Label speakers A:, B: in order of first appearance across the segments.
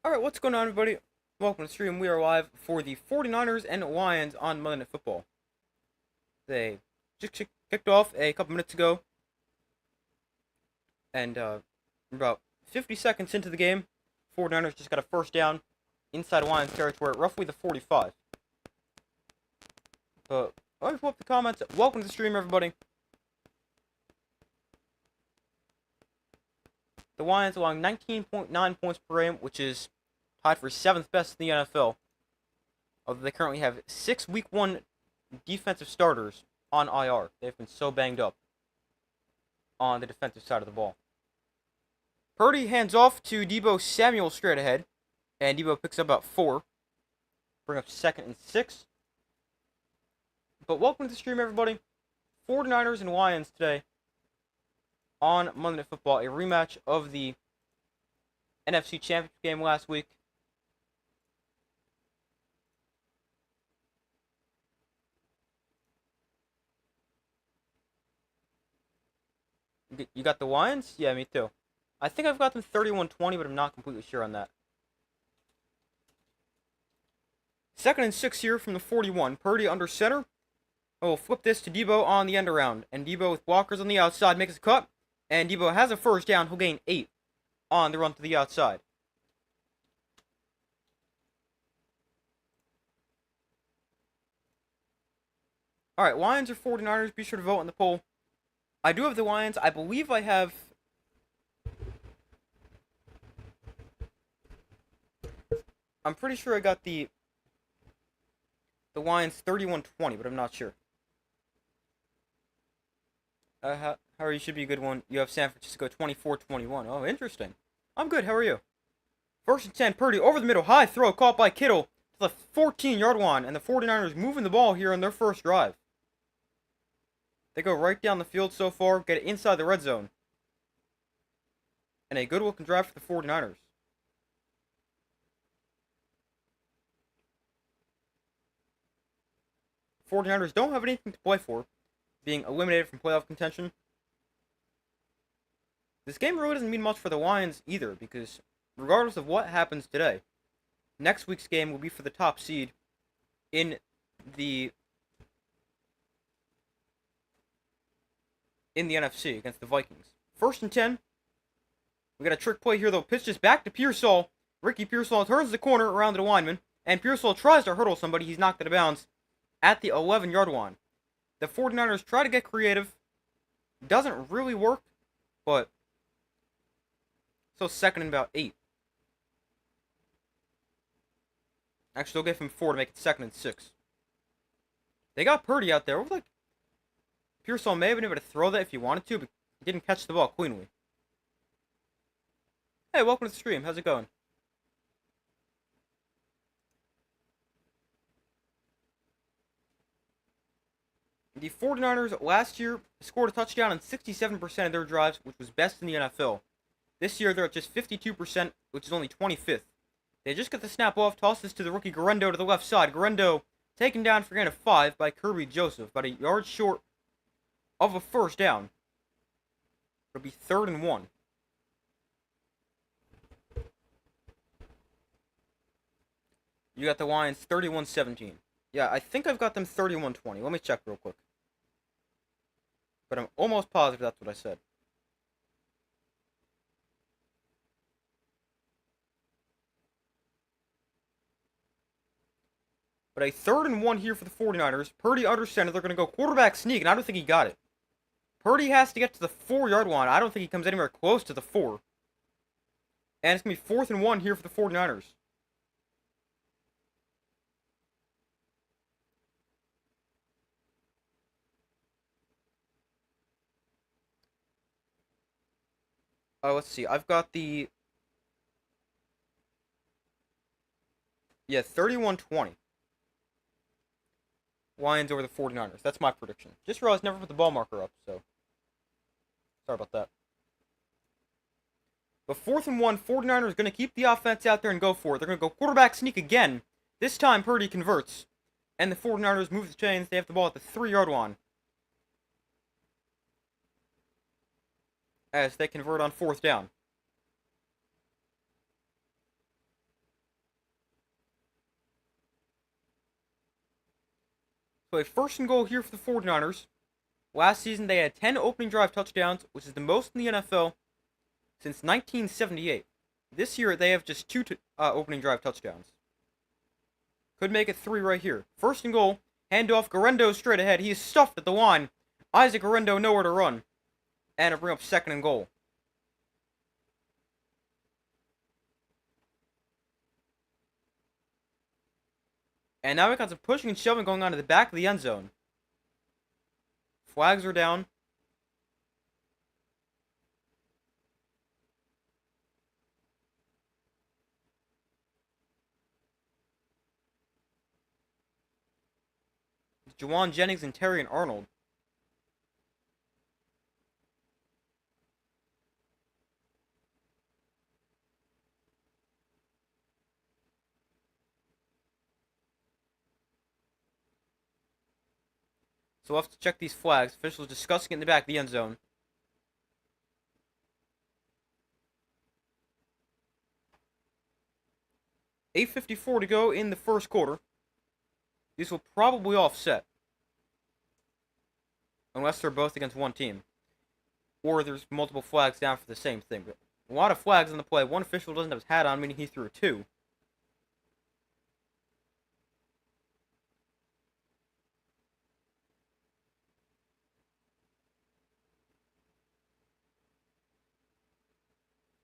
A: Alright, what's going on, everybody? Welcome to the stream. We are live for the 49ers and Lions on Monday Night Football. They just kicked off a couple minutes ago, and about 50 seconds into the game, 49ers just got a first down inside Lions territory at roughly the 45. But let me pull up the comments. Welcome to the stream, everybody. The Lions allowing 19.9 points per game, which is tied for 7th best in the NFL. Although they currently have 6 Week 1 defensive starters on IR. They've been so banged up on the defensive side of the ball. Purdy hands off to Deebo Samuel straight ahead, and Deebo picks up about 4. Bring up 2nd and 6. But welcome to the stream, everybody. 49ers and Lions today on Monday Night Football, a rematch of the NFC Championship game last week. You got the Lions? Yeah, me too. I think I've got them 31-20, but I'm not completely sure on that. 2nd and 6 here from the 41. Purdy under center. We'll flip this to Deebo on the end around. And Deebo with blockers on the outside makes a cut. And Deebo has a first down. He'll gain 8 on the run to the outside. Alright, Lions or 49ers? Be sure to vote in the poll. I do have the Lions. I believe I have... I'm pretty sure I got the Lions 31-20, but I'm not sure. Harry, you should be a good one. You have San Francisco 24-21. Oh, interesting. I'm good. How are you? 1st and 10, Purdy over the middle. High throw caught by Kittle to the 14-yard line, and the 49ers moving the ball here on their first drive. They go right down the field so far, get it inside the red zone. And a good-looking drive for the 49ers. The 49ers don't have anything to play for, being eliminated from playoff contention. This game really doesn't mean much for the Lions either, because regardless of what happens today, next week's game will be for the top seed in the NFC against the Vikings. 1st and 10. We got a trick play here, though. Pitch just back to Pearsall. Ricky Pearsall turns the corner around the lineman, and Pearsall tries to hurdle somebody. He's knocked out of bounds at the 11-yard line. The 49ers try to get creative. Doesn't really work, but so 2nd and about 8. Actually, they'll give him 4 to make it 2nd and 6. They got Purdy out there. It looked like Pearsall may have been able to throw that if he wanted to, but he didn't catch the ball cleanly. Hey, welcome to the stream. How's it going? The 49ers last year scored a touchdown on 67% of their drives, which was best in the NFL. This year, they're at just 52%, which is only 25th. They just get the snap off, toss this to the rookie Guerendo to the left side. Guerendo taken down for a gain of 5 by Kirby Joseph, about a yard short of a first down. It'll be 3rd and 1. You got the Lions 31-17. Yeah, I think I've got them 31-20. Let me check real quick. But I'm almost positive that's what I said. But a 3rd and 1 here for the 49ers. Purdy under center. They're going to go quarterback sneak, and I don't think he got it. Purdy has to get to the 4-yard line. I don't think he comes anywhere close to the 4. And it's going to be 4th and 1 here for the 49ers. Let's see. I've got the... Yeah, 31-20. Lions over the 49ers. That's my prediction. Just realized I never put the ball marker up, so... Sorry about that. But 4th and 1, 49ers going to keep the offense out there and go for it. They're going to go quarterback sneak again. This time, Purdy converts. And the 49ers move the chains. They have the ball at the 3-yard line. As they convert on 4th down. play first and goal here for the 49ers. Last season, they had 10 opening drive touchdowns, which is the most in the NFL since 1978. This year, they have just 2 opening drive touchdowns. Could make it 3 right here. First and goal, handoff, Guerrero straight ahead. He is stuffed at the line. Isaac Guerrero nowhere to run. And it'll bring up second and goal. And now we got some pushing and shoving going on to the back of the end zone. Flags are down. Jauan Jennings and Terrion Arnold. So we'll have to check these flags. Officials discussing it in the back of the end zone. $8:54 to go in the first quarter. These will probably offset. Unless they're both against one team. Or there's multiple flags down for the same thing. But a lot of flags on the play. One official doesn't have his hat on, meaning he threw 2.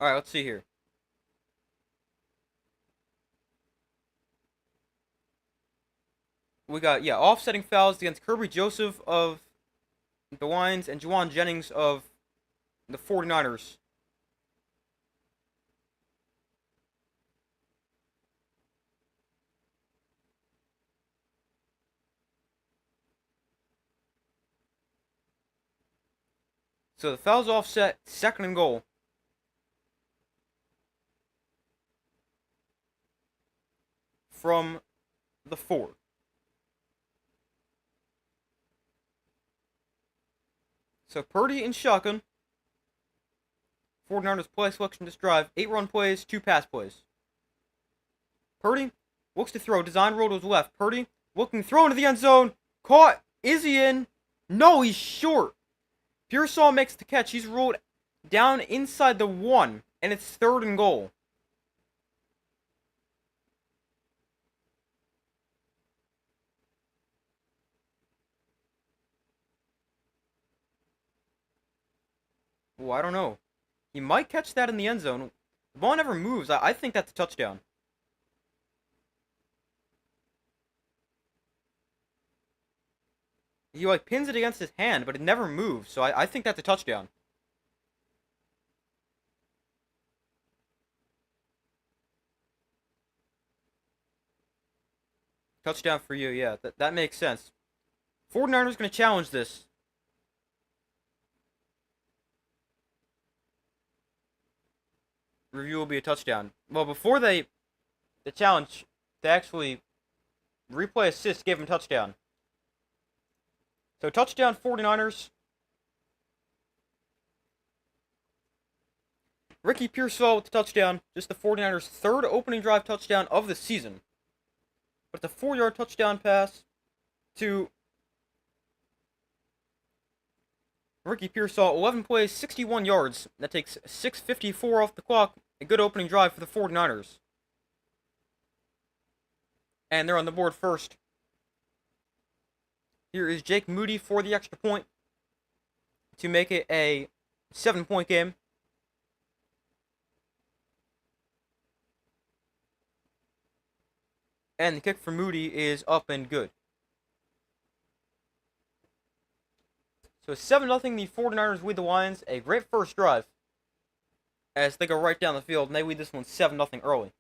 A: Alright, let's see here. We got, offsetting fouls against Kirby Joseph of the Lions and Jauan Jennings of the 49ers. So the foul's offset, second and goal. From the 4. So Purdy in shotgun. 49ers play selection this drive. 8 run plays, 2 pass plays. Purdy looks to throw. Design roll to his left. Purdy looking, throw into the end zone. Caught. Is he in? No, he's short. Pearsall makes the catch. He's rolled down inside the 1. And it's third and goal. Oh, I don't know. He might catch that in the end zone. The ball never moves. I think that's a touchdown. He, pins it against his hand, but it never moves. So I think that's a touchdown. Touchdown for you, yeah. That makes sense. 49ers going to challenge this. Review will be a touchdown. Well, before the challenge, they actually replay assist gave him touchdown. So touchdown 49ers. Ricky Pearsall with the touchdown. Just the 49ers' third opening drive touchdown of the season. But the 4-yard touchdown pass to Ricky Pearsall, 11 plays, 61 yards. That takes 6:54 off the clock. A good opening drive for the 49ers. And they're on the board first. Here is Jake Moody for the extra point to make it a 7-point game. And the kick for Moody is up and good. So 7-0, the 49ers lead the Lions. A great first drive as they go right down the field, and they lead this one 7-0 early.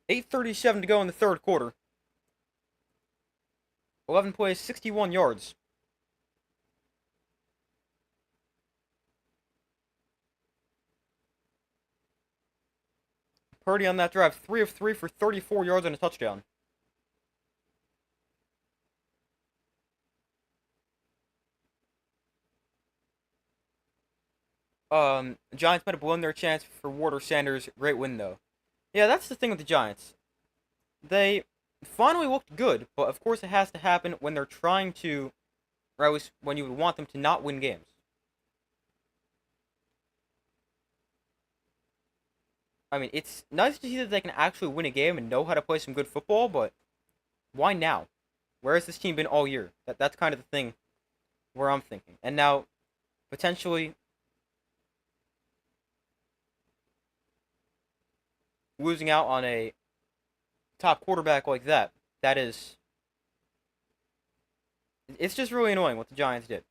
A: 8:37 to go in the third quarter. 11 plays, 61 yards. Purdy on that drive, 3 of 3 for 34 yards and a touchdown. Giants might have blown their chance for Ward or Sanders. Great win, though. Yeah, that's the thing with the Giants. They finally looked good, but of course it has to happen when they're trying to, or at least when you would want them to not win games. I mean, it's nice to see that they can actually win a game and know how to play some good football, but why now? Where has this team been all year? That's kind of the thing where I'm thinking. And now, potentially losing out on a top quarterback like that, that is, it's just really annoying what the Giants did.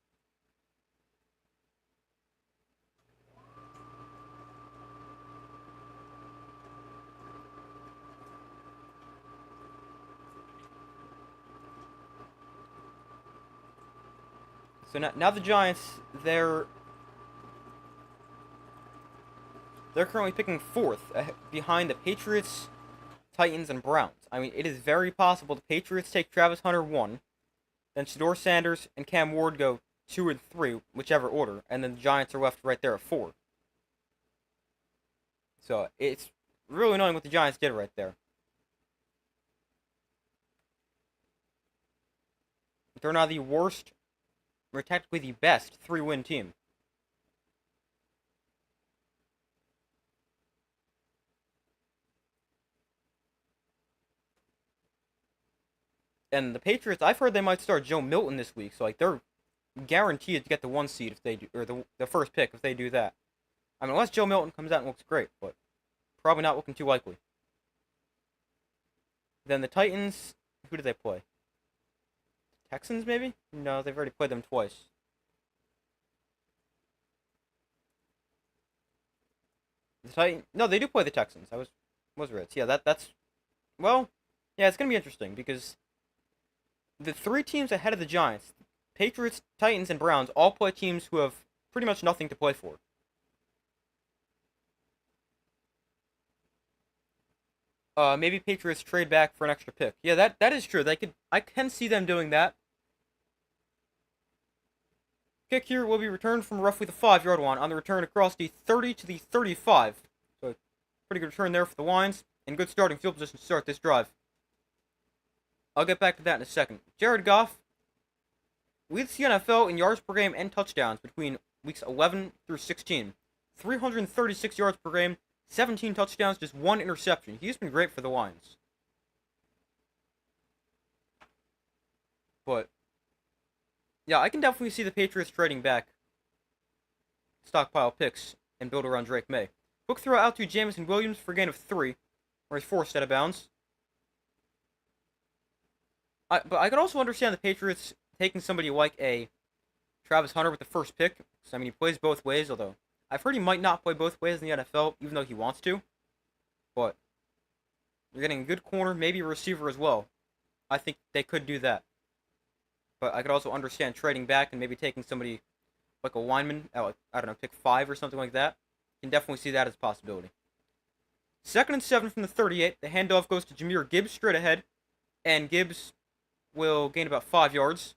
A: So now the Giants, they're currently picking fourth behind the Patriots, Titans, and Browns. I mean, it is very possible the Patriots take Travis Hunter 1, then Shedeur Sanders and Cam Ward go 2 and 3, whichever order, and then the Giants are left right there at 4. So it's really annoying what the Giants did right there. They're now the worst, or technically the best, 3-win team. And the Patriots, I've heard they might start Joe Milton this week, so like they're guaranteed to get the 1 seed if they do, or the first pick if they do that. I mean, unless Joe Milton comes out and looks great, but probably not looking too likely. Then the Titans, who do they play? Texans, maybe? No, they've already played them twice. No, they do play the Texans. I was right. Yeah, that's well, yeah, it's gonna be interesting because the 3 teams ahead of the Giants, Patriots, Titans, and Browns, all play teams who have pretty much nothing to play for. Maybe Patriots trade back for an extra pick. Yeah, that is true. I can see them doing that. Kick here will be returned from roughly the 5-yard line on the return across the 30 to the 35. So, pretty good return there for the Lions, and good starting field position to start this drive. I'll get back to that in a second. Jared Goff leads the NFL in yards per game and touchdowns between weeks 11 through 16. 336 yards per game, 17 touchdowns, just 1 interception. He's been great for the Lions. But yeah, I can definitely see the Patriots trading back stockpile picks and build around Drake May. Quick throw out to Jameson Williams for a gain of 3, or he's forced out of bounds. But I could also understand the Patriots taking somebody like a Travis Hunter with the first pick. So, I mean, he plays both ways, although I've heard he might not play both ways in the NFL, even though he wants to. But you're getting a good corner, maybe a receiver as well. I think they could do that. But I could also understand trading back and maybe taking somebody like a lineman at, I don't know, pick 5 or something like that. You can definitely see that as a possibility. 2nd and 7 from the 38. The handoff goes to Jahmyr Gibbs straight ahead. And Gibbs will gain about 5 yards.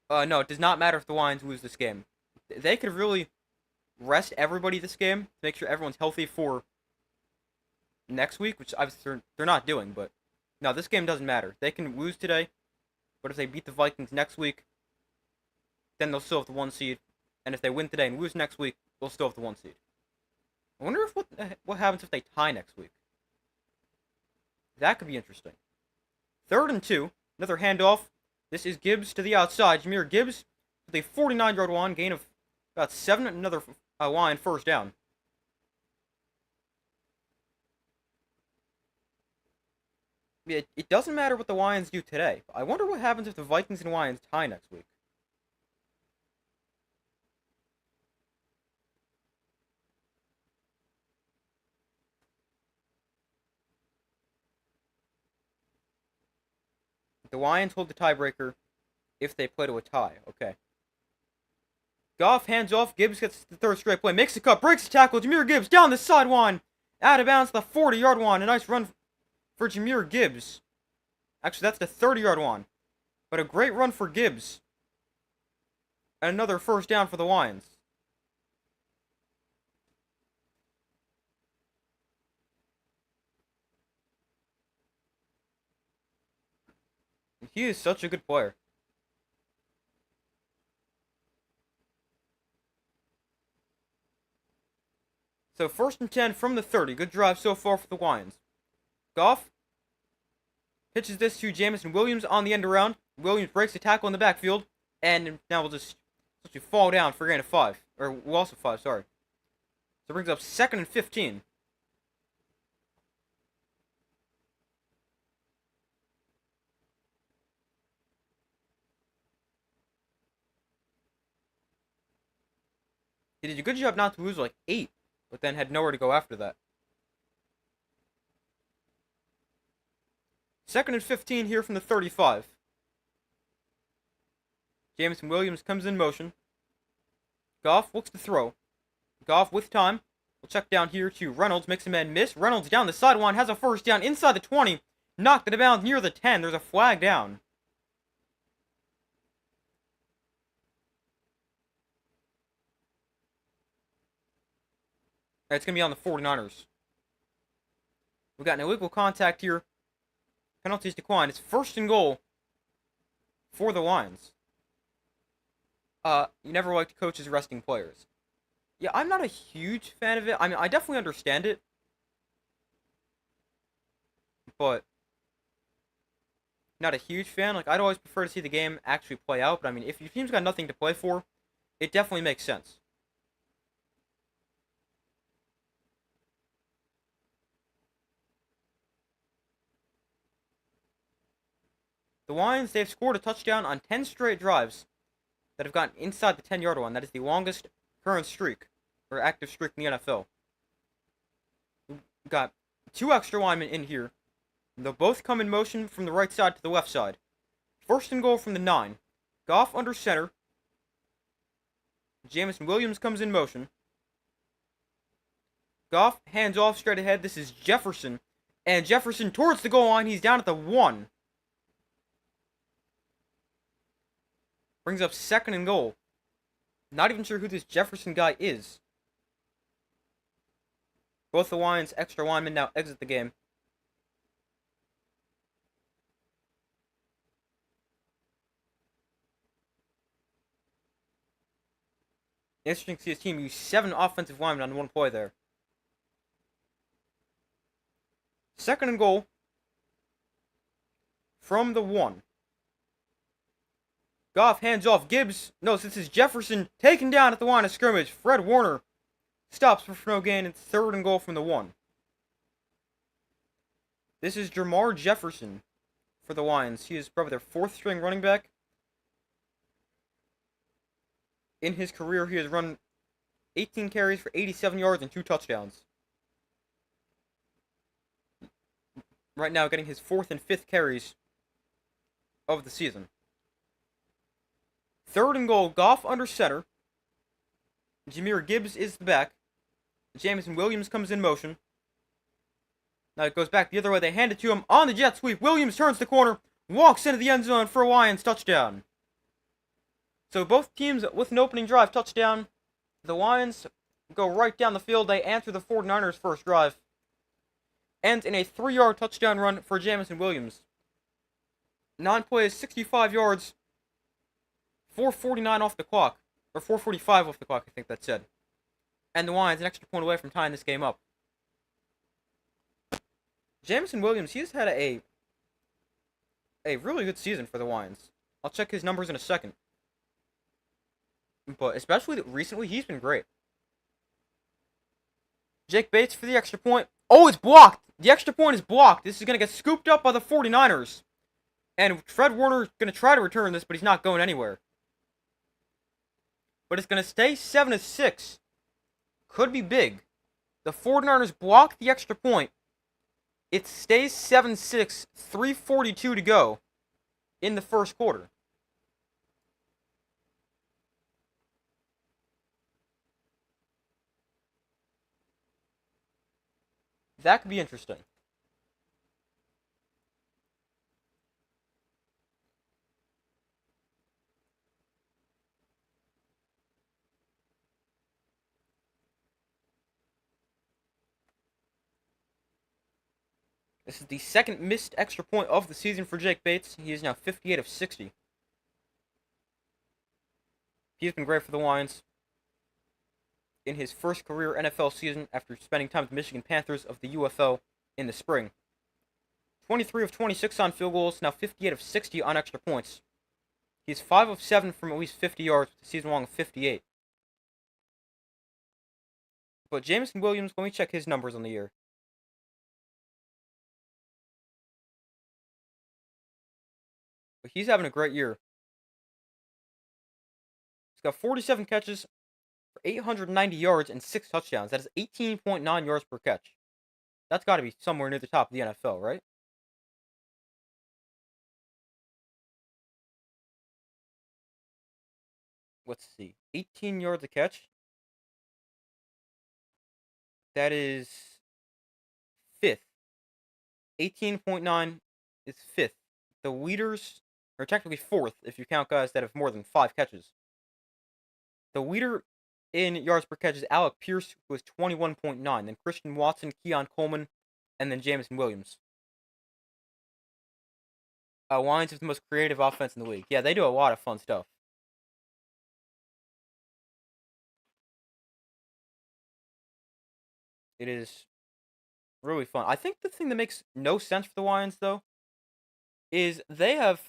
A: No, it does not matter if the Lions lose this game. They could really rest everybody this game to make sure everyone's healthy for next week, which obviously they're not doing, but no, this game doesn't matter. They can lose today, but if they beat the Vikings next week, then they'll still have the 1 seed. And if they win today and lose next week, they'll still have the 1 seed. I wonder if what happens if they tie next week. That could be interesting. 3rd and 2, another handoff. This is Gibbs to the outside. Jahmyr Gibbs with a 49-yard line, gain of about 7, another line first down. It doesn't matter what the Lions do today. I wonder what happens if the Vikings and Lions tie next week. The Lions hold the tiebreaker if they play to a tie. Okay. Goff hands off. Gibbs gets the 3rd straight play. Makes the cut. Breaks the tackle. Jahmyr Gibbs down the sideline. Out of bounds the 40-yard line. A nice run for Jahmyr Gibbs. Actually, that's the 30-yard line. But a great run for Gibbs. And another first down for the Lions. He is such a good player. So 1st and 10 from the 30. Good drive so far for the Lions. Goff pitches this to Jameson Williams on the end around. Williams breaks the tackle in the backfield, and now we'll just fall down for a gain of 5. Or loss of 5, sorry. So it brings up 2nd and 15. He did a good job not to lose like 8, but then had nowhere to go after that. 2nd and 15 here from the 35. Jameson Williams comes in motion. Goff looks to throw. Goff with time. We'll check down here to Reynolds. Makes a man miss. Reynolds down the sideline. Has a first down inside the 20. Knocked it about near the 10. There's a flag down. It's going to be on the 49ers. We got an illegal contact here. Penalties decline. It's 1st and goal for the Lions. You never liked coaches resting players. Yeah, I'm not a huge fan of it. I mean, I definitely understand it. But not a huge fan. Like, I'd always prefer to see the game actually play out. But, I mean, if your team's got nothing to play for, it definitely makes sense. The Lions, they've scored a touchdown on 10 straight drives that have gotten inside the 10-yard line. That is the longest current streak, or active streak in the NFL. We've got 2 extra linemen in here. They'll both come in motion from the right side to the left side. 1st and goal from the 9. Goff under center. Jameson Williams comes in motion. Goff hands off straight ahead. This is Jefferson. And Jefferson towards the goal line. He's down at the 1. Brings up 2nd and goal. Not even sure who this Jefferson guy is. Both the Lions' extra linemen now exit the game. Interesting to see his team use 7 offensive linemen on one play there. 2nd and goal from the 1. Goff hands off. Gibbs, no, this is Jefferson taken down at the line of scrimmage. Fred Warner stops for no gain. It's 3rd and goal from the 1. This is Jermar Jefferson for the Lions. He is probably their 4th string running back. In his career, he has run 18 carries for 87 yards and 2 touchdowns. Right now, getting his 4th and 5th carries of the season. 3rd and goal, Goff under center. Jahmyr Gibbs is the back. Jameson Williams comes in motion. Now it goes back the other way. They hand it to him on the jet sweep. Williams turns the corner, walks into the end zone for a Lions touchdown. So both teams with an opening drive touchdown. The Lions go right down the field. They answer the 49ers' first drive. Ends in a 3-yard touchdown run for Jameson Williams. 9 plays, 65 yards. 4:49 off the clock. Or 4:45 off the clock, I think that said. And the Lions an extra point away from tying this game up. Jameson Williams, he's had a really good season for the Lions. I'll check his numbers in a second. But especially recently, he's been great. Jake Bates for the extra point. Oh, it's blocked! The extra point is blocked. This is going to get scooped up by the 49ers. And Fred Warner is going to try to return this, but he's not going anywhere. But it's going to stay 7-6. Could be big. The 49ers block the extra point. It stays 7-6, 3:42 to go in the first quarter. That could be interesting. This is the second missed extra point of the season for Jake Bates. He is now 58 of 60. He's been great for the Lions in his first career NFL season after spending time with the Michigan Panthers of the UFL in the spring. 23 of 26 on field goals, now 58 of 60 on extra points. He's 5 of 7 from at least 50 yards with a season-long of 58. But Jameson Williams, let me check his numbers on the year. But he's having a great year. He's got 47 catches for 890 yards and 6 touchdowns. That is 18.9 yards per catch. That's got to be somewhere near the top of the NFL, right? Let's see. 18 yards a catch. That is 5th. 18.9 is 5th. The leaders are technically 4th if you count guys that have more than 5 catches. The leader in yards per catch is Alec Pierce, who has 21.9. Then Christian Watson, Keon Coleman, and then Jameson Williams. Lions have the most creative offense in the league. Yeah, they do a lot of fun stuff. It is really fun. I think the thing that makes no sense for the Lions, though, is they have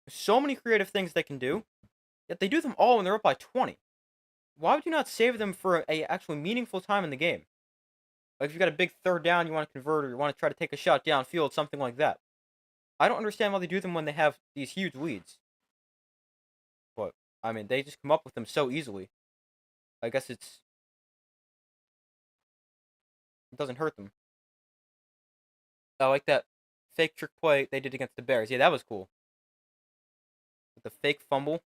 A: so many creative things they can do, yet they do them all when they're up by 20. Why would you not save them for a actually meaningful time in the game? Like if you got a big third down, you want to convert, or you want to try to take a shot downfield, something like that. I don't understand why they do them when they have these huge leads. But, I mean, they just come up with them so easily. I guess it doesn't hurt them. I like that fake trick play they did against the Bears. Yeah, that was cool. With the fake fumble.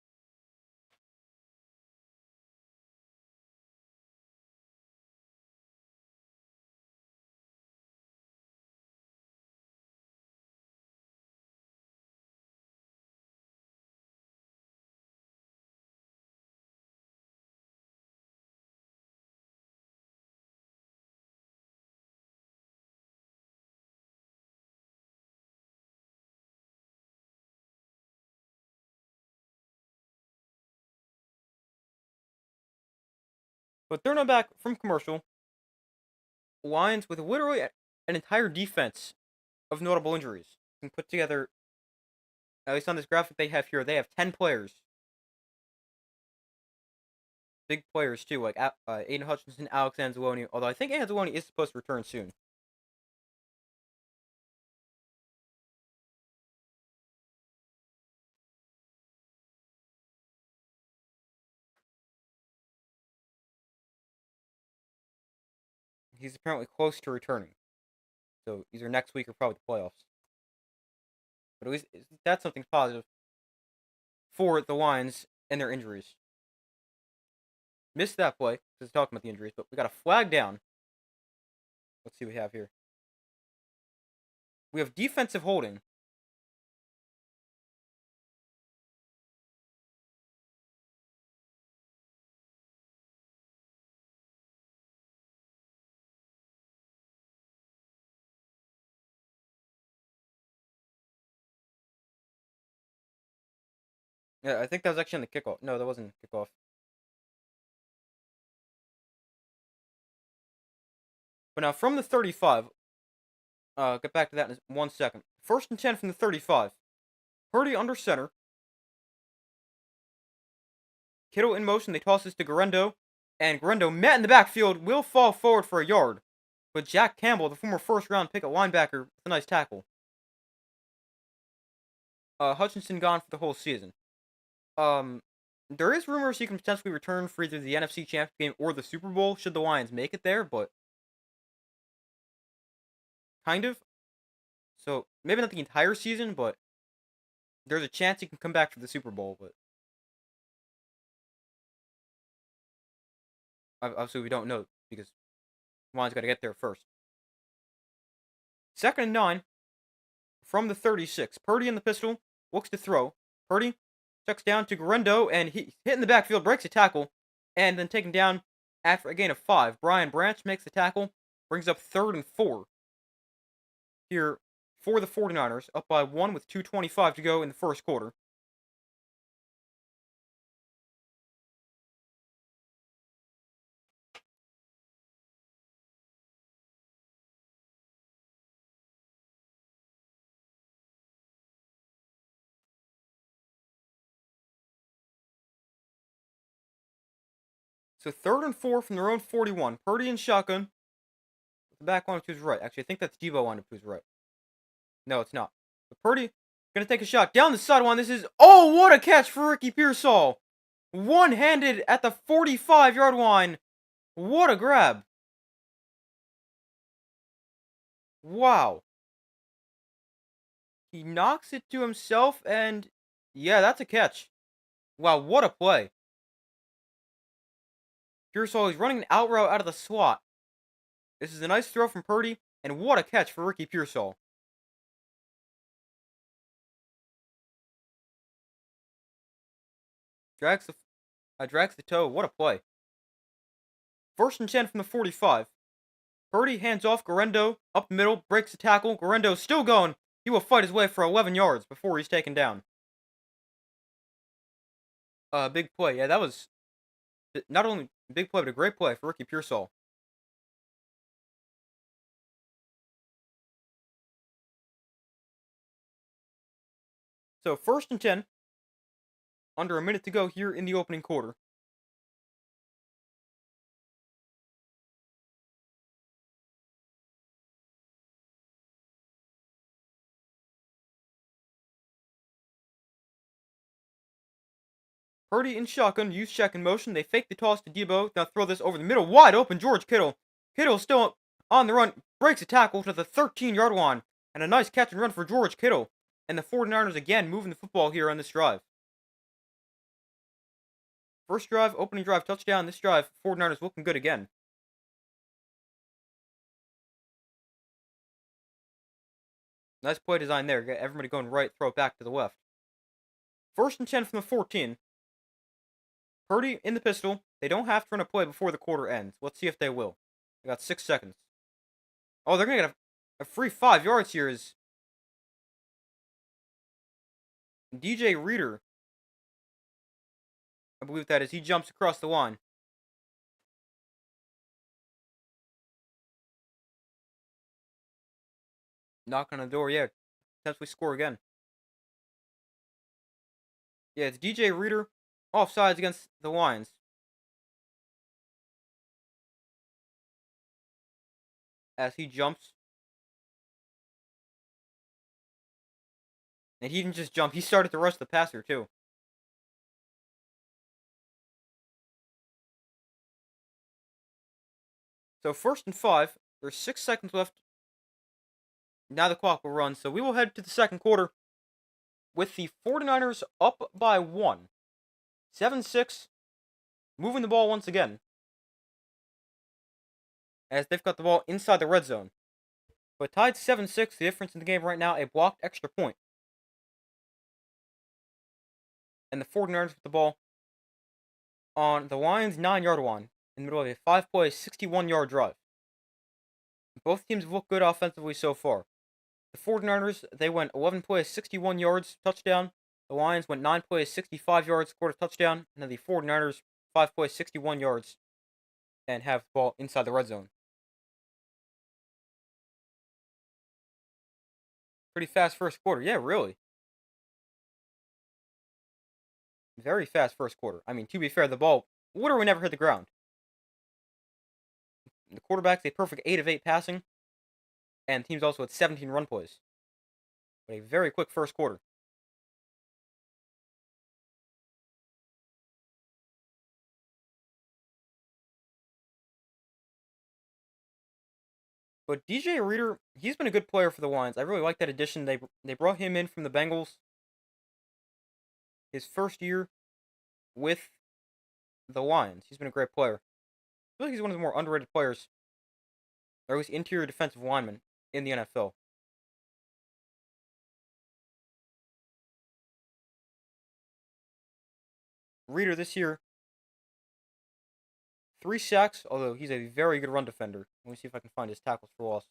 A: But they're not back from commercial. Lions with literally an entire defense of notable injuries can put together, at least on this graphic they have here, they have 10 players. Big players, too, like Aiden Hutchinson, Alex Anzalone, although I think Anzalone is supposed to return soon. He's apparently close to returning. So either next week or probably the playoffs. But at least that's something positive for the Lions and their injuries. Missed that play, because talking about the injuries, but we got a flag down. Let's see what we have here. We have defensive holding. Yeah, I think that was actually on the kickoff. No, that wasn't kickoff. But now from the 35, get back to that in 1 second. 1st and 10 from the 35. Purdy under center. Kittle in motion. They toss this to Guerendo. And Guerendo, met in the backfield, will fall forward for a yard. But Jack Campbell, the former first-round pick at linebacker, with a nice tackle. Hutchinson gone for the whole season. There is rumors he can potentially return for either the NFC Championship game or the Super Bowl, should the Lions make it there, but kind of. So, maybe not the entire season, but there's a chance he can come back for the Super Bowl, but obviously we don't know, because Lions got to get there first. 2nd and 9 from the 36. Purdy in the pistol, looks to throw. Purdy checks down to Guerendo, and he hit in the backfield, breaks a tackle, and then taken down after a gain of 5. Brian Branch makes the tackle, brings up 3rd and 4. here for the 49ers, up by 1 with 2:25 to go in the first quarter. So 3rd and 4 from their own 41. Purdy in shotgun. The back line to his right. Actually, I think that's Debo on to his right. No, it's not. But Purdy gonna take a shot down the sideline. This is what a catch for Ricky Pearsall. One-handed at the 45-yard line. What a grab. Wow. He knocks it to himself, and yeah, that's a catch. Wow, what a play. Pearsall is running an out route out of the slot. This is a nice throw from Purdy, and what a catch for Ricky Pearsall. Drags the toe. What a play. 1st and 10 from the 45. Purdy hands off Guerendo up the middle, breaks the tackle. Guerendo still going. He will fight his way for 11 yards before he's taken down. Big play. Yeah, that was not only a big play, but a great play for Ricky Pearsall. So 1st and 10. Under a minute to go here in the opening quarter. Purdy in shotgun, use check in motion. They fake the toss to Debo. Now throw this over the middle. Wide open, George Kittle. Kittle still on the run. Breaks a tackle to the 13-yard line. And a nice catch and run for George Kittle. And the 49ers again moving the football here on this drive. First drive, opening drive, touchdown. This drive, 49ers looking good again. Nice play design there. Get everybody going right, throw it back to the left. 1st and 10 from the 14. Purdy in the pistol. They don't have to run a play before the quarter ends. Let's see if they will. They got 6 seconds. Oh, they're going to get a free 5 yards here is DJ Reader. I believe that is. He jumps across the line. Knock on the door. Yeah. Potentially score again. Yeah, it's DJ Reader. Offsides against the Lions. As he jumps. And he didn't just jump. He started to rush the passer, too. So 1st and 5. There's 6 seconds left. Now the clock will run. So we will head to the second quarter with the 49ers up by 1. 7-6. Moving the ball once again. As they've got the ball inside the red zone. But tied 7-6, the difference in the game right now, a blocked extra point. And the 49ers with the ball on the Lions' 9-yard line in the middle of a 5-play, 61-yard drive. Both teams have looked good offensively so far. The 49ers, they went 11 plays, 61 yards, touchdown. The Lions went 9 plays, 65 yards, scored a touchdown. And then the 49ers, 5 plays, 61 yards, and have the ball inside the red zone. Pretty fast first quarter. Yeah, really. Very fast first quarter. I mean, to be fair, the ball literally never hit the ground. The quarterback's a perfect 8 of 8 passing. And the team's also at 17 run plays. But a very quick first quarter. But DJ Reader, he's been a good player for the Lions. I really like that addition. They brought him in from the Bengals. His first year with the Lions. He's been a great player. I feel like he's one of the more underrated players, or at least interior defensive linemen in the NFL. Reader this year, 3 sacks, although he's a very good run defender. Let me see if I can find his tackles for loss.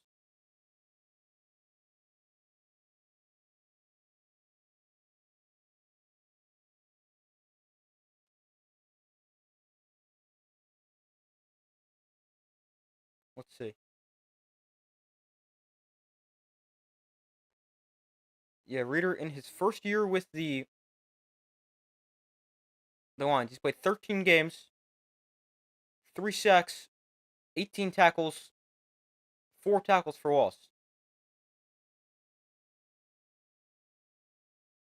A: Let's see. Yeah, Reader in his first year with the Lions, he's played 13 games, 3 sacks, 18 tackles, 4 tackles for loss.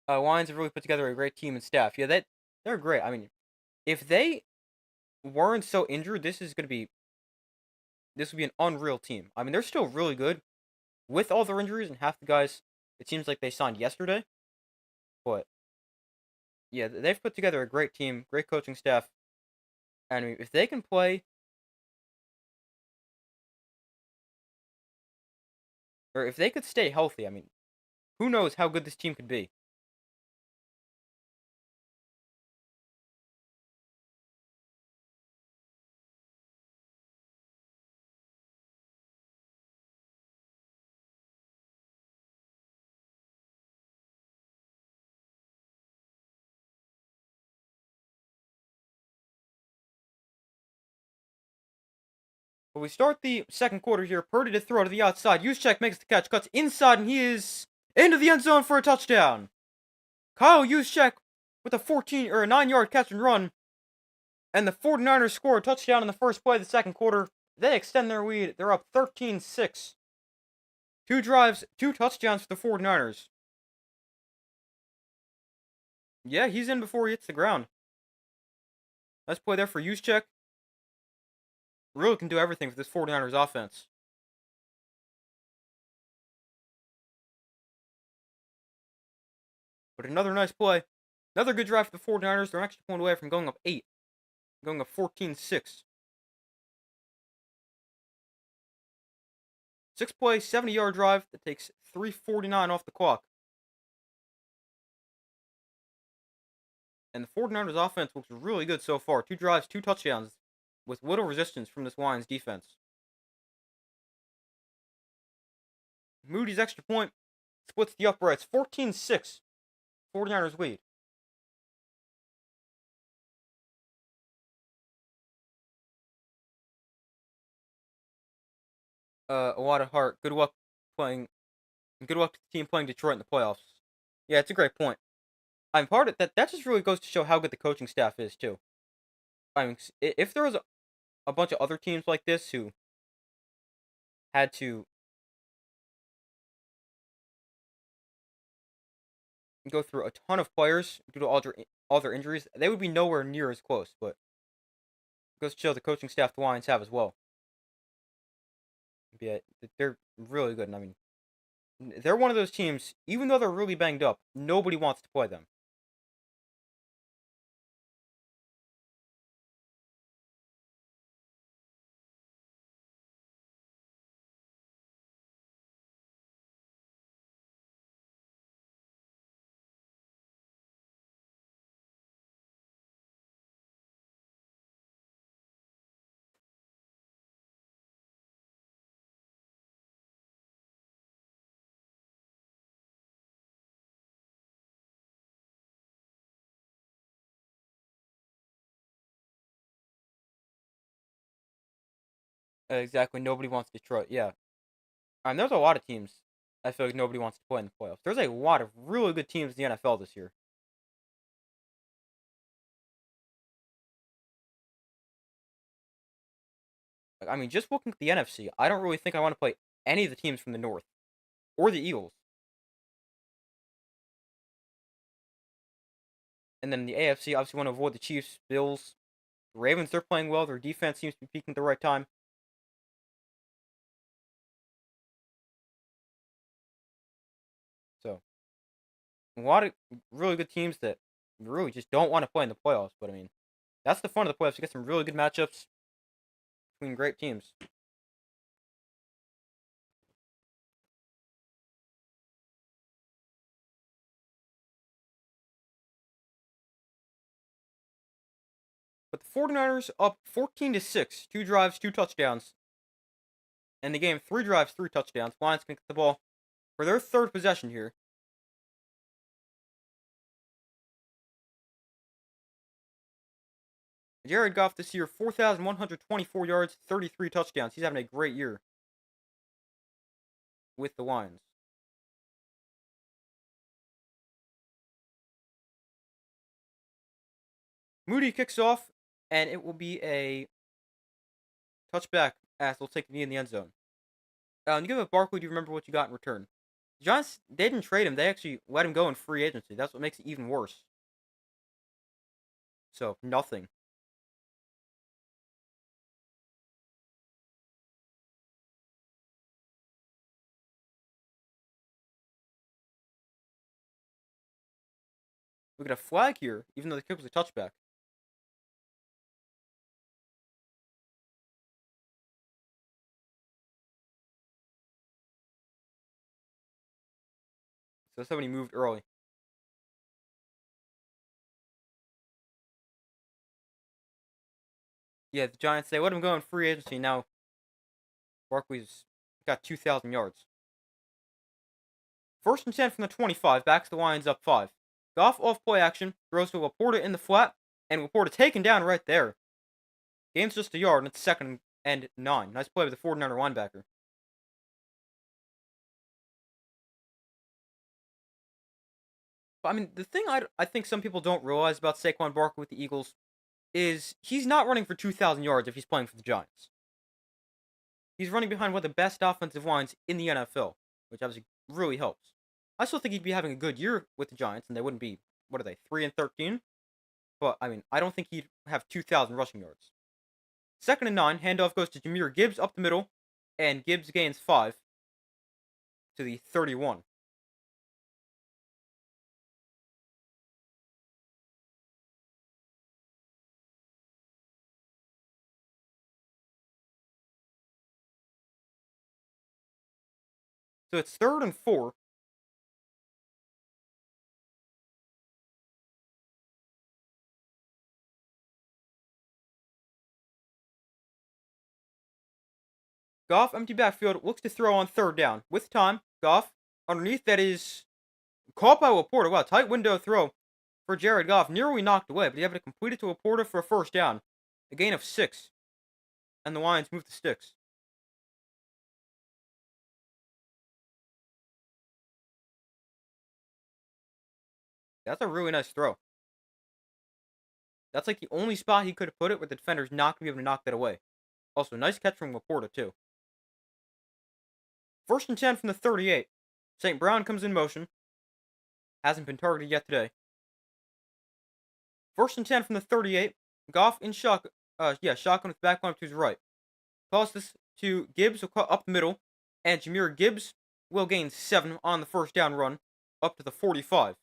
A: Lions have really put together a great team and staff. Yeah, they're great. I mean, if they weren't so injured, this would be an unreal team. I mean, they're still really good with all their injuries and half the guys. It seems like they signed yesterday, but yeah, they've put together a great team, great coaching staff. And I mean, if they can play, or if they could stay healthy, I mean, who knows how good this team could be. But we start the second quarter here. Purdy to throw to the outside. Juszczyk makes the catch, cuts inside, and he is into the end zone for a touchdown. Kyle Juszczyk with a 9-yard catch and run. And the 49ers score a touchdown in the first play of the second quarter. They extend their lead. They're up 13-6. 2 drives, 2 touchdowns for the 49ers. Yeah, he's in before he hits the ground. Nice play there for Juszczyk. Really can do everything for this 49ers offense. But another nice play. Another good drive for the 49ers. They're actually point away from going up 8. Going up 14-6. 6-play, 70-yard drive that takes 3:49 off the clock. And the 49ers offense looks really good so far. 2 drives, 2 touchdowns with little resistance from this Lions defense. Moody's extra point splits the uprights. 14-6. 49ers lead. A lot of heart. Good luck playing. Good luck to the team playing Detroit in the playoffs. Yeah, it's a great point. I'm part of that. That just really goes to show how good the coaching staff is too. I mean, if there was a bunch of other teams like this who had to go through a ton of players due to all their injuries, they would be nowhere near as close. But it goes to show the coaching staff the Lions have as well. Yeah, they're really good. And I mean, they're one of those teams. Even though they're really banged up, nobody wants to play them. Exactly. Nobody wants Detroit. Yeah. There's a lot of teams I feel like nobody wants to play in the playoffs. There's a lot of really good teams in the NFL this year. Like, I mean, just looking at the NFC, I don't really think I want to play any of the teams from the North or the Eagles. And then the AFC, obviously, want to avoid the Chiefs, Bills, Ravens. They're playing well. Their defense seems to be peaking at the right time. So, a lot of really good teams that really just don't want to play in the playoffs. But I mean, that's the fun of the playoffs. You get some really good matchups between great teams. But the 49ers up 14-6, 2 drives, 2 touchdowns. In the game, 3 drives, 3 touchdowns. Lions can get the ball for their third possession here. Jared Goff this year, 4,124 yards, 33 touchdowns. He's having a great year with the Lions. Moody kicks off, and it will be a touchback as they'll take the knee in the end zone. You give it Barkley, do you remember what you got in return? The Giants, they didn't trade him. They actually let him go in free agency. That's what makes it even worse. So, nothing. We get a flag here, even though the kick was a touchback. So somebody moved early. Yeah, the Giants, they let him go in free agency. Now, Barkley's got 2,000 yards. 1st and 10 from the 25, backs the Lions up 5. Goff off play action, throws to Laporta in the flat, and Laporta taken down right there. Game's just a yard, and it's 2nd and 9. Nice play with the 49er linebacker. But, I mean, the thing I think some people don't realize about Saquon Barkley with the Eagles is he's not running for 2,000 yards if he's playing for the Giants. He's running behind one of the best offensive lines in the NFL, which obviously really helps. I still think he'd be having a good year with the Giants, and they wouldn't be, what are they, 3-13? But, I mean, I don't think he'd have 2,000 rushing yards. 2nd and 9, handoff goes to Jahmyr Gibbs up the middle, and Gibbs gains 5 to the 31. So it's 3rd and 4. Goff, empty backfield, looks to throw on 3rd down. With time, Goff, underneath, that is caught by Laporta. Wow, tight window throw for Jared Goff. Nearly knocked away, but he had to complete it to Laporta for a 1st down. A gain of 6. And the Lions move the sticks. That's a really nice throw. That's like the only spot he could have put it where the defender's not going to be able to knock that away. Also, nice catch from Laporta, too. 1st and 10 from the 38. St. Brown comes in motion. Hasn't been targeted yet today. 1st and 10 from the 38. Goff in shotgun with back line to his right. Toss this to Gibbs up the middle. And Jahmyr Gibbs will gain 7 on the 1st down run up to the 45.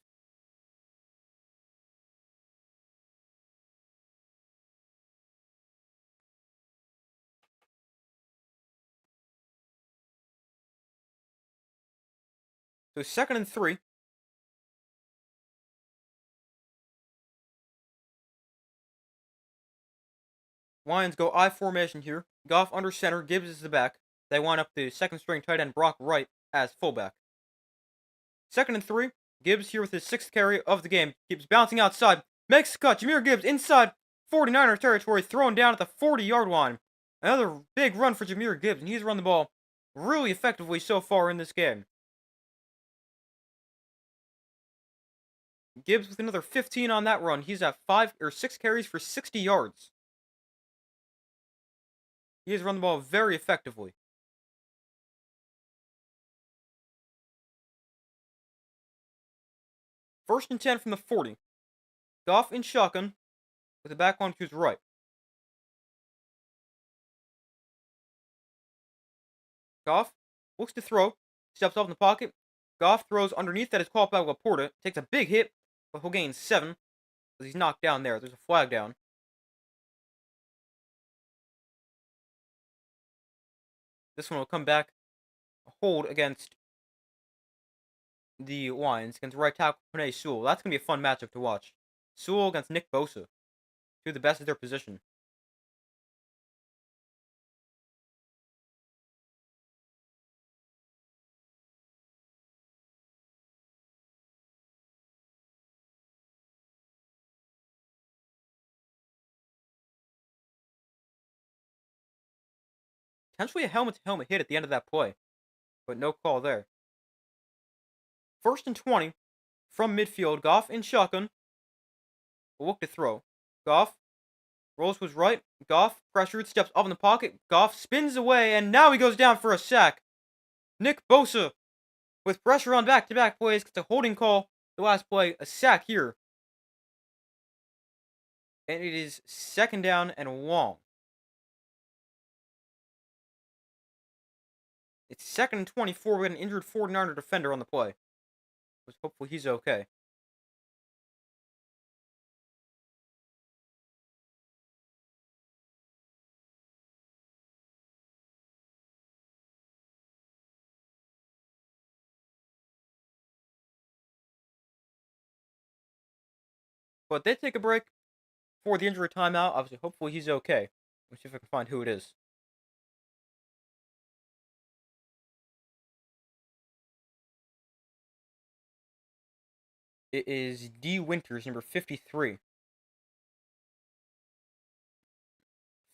A: So 2nd and 3. Lions go I formation here. Goff under center. Gibbs is the back. They line up the 2nd string tight end Brock Wright as fullback. 2nd and 3. Gibbs here with his 6th carry of the game. Keeps bouncing outside. Makes the cut. Jahmyr Gibbs inside 49er territory. Thrown down at the 40-yard line. Another big run for Jahmyr Gibbs. And he's run the ball really effectively so far in this game. Gibbs with another 15 on that run. He's at 6 carries for 60 yards. He has run the ball very effectively. 1st and 10 from the 40. Goff in shotgun with the back line to his right. Goff looks to throw. Steps up in the pocket. Goff throws underneath. That is caught by Laporta. Takes a big hit, but he'll gain 7 because he's knocked down there. There's a flag down. This one will come back. A hold against the Lions against right tackle Penei Sewell. That's going to be a fun matchup to watch. Sewell against Nick Bosa. Two of the best at their position. potentially a helmet-to-helmet hit at the end of that play, but no call there. 1st and 20 from midfield. Goff in shotgun. Will look to throw. Goff rolls to his right. Goff pressured, steps up in the pocket. Goff spins away, and now he goes down for a sack. Nick Bosa, with pressure on back-to-back plays, gets a holding call. The last play, a sack here. And it is 2nd down and long. It's 2nd and 24. We got an injured 49er defender on the play. Hopefully he's okay. But they take a break for the injury timeout. Obviously, hopefully he's okay. Let's see if I can find who it is. It is D. Winters, number 53.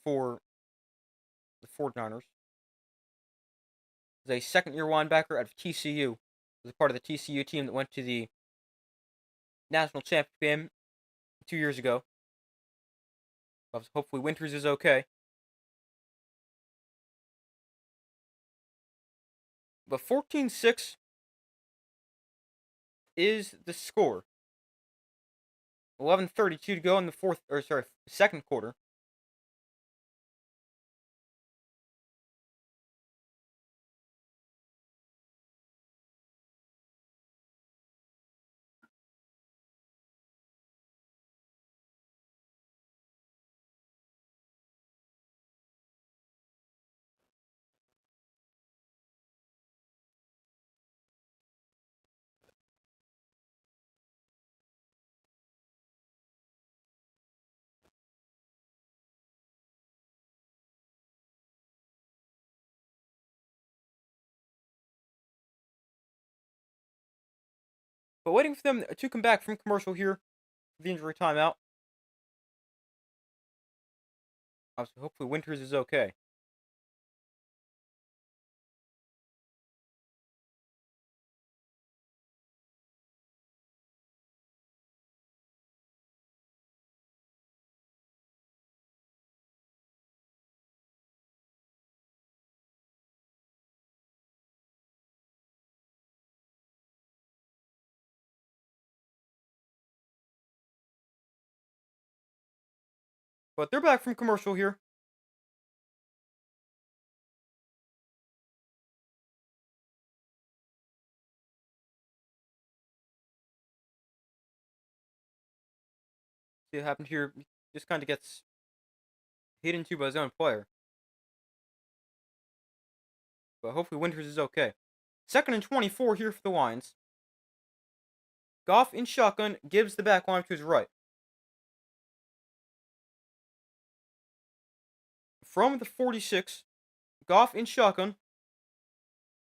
A: For the 49ers. He's a second-year linebacker out of TCU. He was a part of the TCU team that went to the national championship game 2 years ago. Hopefully Winters is okay. But 14-6 is the score. 11:32 to go in the second quarter. But waiting for them to come back from commercial here, the injury timeout. Obviously, hopefully Winters is okay. But they're back from commercial here. See what happened here. Just kind of gets hit into by his own player. But hopefully Winters is okay. 2nd and 24 here for the Lions. Goff in shotgun gives the back line to his right. From the 46, Goff in shotgun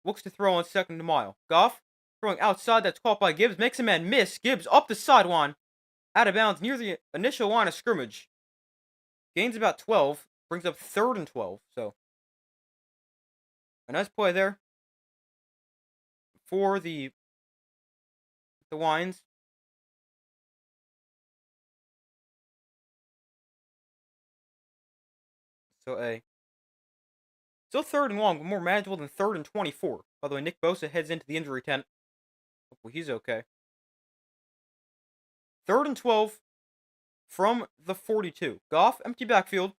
A: looks to throw on 2nd and mile. Goff throwing outside, that's caught by Gibbs, makes a man miss. Gibbs up the sideline, out of bounds near the initial line of scrimmage. Gains about 12, brings up 3rd and 12. So a nice play there for the Lions. So still 3rd and long, but more manageable than 3rd and 24. By the way, Nick Bosa heads into the injury tent. Hopefully he's okay. 3rd and 12 from the 42. Goff, empty backfield.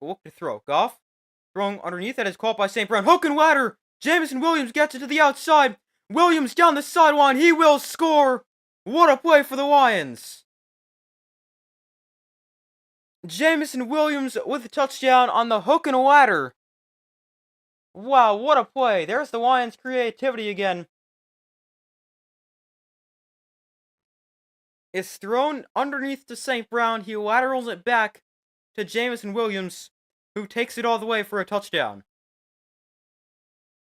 A: Look to throw. Goff throwing underneath. That is caught by St. Brown. Hook and ladder. Jameson Williams gets it to the outside. Williams down the sideline. He will score. What a play for the Lions. Jameson Williams with a touchdown on the hook and ladder. Wow, what a play. There's the Lions' creativity again. It's thrown underneath to St. Brown. He laterals it back to Jameson Williams, who takes it all the way for a touchdown.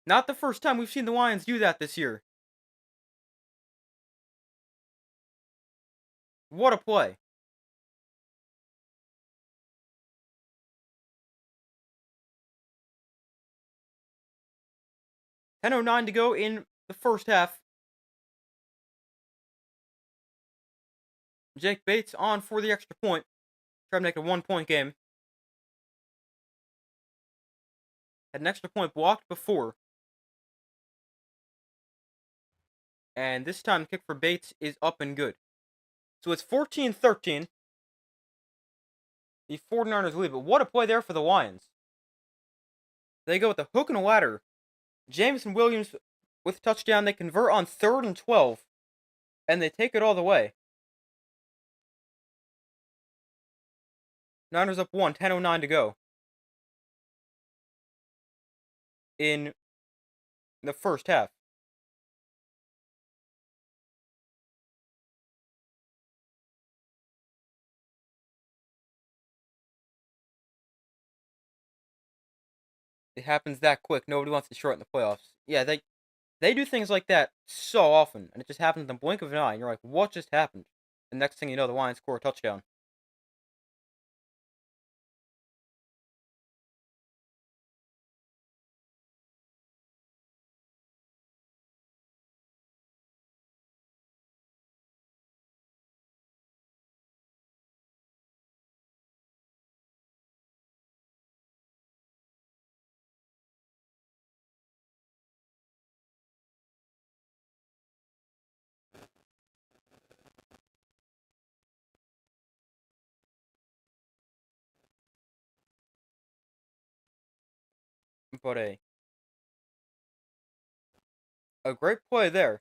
A: Not the first time we've seen the Lions do that this year. What a play. 10:09 to go in the first half. Jake Bates on for the extra point. Try to make it a 1-point game. Had an extra point blocked before. And this time the kick for Bates is up and good. So it's 14-13. The 49ers lead, but what a play there for the Lions. They go with the hook and a ladder. Jameson Williams with a touchdown. They convert on 3rd and 12. And they take it all the way. Niners up 1, 10:09 to go. In the first half. It happens that quick. Nobody wants to shorten the playoffs. Yeah, they do things like that so often, and it just happens in the blink of an eye. And you're like, what just happened? The next thing you know, the Lions score a touchdown. But a great play there.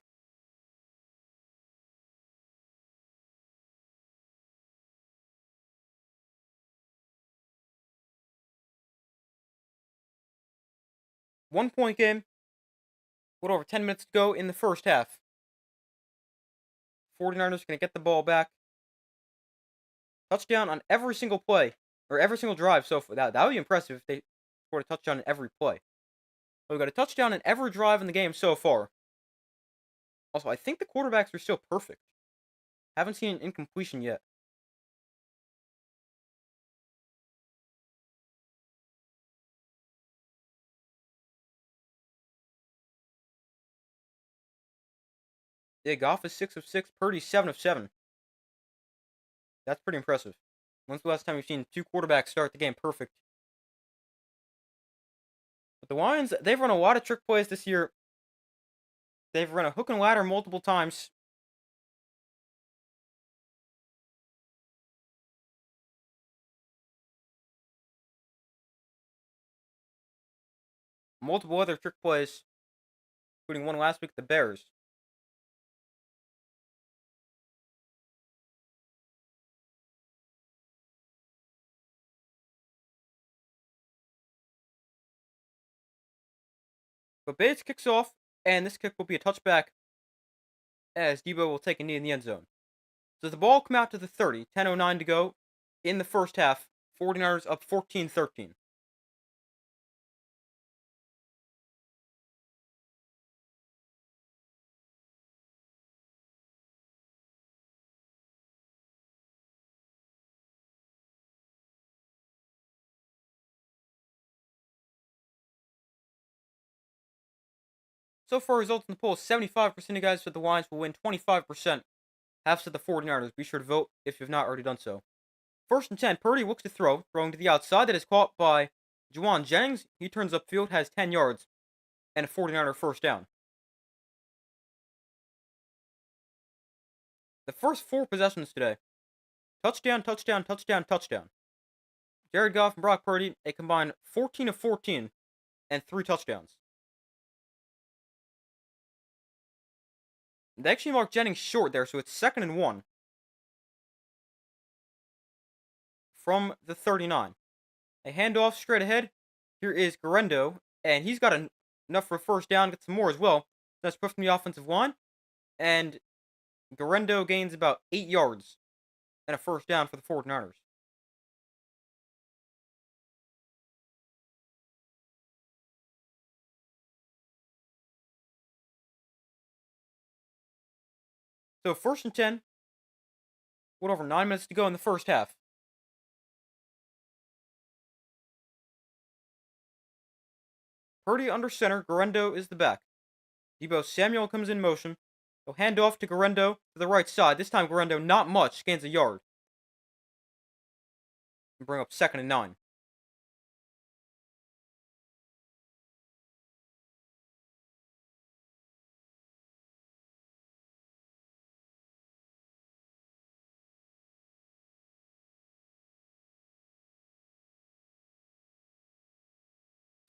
A: One-point game. A little over 10 minutes to go in the first half. 49ers going to get the ball back. Touchdown on every single play, or every single drive so far. That would be impressive if they scored a touchdown in every play. But we got a touchdown in every drive in the game so far. Also, I think the quarterbacks are still perfect. Haven't seen an incompletion yet. Yeah, Goff is 6 of 6, Purdy 7 of 7. That's pretty impressive. When's the last time we've seen two quarterbacks start the game perfect? But the Lions, they've run a lot of trick plays this year. They've run a hook and ladder multiple times. Multiple other trick plays, including one last week, the Bears. But Bates kicks off, and this kick will be a touchback as Debo will take a knee in the end zone. So the ball come out to the 30, 10:09 to go in the first half. 49ers up 14-13. So far, results in the poll, 75% of you guys said the Lions will win, 25% have said the 49ers. Be sure to vote if you've not already done so. First and 10, Purdy looks to throw, throwing to the outside. That is caught by Juwan Jennings. He turns upfield, has 10 yards, and a 49er first down. The first 4 possessions today. Touchdown, touchdown, touchdown, touchdown. Jared Goff and Brock Purdy, a combined 14 of 14 and 3 touchdowns. They actually marked Jennings short there, so it's 2nd and 1 from the 39. A handoff straight ahead. Here is Guerendo, and he's got enough for a first down, get some more as well. That's put from the offensive line, and Guerendo gains about 8 yards and a first down for the 49ers. So first and 10, what over 9 minutes to go in the first half. Purdy under center, Guerendo is the back. Debo Samuel comes in motion. He'll hand off to Guerrero to the right side. This time Guerrero not much, gains a yard. And bring up 2nd and 9.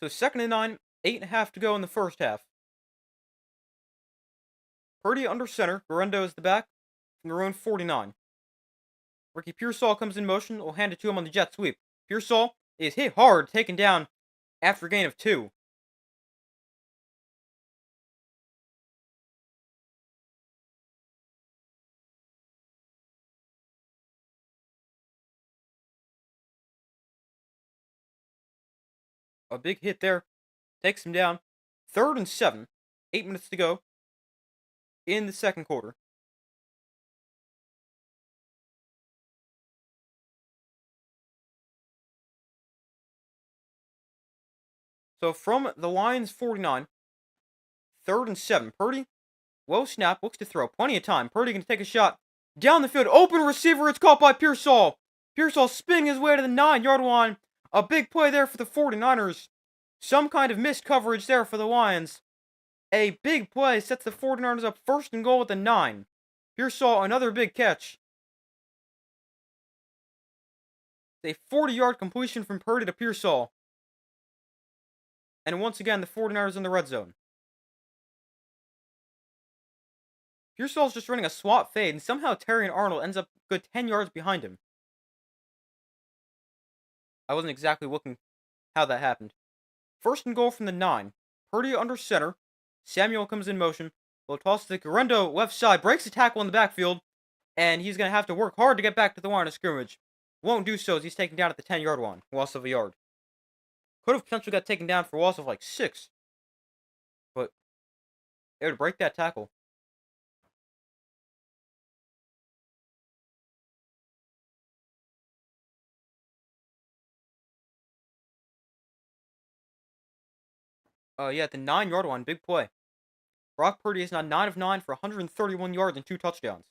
A: So 2nd and 9, 8.5 to go in the first half. Purdy under center. Guerrero is the back from their own 49. Ricky Pearsall comes in motion. Will hand it to him on the jet sweep. Pearsall is hit hard, taken down after a gain of 2. A big hit there. Takes him down. 3rd and 7. 8 minutes to go in the second quarter. So from the Lions 49, 3rd and 7. Purdy, well snap, looks to throw. Plenty of time. Purdy going to take a shot. Down the field, open receiver. It's caught by Pearsall. Pearsall spinning his way to the 9-yard line. A big play there for the 49ers. Some kind of missed coverage there for the Lions. A big play sets the 49ers up 1st and goal at the 9. Pearsall, another big catch. It's a 40-yard completion from Purdy to Pearsall. And once again, the 49ers in the red zone. Pearsall's just running a swap fade, and somehow Terrion Arnold ends up good 10 yards behind him. I wasn't exactly looking how that happened. 1st and goal from the 9. Purdy under center. Samuel comes in motion. Will toss to Guerrero left side. Breaks the tackle in the backfield. And he's going to have to work hard to get back to the line of scrimmage. Won't do so as he's taken down at the 10-yard line. Loss of a yard. Could have potentially got taken down for a loss of like 6. But they would break that tackle. Yeah, at the 9-yard line, big play. Brock Purdy is now 9 of 9 for 131 yards and 2 touchdowns.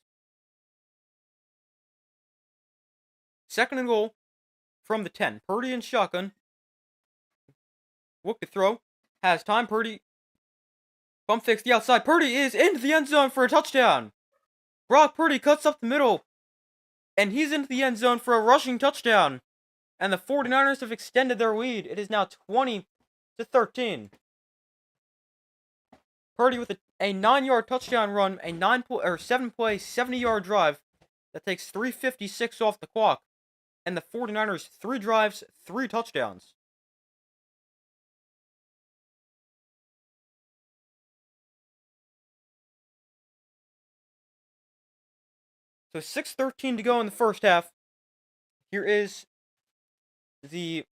A: 2nd and goal from the 10. Purdy in shotgun. Look to throw. Has time. Purdy. Pump fakes the outside. Purdy is into the end zone for a touchdown. Brock Purdy cuts up the middle. And he's into the end zone for a rushing touchdown. And the 49ers have extended their lead. It is now 20-13. Purdy with a 9-yard touchdown run, a 7-play, 70-yard drive that takes 3:56 off the clock, and the 49ers 3 drives, 3 touchdowns. So 6:13 to go in the first half. Here is the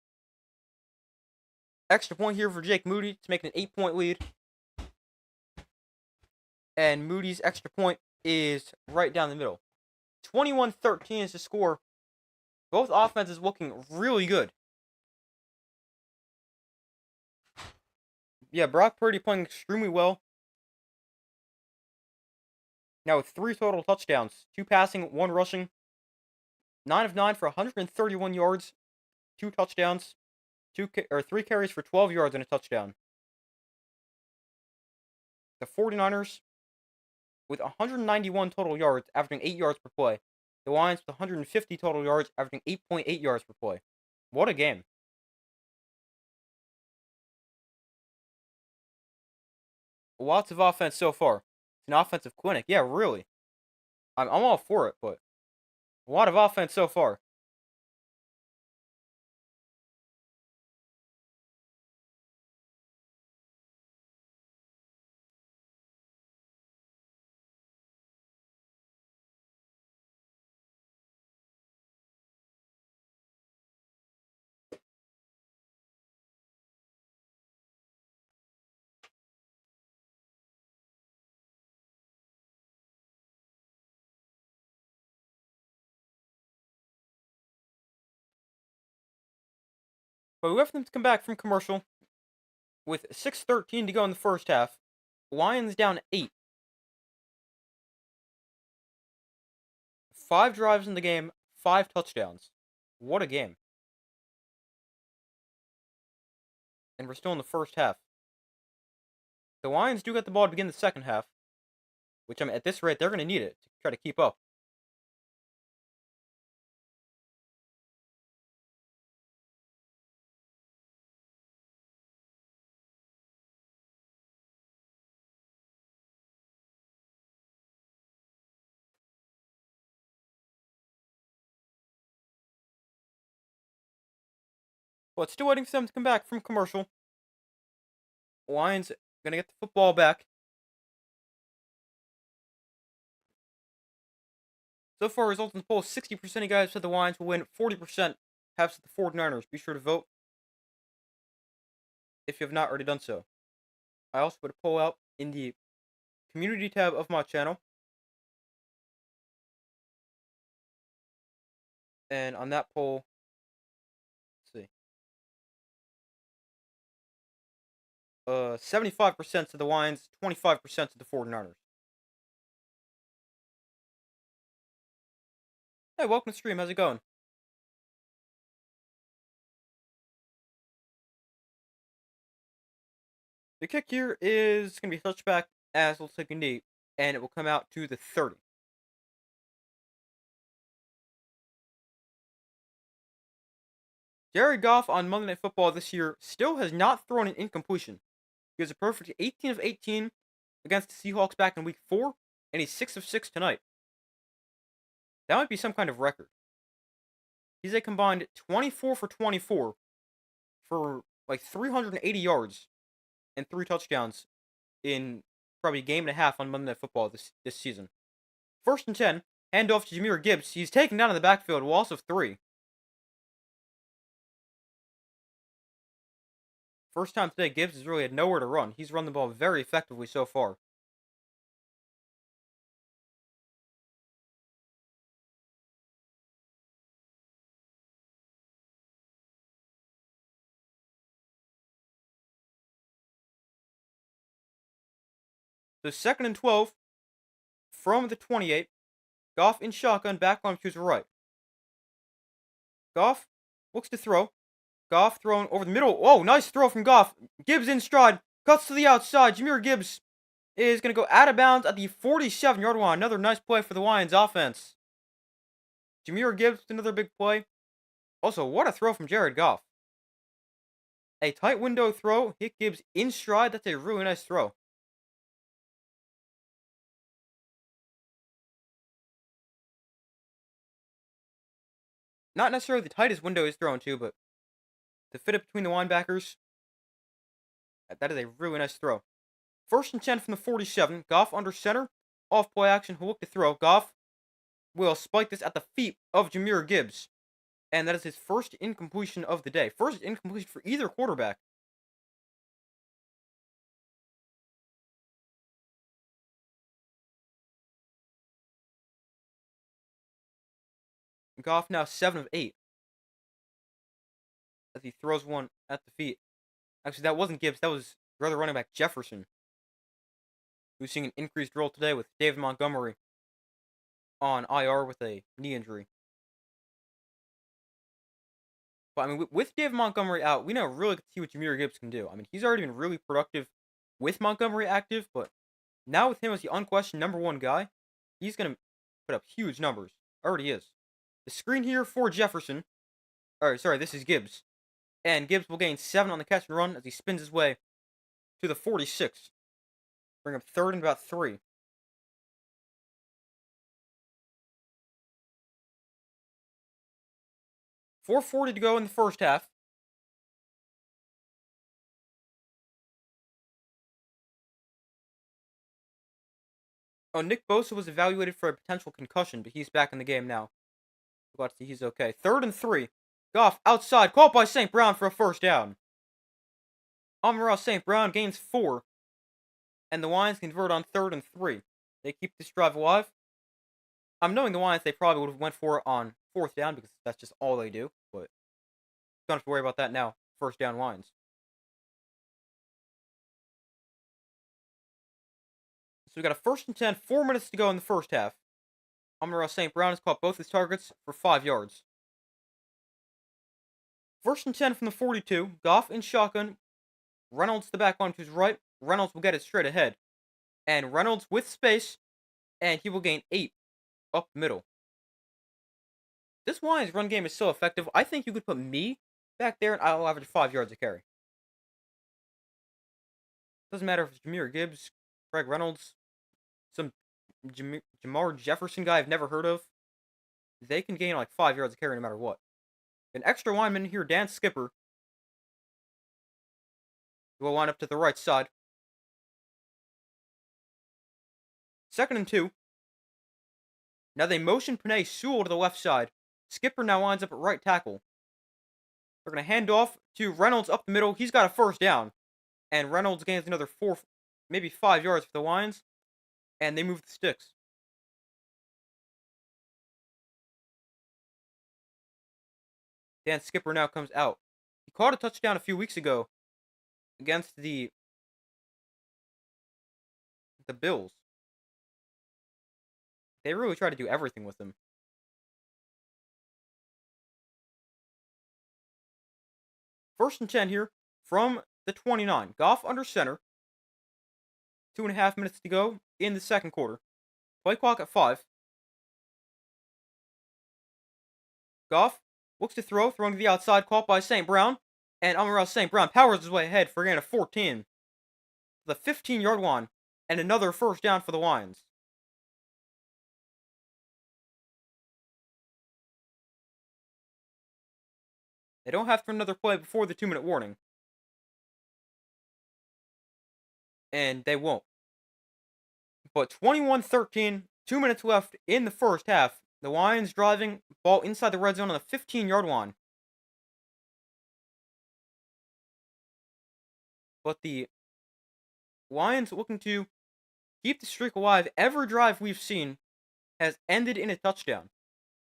A: extra point here for Jake Moody to make it an 8-point lead. And Moody's extra point is right down the middle. 21-13 is the score. Both offenses looking really good. Yeah, Brock Purdy playing extremely well. Now with 3 total touchdowns. 2 passing, 1 rushing. 9 of 9 for 131 yards. 2 touchdowns. 3 carries for 12 yards and a touchdown. The 49ers with 191 total yards, averaging 8 yards per play. The Lions with 150 total yards, averaging 8.8 yards per play. What a game. Lots of offense so far. It's an offensive clinic. Yeah, really. I'm all for it, but a lot of offense so far. But we wait for them to come back from commercial with 6:13 to go in the first half. Lions down 8. 5 drives in the game, 5 touchdowns. What a game. And we're still in the first half. The Lions do get the ball to begin the second half, which, I mean, at this rate, they're going to need it to try to keep up. But still waiting for them to come back from commercial. Lions going to get the football back. So far, results in the poll, 60% of guys said the Lions will win, 40% have said the 49ers. Be sure to vote if you have not already done so. I also put a poll out in the community tab of my channel. And on that poll, let's see, 75% to the Lions, 25% to the 49ers. Hey, welcome to the stream. How's it going? The kick here is going to be touchback as we'll take a knee, and it will come out to the 30. Jared Goff on Monday Night Football this year still has not thrown an incompletion. He was a perfect 18 of 18 against the Seahawks back in Week 4, and he's 6 of 6 tonight. That might be some kind of record. He's a combined 24 for 24 for like 380 yards and 3 touchdowns in probably a game and a half on Monday Night Football this season. 1st and 10, handoff to Jahmyr Gibbs. He's taken down in the backfield, loss of 3. First time today, Gibbs has really had nowhere to run. He's run the ball very effectively so far. So 2nd and 12 from the 28. Goff in shotgun, backline to his right. Goff looks to throw. Goff throwing over the middle. Oh, nice throw from Goff. Gibbs in stride. Cuts to the outside. Jahmyr Gibbs is going to go out of bounds at the 47-yard line. Another nice play for the Lions offense. Jahmyr Gibbs, another big play. Also, what a throw from Jared Goff. A tight window throw. Hit Gibbs in stride. That's a really nice throw. Not necessarily the tightest window he's thrown to, but to fit it between the linebackers, that is a really nice throw. 1st and 10 from the 47. Goff under center. Off play action. He'll look to throw. Goff will spike this at the feet of Jahmyr Gibbs. And that is his first incompletion of the day. First incompletion for either quarterback. Goff now 7 of 8. As he throws one at the feet. Actually, that wasn't Gibbs. That was the other running back, Jefferson. Who's seeing an increased role today with David Montgomery on IR with a knee injury. But, I mean, with David Montgomery out, we now really get to see what Jahmyr Gibbs can do. I mean, he's already been really productive with Montgomery active, but now with him as the unquestioned number 1 guy, he's going to put up huge numbers. Already is. The screen here for Jefferson. Sorry, this is Gibbs. And Gibbs will gain 7 on the catch and run as he spins his way to the 46. Bring up 3rd and about 3. .440 to go in the first half. Oh, Nick Bosa was evaluated for a potential concussion, but he's back in the game now. Glad to see he's okay. 3rd and 3. Goff outside, caught by St. Brown for a first down. Amon-Ra St. Brown gains 4. And the Lions convert on 3rd and 3. They keep this drive alive. I'm knowing the Lions, they probably would have went for it on 4th down because that's just all they do. But don't have to worry about that now. First down Lions. we got a 1st and 10, 4 minutes to go in the first half. Amon-Ra St. Brown has caught both his targets for 5 yards. 1st and 10 from the 42. Goff in shotgun. Reynolds the back one to his right. Reynolds will get it straight ahead. And Reynolds with space. And he will gain 8 up the middle. This Lions run game is so effective. I think you could put me back there and I'll average 5 yards a carry. Doesn't matter if it's Jahmyr Gibbs, Craig Reynolds, some Jamar Jefferson guy I've never heard of. They can gain like 5 yards a carry no matter what. An extra lineman here, Dan Skipper, will line up to the right side. 2nd and 2. Now they motion Penei Sewell to the left side. Skipper now lines up at right tackle. They're going to hand off to Reynolds up the middle. He's got a 1st down. And Reynolds gains another 4, maybe 5 yards for the Lions. And they move the sticks. Dan Skipper now comes out. He caught a touchdown a few weeks ago against the Bills. They really try to do everything with him. First and 10 here from the 29. Goff under center. 2.5 minutes to go in the second quarter. Play clock at 5. Goff looks to throw, throwing to the outside, caught by St. Brown. And Amon-Ra St. Brown powers his way ahead for a gain of 14. The 15-yard line, and another 1st down for the Lions. They don't have to run another play before the 2-minute warning. And they won't. But 21-13, 2 minutes left in the first half. The Lions driving, ball inside the red zone on the 15-yard line. But the Lions looking to keep the streak alive. Every drive we've seen has ended in a touchdown.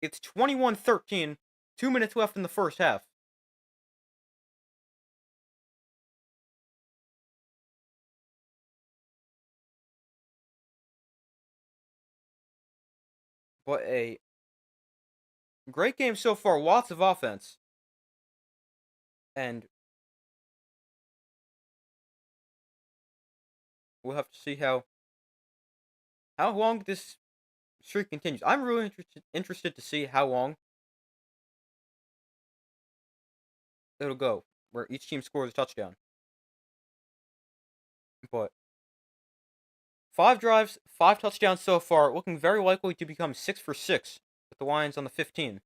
A: It's 21-13, 2 minutes left in the first half. But a great game so far. Lots of offense. And we'll have to see how long this streak continues. I'm really interested to see how long it'll go, where each team scores a touchdown. But 5 drives, 5 touchdowns so far, looking very likely to become 6 for 6 with the Lions on the 15.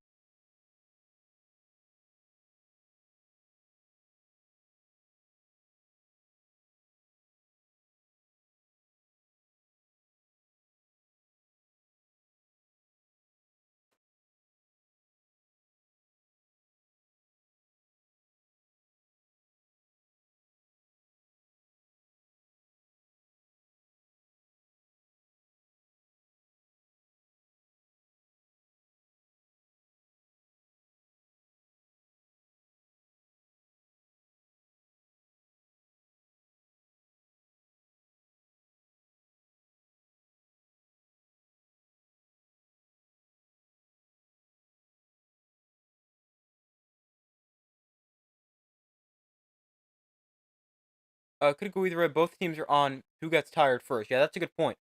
A: Could go either way. Both teams are on who gets tired first. Yeah, that's a good point.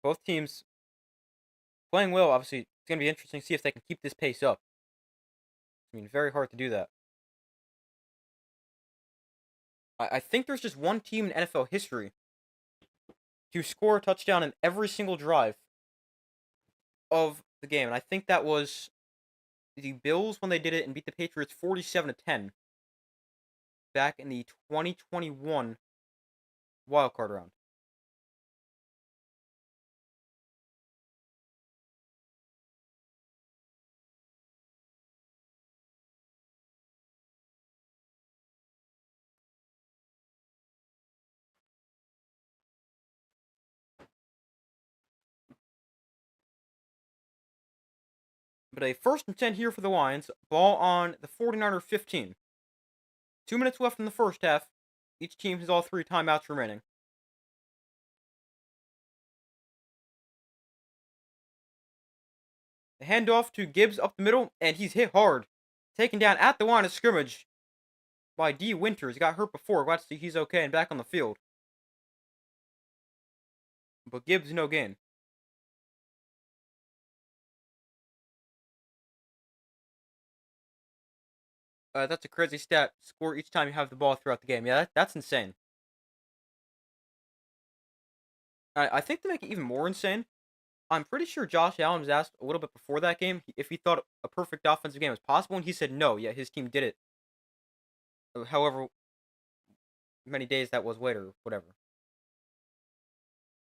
A: Both teams playing well. Obviously, it's going to be interesting to see if they can keep this pace up. I mean, very hard to do that. I think there's just one team in NFL history to score a touchdown in every single drive of the game, and I think that was the Bills when they did it and beat the Patriots 47-10 back in the 2021 wildcard round. But a 1st and 10 here for the Lions. Ball on the 49er 15. 2 minutes left in the first half. Each team has all 3 timeouts remaining. The handoff to Gibbs up the middle, and he's hit hard. Taken down at the line of scrimmage by D. Winters. He got hurt before. Glad to see he's okay and back on the field. But Gibbs, no gain. That's a crazy stat. Score each time you have the ball throughout the game. Yeah, that's insane. I think to make it even more insane, I'm pretty sure Josh Allen was asked a little bit before that game if he thought a perfect offensive game was possible, and he said no. Yeah, his team did it. However many days that was later, whatever.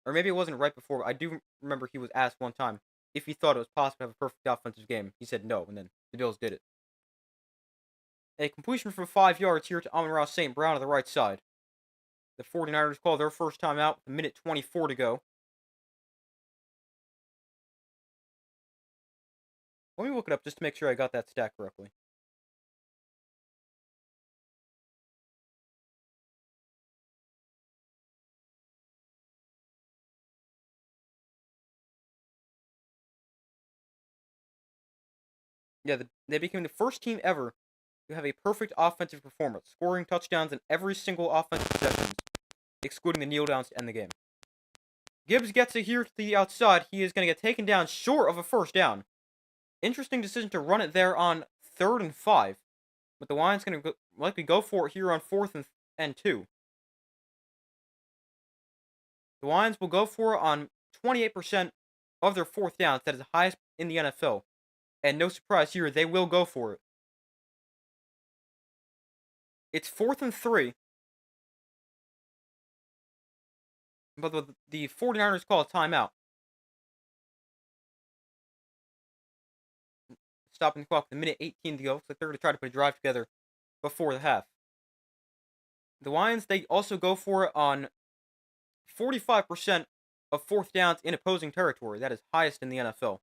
A: Or maybe it wasn't right before. I do remember he was asked one time if he thought it was possible to have a perfect offensive game. He said no, and then the Bills did it. A completion for 5 yards here to Amon-Ra St. Brown on the right side. The 49ers call their first time out with a minute 24 to go. Let me look it up just to make sure I got that stat correctly. Yeah, they became the first team ever to have a perfect offensive performance, scoring touchdowns in every single offensive possession, excluding the kneel downs to end the game. Gibbs gets it here to the outside. He is going to get taken down short of a first down. Interesting decision to run it there on 3rd and 5. But the Lions going to likely go for it here on 4th and 2. The Lions will go for it on 28% of their 4th downs. That is the highest in the NFL. And no surprise here, they will go for it. It's 4th and 3. But the 49ers call a timeout. Stopping the clock with a minute 18 to go. Looks like they're going to try to put a drive together before the half. The Lions, they also go for it on 45% of 4th downs in opposing territory. That is highest in the NFL.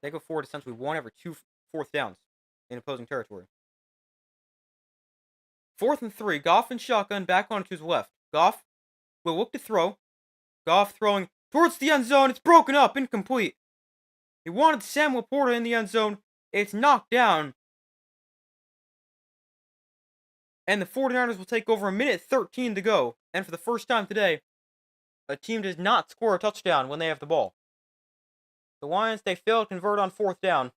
A: They go for it essentially 1 every 2 4th downs in opposing territory. 4th and 3. Goff and shotgun back onto his left. Goff will look to throw. Goff throwing towards the end zone. It's broken up. Incomplete. He wanted Sam Laporta in the end zone. It's knocked down. And the 49ers will take over a minute 13 to go. And for the first time today, a team does not score a touchdown when they have the ball. The Lions, they fail to convert on 4th down.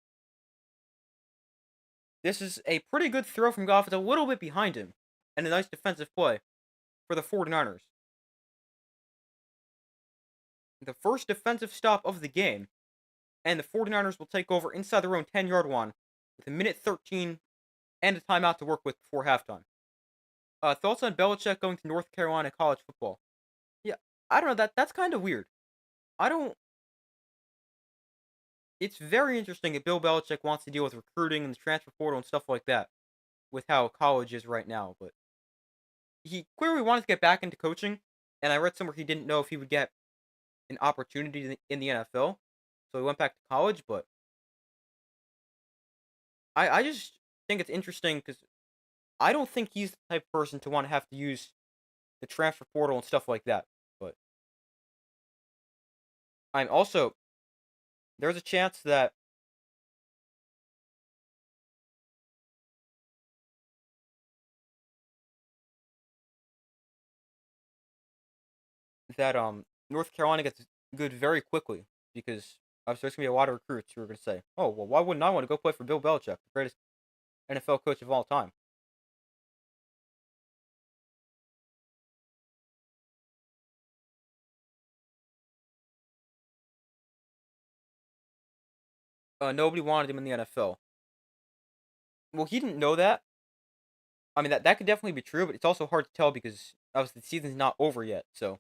A: This is a pretty good throw from Goff. It's a little bit behind him. And a nice defensive play for the 49ers. The first defensive stop of the game. And the 49ers will take over inside their own 10-yard line with a minute 13 and a timeout to work with before halftime. Thoughts on Belichick going to North Carolina college football? Yeah, I don't know. That's kind of weird. It's very interesting that Bill Belichick wants to deal with recruiting and the transfer portal and stuff like that with how college is right now. But he clearly wanted to get back into coaching, and I read somewhere he didn't know if he would get an opportunity in the NFL, so he went back to college. But I just think it's interesting because I don't think he's the type of person to want to have to use the transfer portal and stuff like that. But I'm also there's a chance that North Carolina gets good very quickly because there's going to be a lot of recruits who are going to say, "Oh, well, why wouldn't I want to go play for Bill Belichick, the greatest NFL coach of all time?" Nobody wanted him in the NFL. Well, he didn't know that. I mean, that could definitely be true, but it's also hard to tell because obviously the season's not over yet, so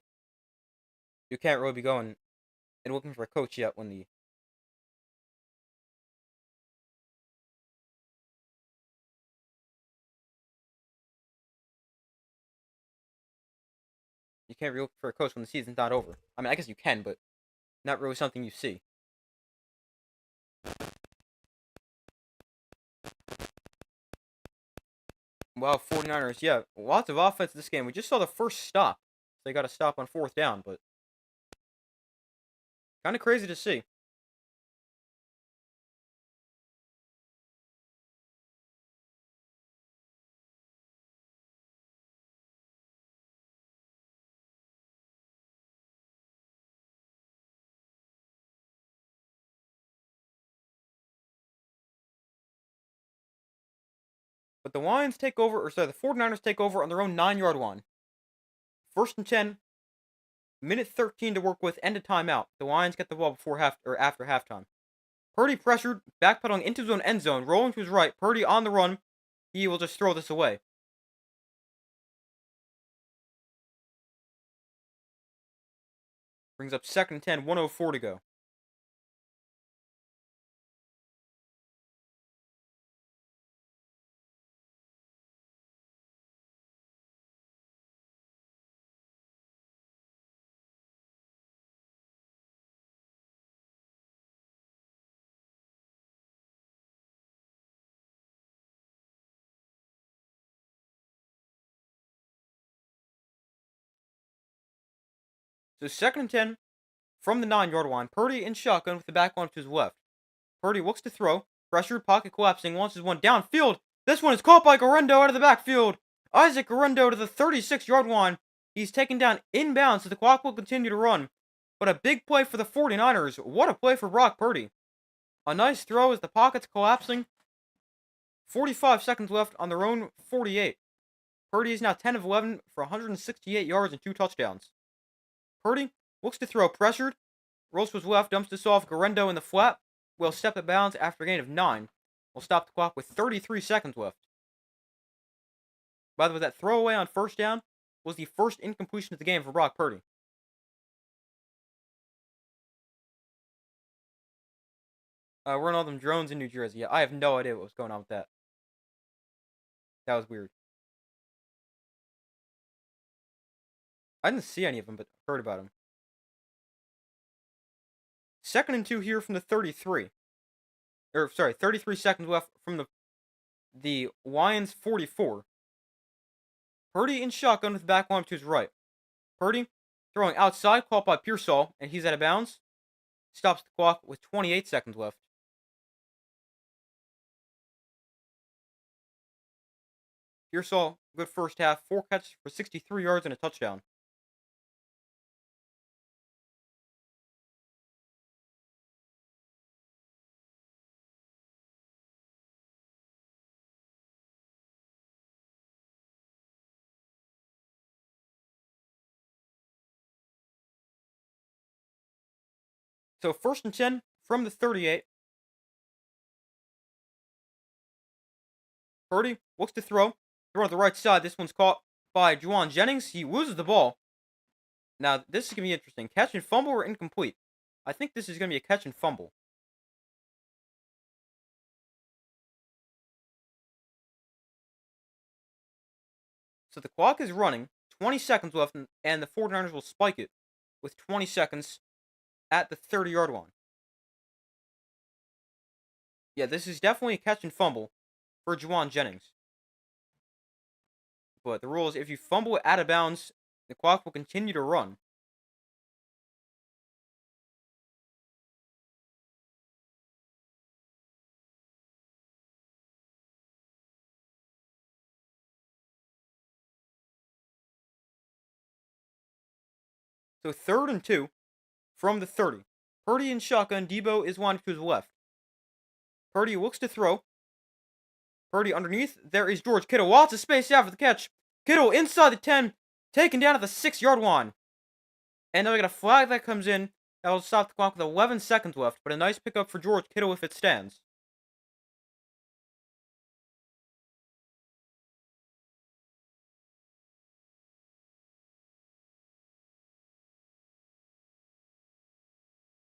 A: you can't really be going and looking for a coach yet when the you can't really look for a coach when the season's not over. I mean, I guess you can, but not really something you see. Wow, 49ers, yeah, lots of offense in this game. We just saw the first stop. They got a stop on 4th down, but kind of crazy to see. But the Lions take over, or sorry, the 49ers take over on their own 9-yard line. First and 10, minute 13 to work with, end of timeout. The Lions get the ball after halftime. Purdy pressured, backpedaling into his own end zone, rolling to his right. Purdy on the run. He will just throw this away. Brings up 2nd and 10, 1:04 to go. So 2nd and 10 from the 9-yard line. Purdy in shotgun with the back line to his left. Purdy looks to throw. Pressured, pocket collapsing, launches one downfield. This one is caught by Guerendo out of the backfield. Isaac Guerendo to the 36-yard line. He's taken down inbounds, so the clock will continue to run. But a big play for the 49ers. What a play for Brock Purdy. A nice throw as the pocket's collapsing. 45 seconds left on their own 48. Purdy is now 10 of 11 for 168 yards and 2 touchdowns. Purdy looks to throw, pressured. Rolls to his left, dumps this off. Guerendo in the flat will step at bounds after a gain of 9. Will stop the clock with 33 seconds left. By the way, that throwaway on first down was the first incompletion of the game for Brock Purdy. We're on all them drones in New Jersey. Yeah, I have no idea what was going on with that. That was weird. I didn't see any of them, but heard about them. 2nd and 2 here from the 33. 33 seconds left from the Lions 44. Purdy in shotgun with the back line to his right. Purdy throwing outside, caught by Pearsall, and he's out of bounds. Stops the clock with 28 seconds left. Pearsall, good first half, 4 catches for 63 yards and a touchdown. So 1st and 10 from the 38. Purdy looks to throw. Throw on the right side. This one's caught by Jauan Jennings. He loses the ball. Now, this is going to be interesting. Catch and fumble or incomplete? I think this is going to be a catch and fumble. So the clock is running. 20 seconds left, and the 49ers will spike it with 20 seconds at the 30-yard line. Yeah, this is definitely a catch and fumble for Jauan Jennings. But the rule is if you fumble it out of bounds, the clock will continue to run. So 3rd and 2 from the 30. Purdy in shotgun. Debo is winding to his left. Purdy looks to throw. Purdy underneath. There is George Kittle. Lots of space after the catch. Kittle inside the 10. Taken down at the 6-yard line. And then we got a flag that comes in. That will stop the clock with 11 seconds left. But a nice pickup for George Kittle if it stands.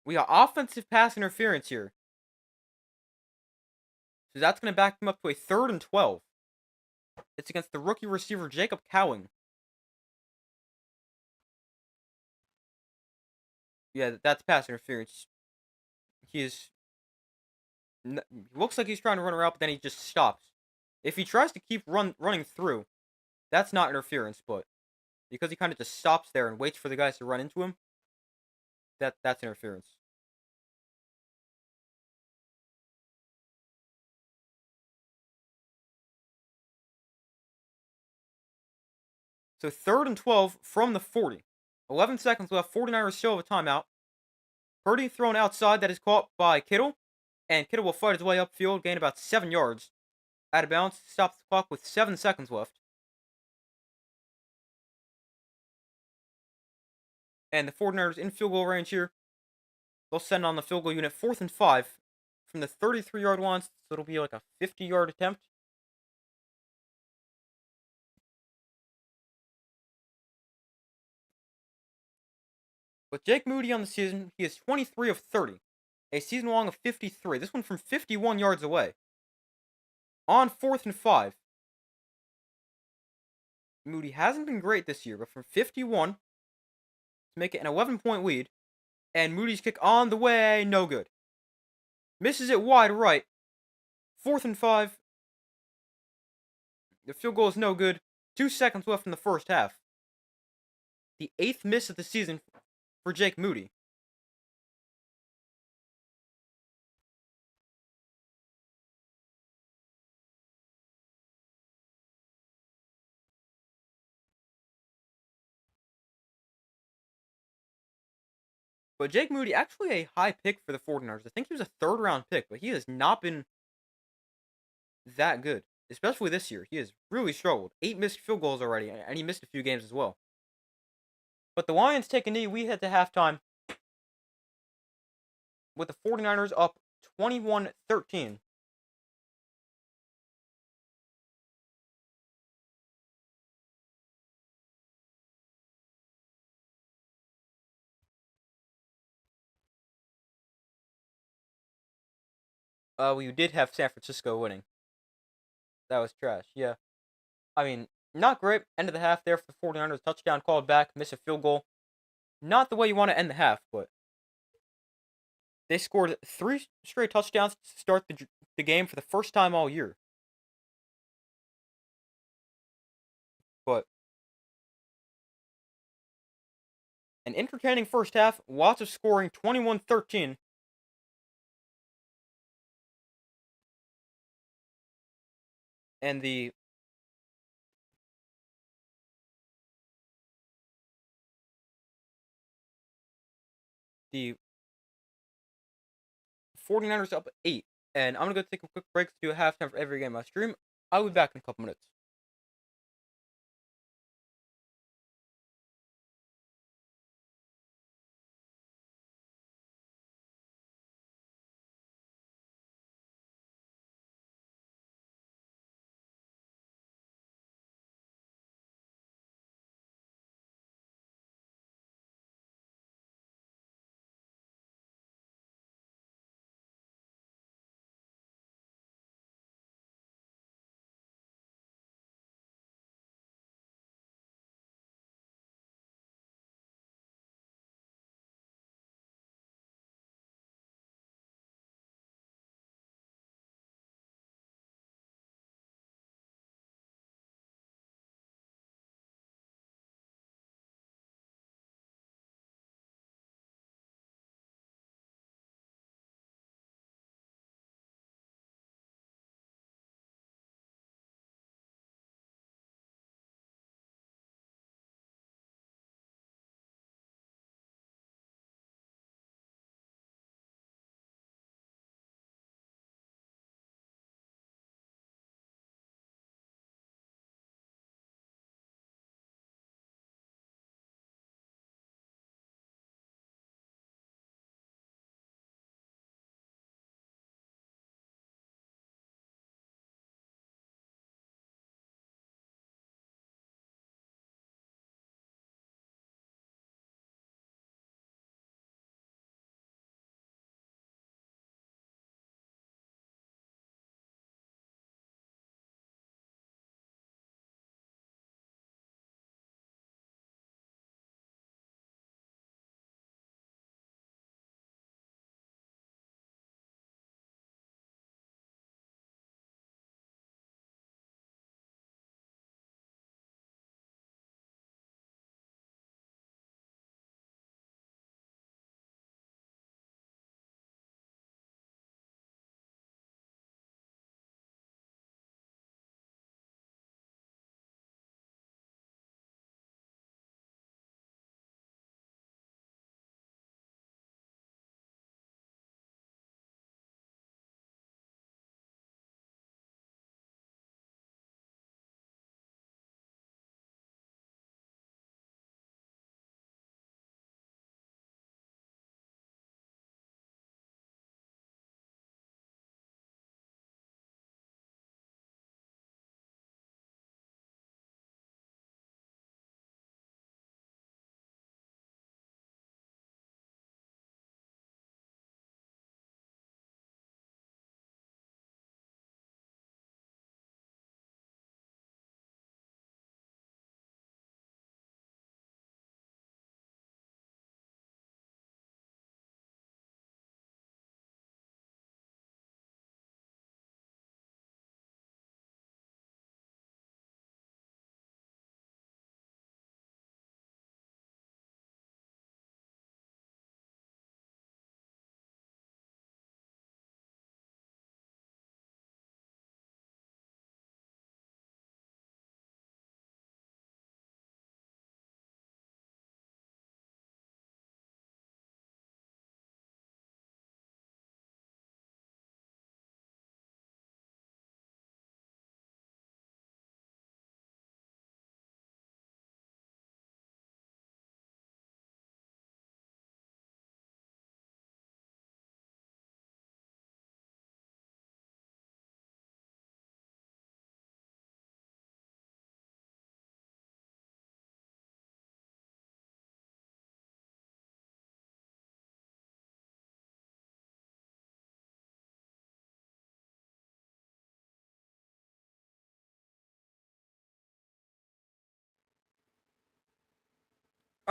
A: We got offensive pass interference here. So that's going to back him up to a 3rd and 12. It's against the rookie receiver Jacob Cowing. Yeah, that's pass interference. He looks like he's trying to run around, but then he just stops. If he tries to keep running through, that's not interference, but because he kind of just stops there and waits for the guys to run into him, that's interference. So 3rd and 12 from the 40. 11 seconds left. 49ers still have a timeout. Purdy thrown outside that is caught by Kittle. And Kittle will fight his way upfield, gain about 7 yards. Out of bounds, stops the clock with 7 seconds left. And the 49ers in field goal range here. They'll send on the field goal unit 4th and 5 from the 33-yard line, so it'll be like a 50-yard attempt. With Jake Moody on the season, he is 23 of 30, a season long of 53. This one from 51 yards away. On 4th and 5. Moody hasn't been great this year, but from 51 to make it an 11-point lead, and Moody's kick on the way, no good. Misses it wide right. 4th and 5. The field goal is no good. 2 seconds left in the first half. The 8th miss of the season for Jake Moody. But Jake Moody, actually a high pick for the 49ers. I think he was a 3rd-round pick, but he has not been that good, especially this year. He has really struggled. 8 missed field goals already, and he missed a few games as well. But the Lions take a knee. We head to halftime with the 49ers up 21-13. We did have San Francisco winning. That was trash, yeah. I mean, not great. End of the half there for the 49ers. Touchdown called back, miss a field goal. Not the way you want to end the half, but they scored 3 straight touchdowns to start the game for the first time all year. But an entertaining first half, lots of scoring, 21-13. And the 49ers up 8. And I'm going to go take a quick break to do a halftime for every game I stream. I'll be back in a couple minutes.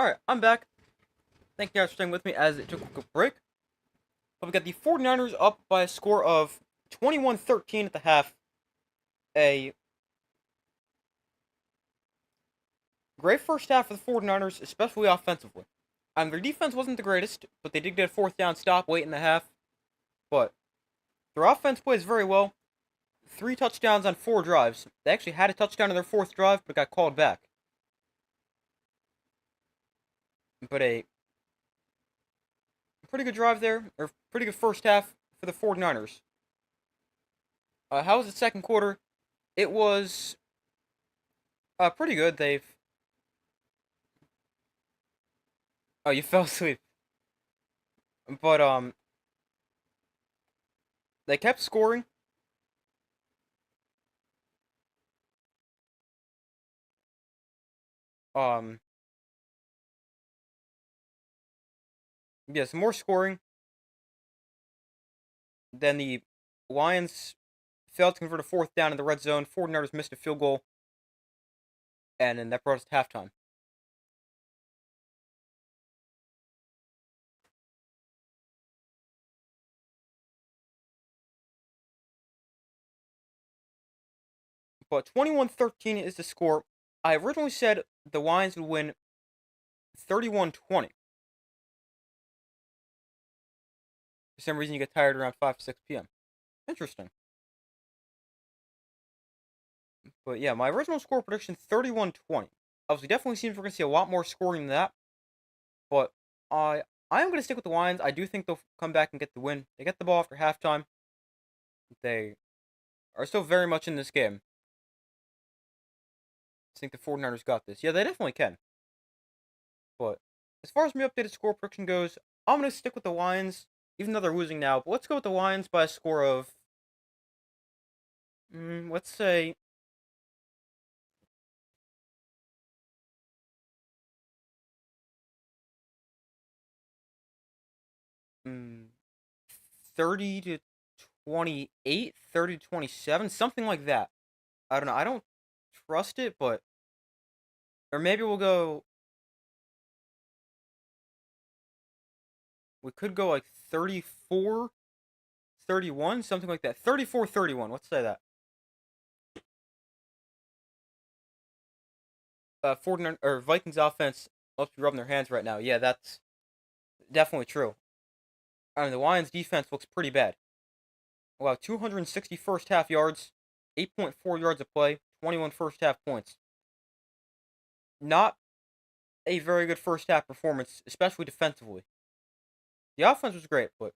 A: Alright, I'm back. Thank you guys for staying with me as it took a quick break. But we got the 49ers up by a score of 21-13 at the half. A great first half for the 49ers, especially offensively. Their defense wasn't the greatest, but they did get a fourth down stop late in the half. But their offense plays very well. 3 touchdowns on 4 drives. They actually had a touchdown on their 4th drive, but got called back. But a pretty good drive there, or pretty good first half for the 49ers. How was the second quarter? It was pretty good. Oh, you fell asleep. But they kept scoring. Um, yes, more scoring. Then the Lions failed to convert a 4th down in the red zone. 49ers missed a field goal. And then that brought us to halftime. But 21-13 is the score. I originally said the Lions would win 31-20. For some reason, you get tired around 5 to 6 p.m. Interesting. But yeah, my original score prediction, 31-20. Obviously, definitely seems we're going to see a lot more scoring than that. But I am going to stick with the Lions. I do think they'll come back and get the win. They get the ball after halftime. They are still very much in this game. I think the 49ers got this. Yeah, they definitely can. But as far as my updated score prediction goes, I'm going to stick with the Lions, even though they're losing now. But let's go with the Lions by a score of, let's say, 30 to 28, 30 to 27, something like that. I don't know. I don't trust it, but or maybe we'll go. We could go like 34, 31, something like that. 34, 31. Let's say that. 49 or Vikings offense must be rubbing their hands right now. Yeah, that's definitely true. I mean, the Lions defense looks pretty bad. Wow, 260 first half yards, 8.4 yards of play, 21 first half points. Not a very good first half performance, especially defensively. The offense was great, but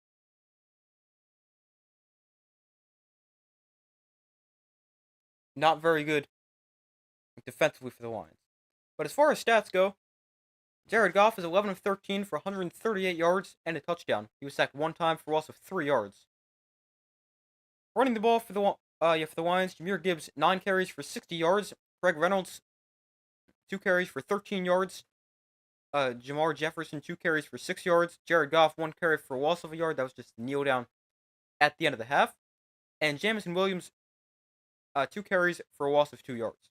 A: not very good defensively for the Lions. But as far as stats go, Jared Goff is 11 of 13 for 138 yards and a touchdown. He was sacked 1 time for a loss of 3 yards. Running the ball for the Lions, Jahmyr Gibbs 9 carries for 60 yards. Craig Reynolds 2 carries for 13 yards. Jamar Jefferson 2 carries for 6 yards. Jared Goff 1 carry for a loss of a yard. That was just a kneel down at the end of the half. And Jameson Williams 2 carries for a loss of 2 yards.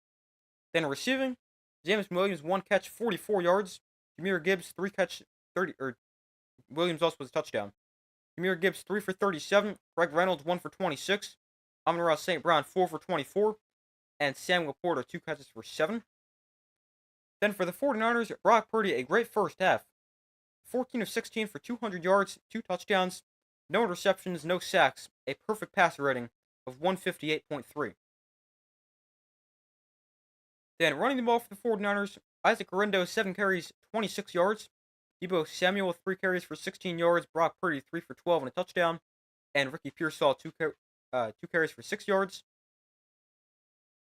A: Then receiving, Jameson Williams 1 catch 44 yards. Jahmyr Gibbs 3 catch 30 Williams also was a touchdown. Jahmyr Gibbs 3 for 37. Greg Reynolds 1 for 26. Amon-Ra St. Brown 4 for 24. And Samuel Porter 2 catches for 7. Then for the 49ers, Brock Purdy, a great first half. 14 of 16 for 200 yards, 2 touchdowns, no interceptions, no sacks, a perfect passer rating of 158.3. Then running the ball for the 49ers, Isaac Guerendo 7 carries, 26 yards. Deebo Samuel 3 carries for 16 yards. Brock Purdy 3 for 12 and a touchdown. And Ricky Pearsall 2 carries for 6 yards.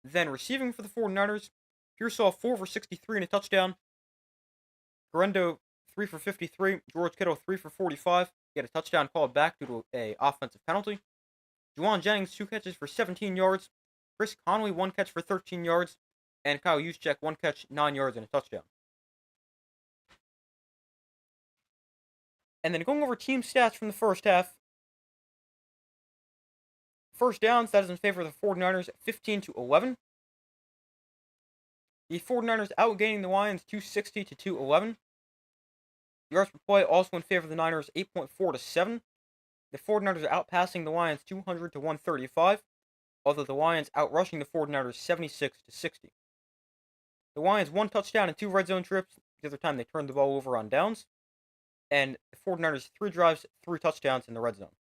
A: Then receiving for the 49ers, Pearsall 4 for 63 and a touchdown. Guerendo 3 for 53. George Kittle 3 for 45. He had a touchdown called back due to an offensive penalty. Juwan Jennings 2 catches for 17 yards. Chris Conley 1 catch for 13 yards. And Kyle Juszczyk 1 catch, 9 yards and a touchdown. And then going over team stats from the first half. First downs, that is in favor of the 49ers, 15 to 11. The 49ers outgaining the Lions 260 to 211. Yards per play also in favor of the Niners, 8.4 to 7. The 49ers are outpassing the Lions 200 to 135, although the Lions outrushing the 49ers 76 to 60. The Lions 1 touchdown and 2 red zone trips the other time they turned the ball over on downs, and the 49ers 3 drives, 3 touchdowns in the red zone.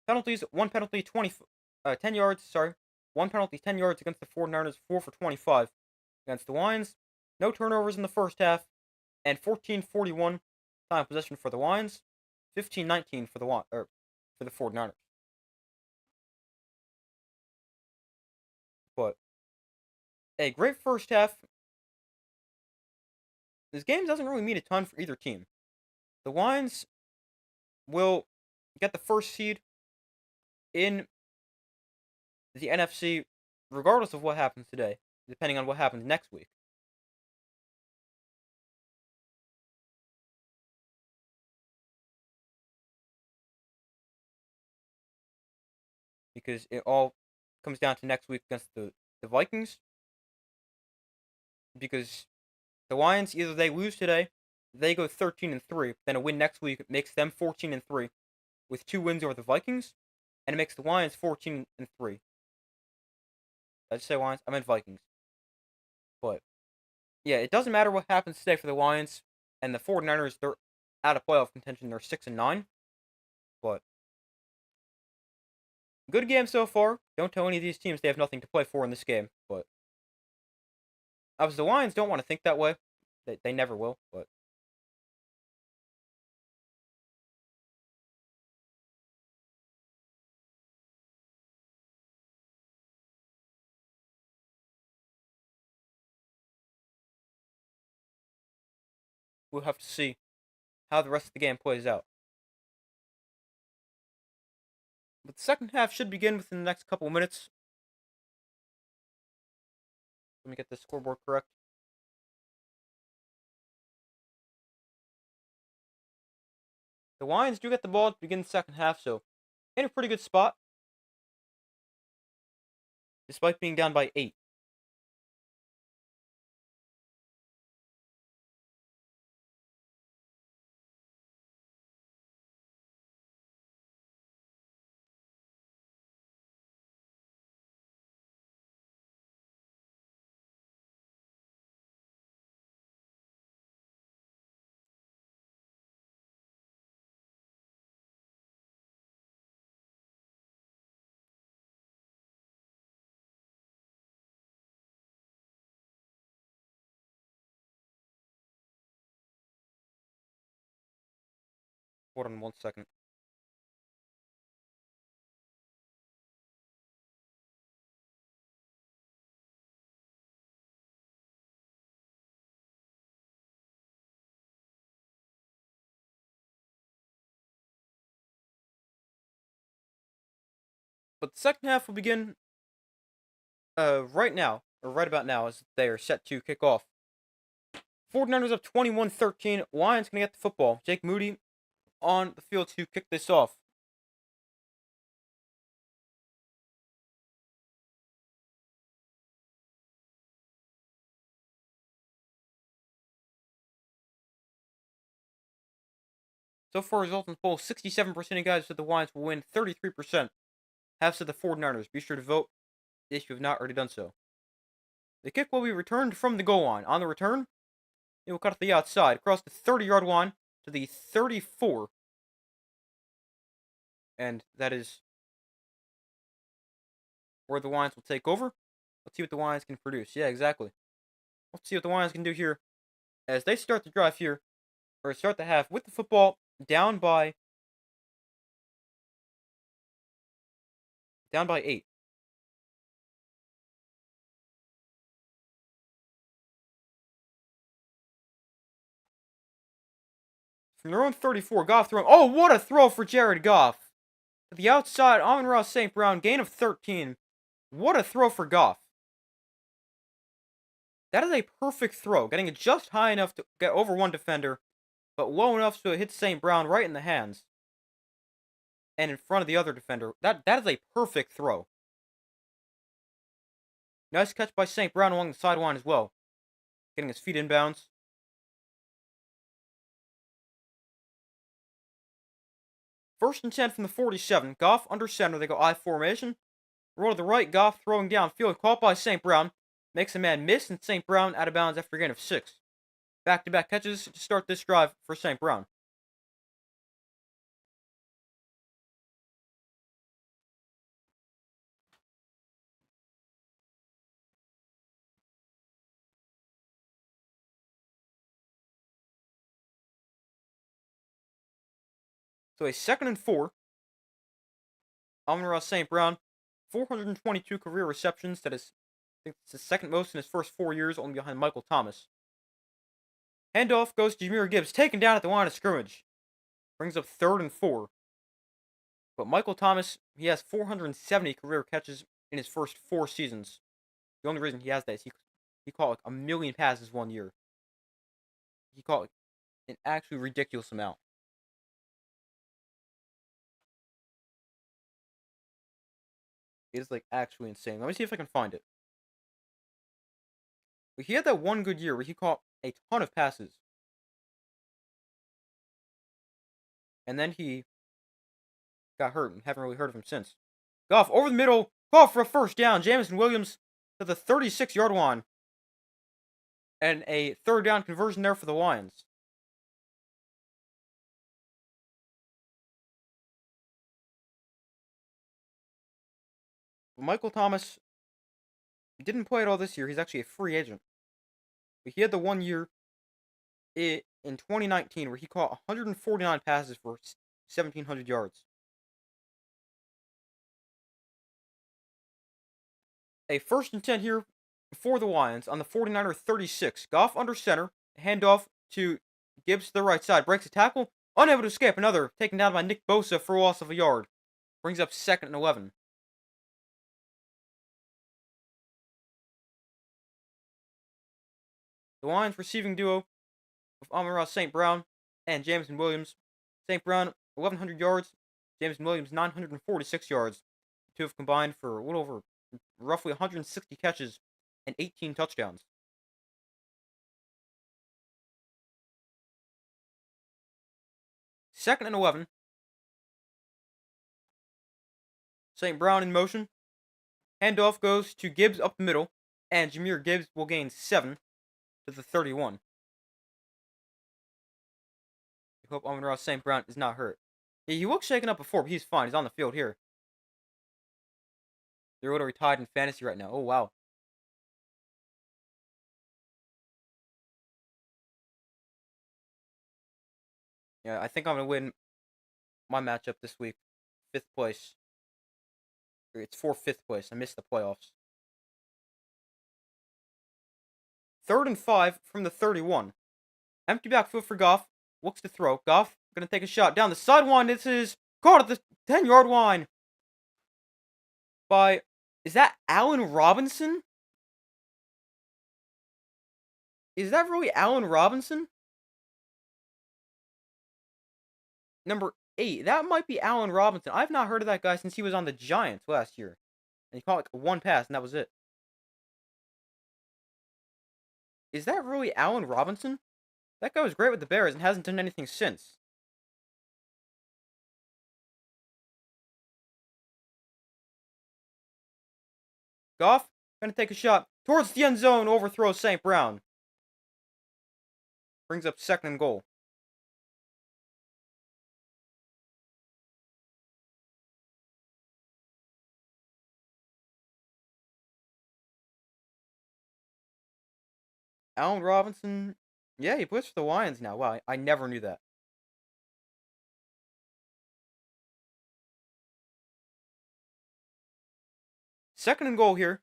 A: Penalties, 1 penalty, 10 yards, 1 penalty, 10 yards against the 49ers, 4 for 25 against the Lions. No turnovers in the first half, and 14-41 time possession for the Lions, 15-19 for the 49ers. But a great first half. This game doesn't really mean a ton for either team. The Lions will get the first seed in the NFC regardless of what happens today, depending on what happens next week. Because it all comes down to next week against the Vikings. Because the Lions, either they lose today, they go 13-3, then a win next week makes them 14-3, with 2 wins over the Vikings, and it makes the Lions 14-3. Did I just say Lions? I meant Vikings. But yeah, it doesn't matter what happens today for the Lions and the 49ers. They're out of playoff contention. They're 6-9. But good game so far. Don't tell any of these teams they have nothing to play for in this game. But obviously, the Lions don't want to think that way. They never will. But we'll have to see how the rest of the game plays out. But the second half should begin within the next couple of minutes. Let me get the scoreboard correct. The Lions do get the ball to begin the second half, so in a pretty good spot. Despite being down by 8. Hold on 1 second. But the second half will begin right now, or right about now, as they are set to kick off. 49ers up 21-13. Lions going to get the football. Jake Moody on the field to kick this off. So far, results in the poll, 67% of guys said the Lions will win, 33% have said the 49ers. Be sure to vote if you have not already done so. The kick will be returned from the goal line. On the return, it will cut to the outside, across the 30-yard line to the 34. And that is where the Lions will take over. Let's see what the Lions can produce. Yeah, exactly. Let's see what the Lions can do here as they start the drive here, or start the half with the football down by 8. From their own 34, Goff throwing. Oh, what a throw for Jared Goff. To the outside, Amon-Ra St. Brown, gain of 13. What a throw for Goff. That is a perfect throw, getting it just high enough to get over one defender, but low enough so it hits St. Brown right in the hands. And in front of the other defender. That is a perfect throw. Nice catch by St. Brown along the sideline as well. Getting his feet in bounds. First and 10 from the 47. Goff under center. They go I formation. Roll to the right. Goff throwing downfield. Caught by St. Brown. Makes a man miss, and St. Brown out of bounds after a gain of 6. Back-to-back catches to start this drive for St. Brown. So a 2nd and 4. Amon-Ra St. Brown, 422 career receptions. That is, I think it's the second most in his first 4 years, only behind Michael Thomas. Handoff goes to Jahmyr Gibbs, taken down at the line of scrimmage. Brings up 3rd and 4. But Michael Thomas, he has 470 career catches in his first 4 seasons. The only reason he has that is he caught like 1 million passes 1 year. He caught like an actually ridiculous amount. It is like actually insane. Let me see if I can find it. But he had that one good year where he caught a ton of passes. And then he got hurt and haven't really heard of him since. Goff over the middle. Goff for a first down. Jameson Williams to the 36-yard line. And a 3rd down conversion there for the Lions. Michael Thomas didn't play at all this year. He's actually a free agent. But he had the 1 year in 2019 where he caught 149 passes for 1,700 yards. A 1st and 10 here for the Lions on the 49er 36. Goff under center. Handoff to Gibbs to the right side. Breaks a tackle. Unable to escape. Another taken down by Nick Bosa for a loss of a yard. Brings up 2nd and 11. The Lions receiving duo of Amon-Ra St. Brown and Jameson Williams. St. Brown, 1,100 yards. Jameson Williams, 946 yards. The two have combined for a little over roughly 160 catches and 18 touchdowns. 2nd and 11. St. Brown in motion. Handoff goes to Gibbs up the middle. And Jahmyr Gibbs will gain 7 to the 31. I hope Amon-Ra St. Brown is not hurt. Yeah, he looked shaken up before, but he's fine. He's on the field here. They're literally tied in fantasy right now. Oh, wow. Yeah, I think I'm going to win my matchup this week. 5th place. It's for 5th place. I missed the playoffs. 3rd and 5 from the 31. Empty backfield for Goff. Looks to throw. Goff going to take a shot down the sideline. This is caught at the 10-yard line by, is that Allen Robinson? Is that really Allen Robinson? Number 8. That might be Allen Robinson. I've not heard of that guy since he was on the Giants last year. And he caught like 1 pass, and that was it. Is that really Allen Robinson? That guy was great with the Bears and hasn't done anything since. Goff going to take a shot towards the end zone, overthrows St. Brown. Brings up 2nd and goal. Allen Robinson, yeah, he plays for the Lions now. Wow, I never knew that. Second and goal here.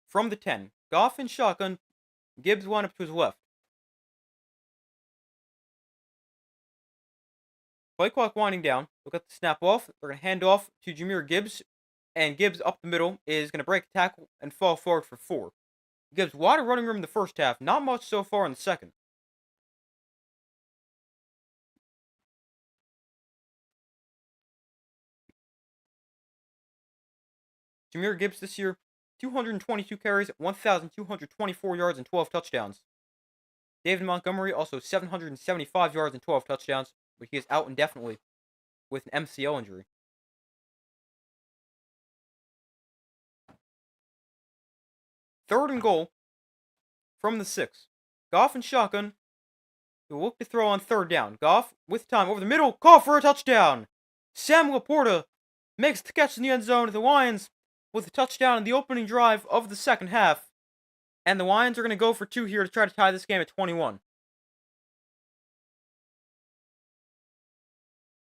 A: From the 10. Goff in shotgun. Gibbs wound up to his left. Play clock winding down. Look at the snap off. They're going to hand off to Jahmyr Gibbs. And Gibbs up the middle is going to break a tackle and fall forward for 4. Gibbs wide running room in the first half. Not much so far in the second. Jahmyr Gibbs this year, 222 carries, 1,224 yards, and 12 touchdowns. David Montgomery also 775 yards and 12 touchdowns. but he is out indefinitely with an MCL injury. Third and goal from the 6. Goff and shotgun. He will look to throw on third down. Goff with time over the middle. Call for a touchdown. Sam Laporta makes the catch in the end zone. The Lions with a touchdown in the opening drive of the second half. And the Lions are going to go for 2 here to try to tie this game at 21.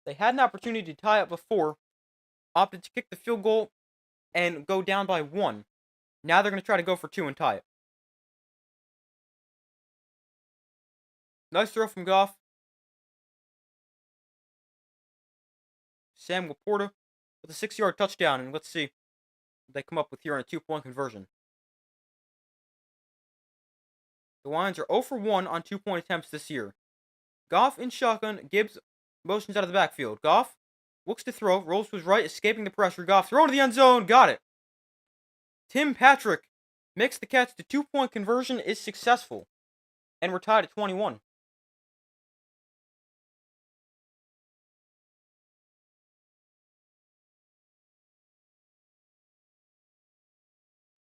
A: They had an opportunity to tie it before, opted to kick the field goal and go down by 1. Now they're going to try to go for 2 and tie it. Nice throw from Goff. Sam Laporta with a 6-yard touchdown, and let's see what they come up with here on a 2-point conversion. The Lions are 0 for 1 on 2-point attempts this year. Goff in shotgun. Gibbs motions out of the backfield. Goff looks to throw, rolls to his right, escaping the pressure. Goff throwing to the end zone. Got it. Tim Patrick makes the catch. The 2-point conversion is successful. And we're tied at 21.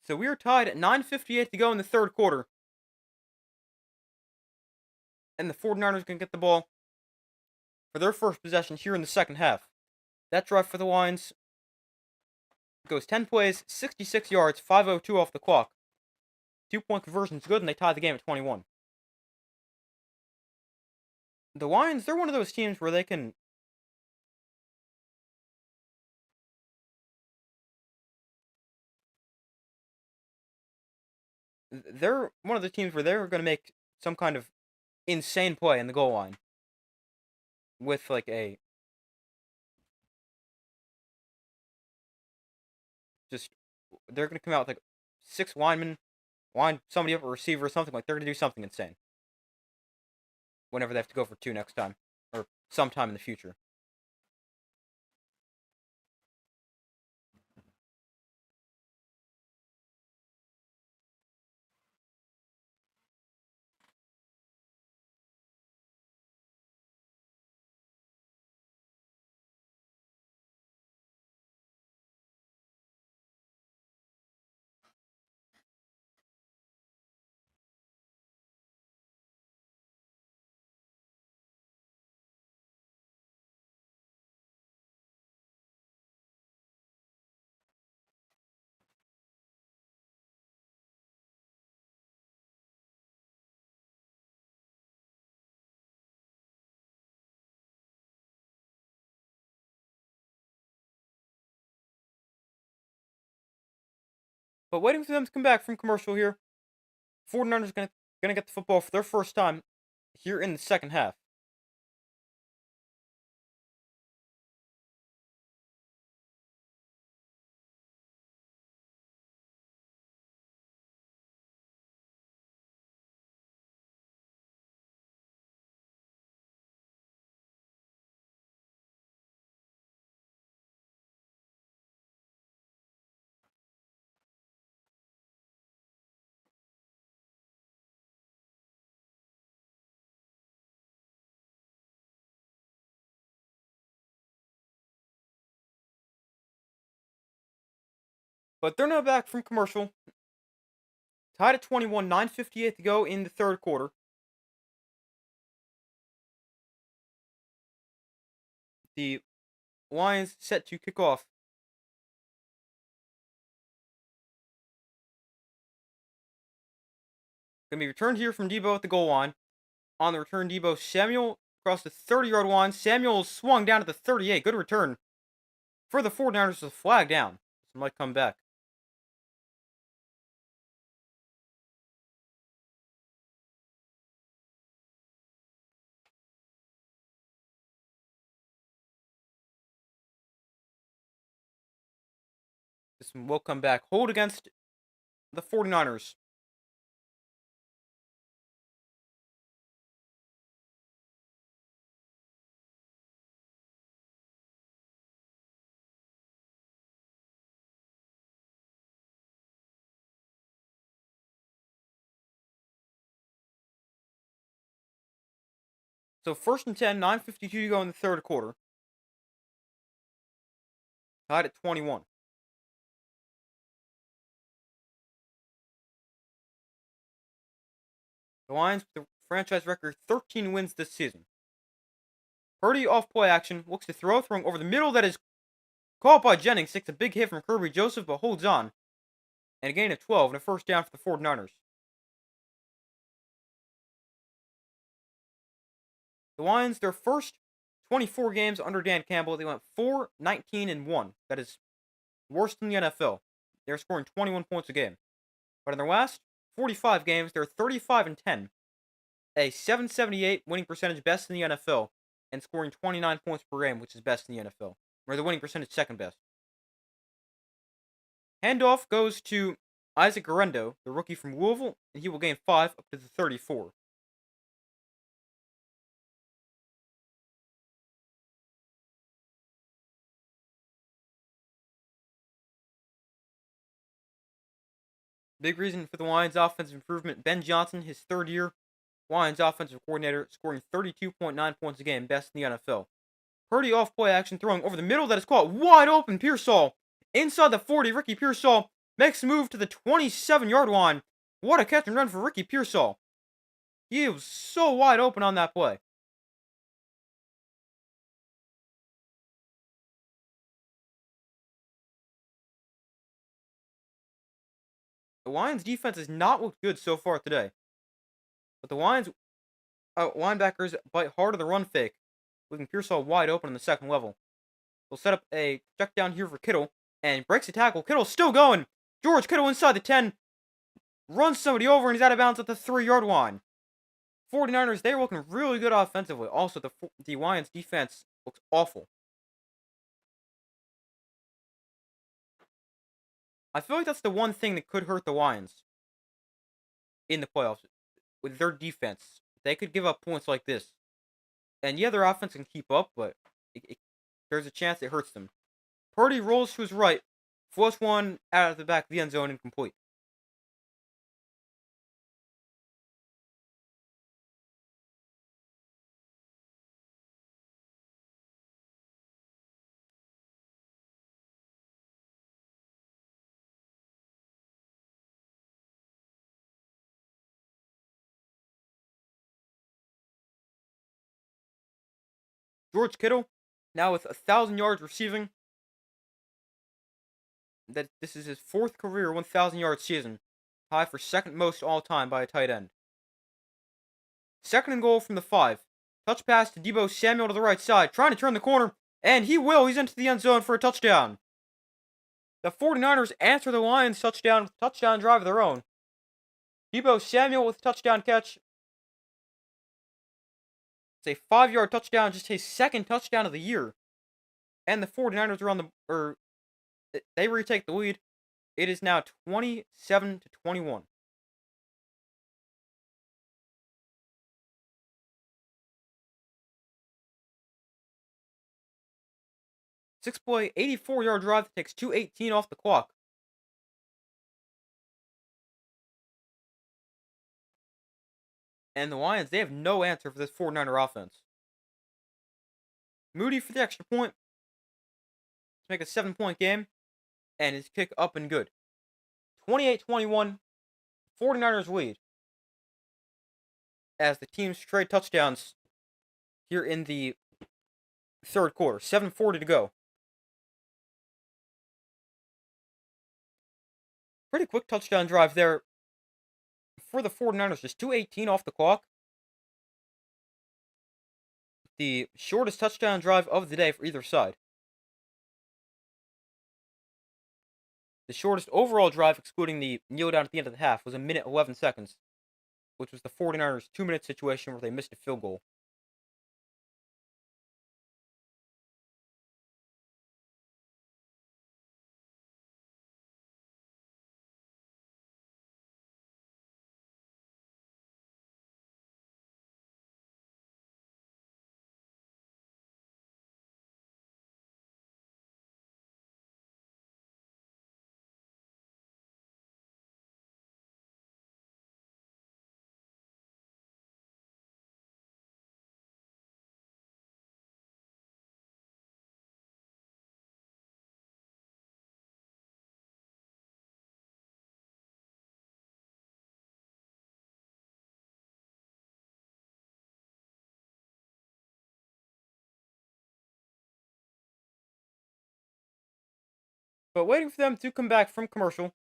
A: So we are tied at 9:58 to go in the third quarter. And the 49ers can get the ball for their first possession here in the second half. That drive for the Lions goes 10 plays, 66 yards, 5:02 off the clock. 2-point conversion is good, and they tie the game at 21. The Lions, they're one of those teams where they can... They're one of the teams where they're going to make some kind of insane play in the goal line. With like a... They're going to come out with like 6 linemen, line somebody up, a receiver or something. Like, they're going to do something insane. Whenever they have to go for 2 next time. Or sometime in the future. But waiting for them to come back from commercial here. 49ers gonna get the football for their first time here in the second half. But they're now back from commercial. Tied at 21, 9:58 to go in the third quarter. The Lions set to kick off. Gonna be returned here from Debo at the goal line. On the return, Debo Samuel across the 30-yard line. Samuel swung down at the 38. Good return for the 49ers with a flag down. This might come back. This one will come back. Hold against the 49ers. So 1st and 10, 9:52 to go in the third quarter. Tied at 21. The Lions with the franchise record 13 wins this season. Purdy off play action looks to throwing over the middle. That is caught by Jennings. Takes a big hit from Kirby Joseph, but holds on. And a gain of 12 and a first down for the 49ers. The Lions, their first 24 games under Dan Campbell, they went 4-19-1. That is worse than the NFL. They're scoring 21 points a game. But in their last 45 games, they're 35-10. A 778 winning percentage, best in the NFL, and scoring 29 points per game, which is best in the NFL. Or the winning percentage, second best. Handoff goes to Isaac Guerendo, the rookie from Louisville, and he will gain 5 up to the 34. Big reason for the Lions' offensive improvement, Ben Johnson, his third year, Lions offensive coordinator, scoring 32.9 points a game, best in the NFL. Purdy off play action throwing over the middle that is caught wide open. Pearsall inside the 40. Ricky Pearsall makes a move to the 27-yard line. What a catch and run for Ricky Pearsall. He was so wide open on that play. The Lions defense has not looked good so far today. But the Lions linebackers bite hard on the run fake, leaving Pearsall wide open in the second level. They'll set up a check down here for Kittle and breaks the tackle. Kittle's still going. George Kittle inside the 10. Runs somebody over and he's out of bounds at the 3-yard line. 49ers, they're looking really good offensively. Also, the Lions defense looks awful. I feel like that's the one thing that could hurt the Lions in the playoffs with their defense. They could give up points like this. And yeah, their offense can keep up, but there's a chance it hurts them. Purdy rolls to his right, flush one out of the back of the end zone, incomplete. George Kittle, now with 1,000 yards receiving. This is his fourth career 1,000-yard season, tied for second most all time by a tight end. Second and goal from the 5. Touch pass to Deebo Samuel to the right side, trying to turn the corner, and he will. He's into the end zone for a touchdown. The 49ers answer the Lions' touchdown with a touchdown drive of their own. Deebo Samuel with a touchdown catch. It's a 5-yard touchdown, just his second touchdown of the year. And the 49ers are they retake the lead. It is now 27-21. Six-play, 84-yard drive that takes 2:18 off the clock. And the Lions, they have no answer for this 49er offense. Moody for the extra point to make a 7-point game, and his kick up and good. 28-21, 49ers lead as the teams trade touchdowns here in the third quarter. 7:40 to go. Pretty quick touchdown drive there for the 49ers. Just 2:18 off the clock. The shortest touchdown drive of the day for either side. The shortest overall drive, excluding the kneel down at the end of the half, was 1 minute 11 seconds, which was the 49ers' 2-minute situation where they missed a field goal. But waiting for them to come back from commercial.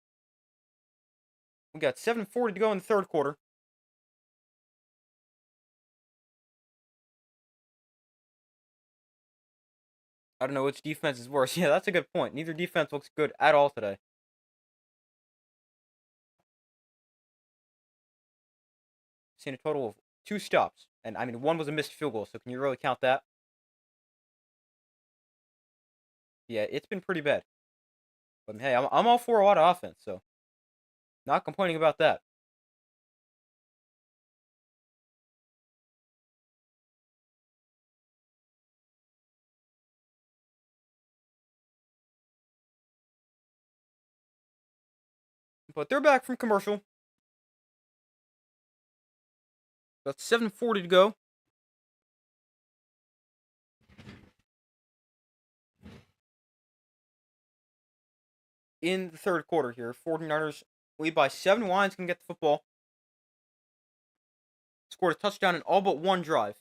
A: We got 7:40 to go in the third quarter. I don't know which defense is worse. Yeah, that's a good point. Neither defense looks good at all today. Seen a total of 2 stops. And, I mean, one was a missed field goal, so can you really count that? Yeah, it's been pretty bad. But, hey, I'm all for a lot of offense, so not complaining about that. But they're back from commercial. Got 7:40 to go. In the third quarter here, 49ers lead by 7. Lions can get the football. Scored a touchdown in all but one drive.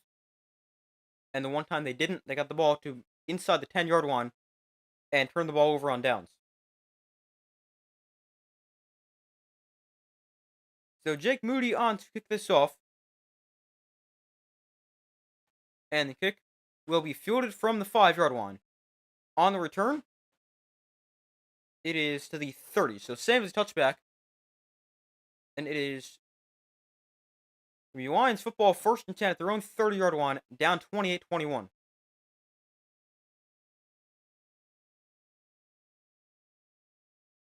A: And the one time they didn't, they got the ball to inside the 10-yard line and turned the ball over on downs. So Jake Moody on to kick this off. And the kick will be fielded from the 5-yard line. On the return, it is to the 30. So same as touchback. And it is the Lions football 1st and 10 at their own 30-yard line, down 28-21.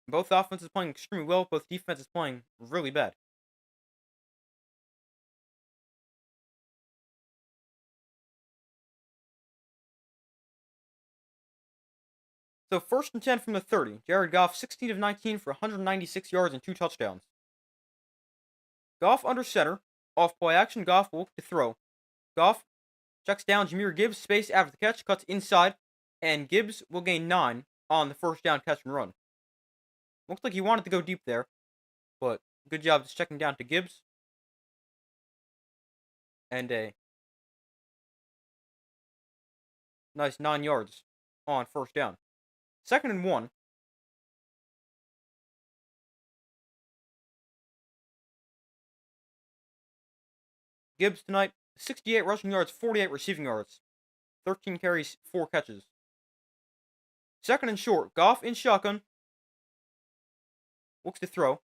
A: Both offenses playing extremely well. Both defenses playing really bad. So 1st and 10 from the 30. Jared Goff 16 of 19 for 196 yards and 2 touchdowns. Goff under center. Off play action, Goff will look to throw. Goff checks down Jahmyr Gibbs, space after the catch, cuts inside, and Gibbs will gain 9 on the first down catch and run. Looks like he wanted to go deep there, but good job just checking down to Gibbs. And a nice 9 yards on first down. 2nd and 1. Gibbs tonight, 68 rushing yards, 48 receiving yards. 13 carries, 4 catches. 2nd and short. Goff in shotgun. Looks to throw.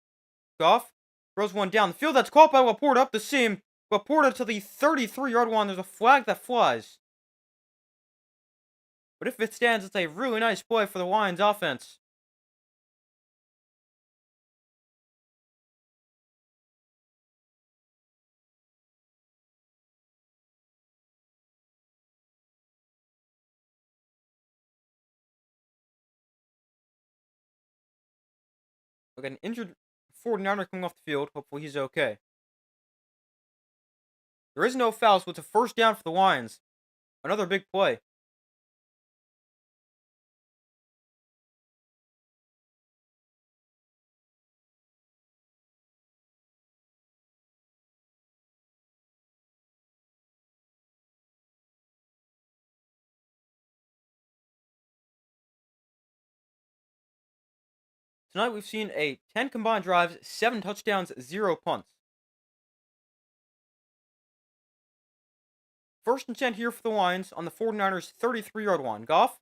A: Goff throws one down the field. That's caught by Laporta up the seam. Laporta to the 33-yard line. There's a flag that flies. But if it stands, it's a really nice play for the Lions offense. We got an injured 49er coming off the field. Hopefully he's okay. There is no foul, so it's a first down for the Lions. Another big play. Tonight we've seen a 10 combined drives, 7 touchdowns, 0 punts. 1st and 10 here for the Lions on the 49ers 33-yard line. Goff,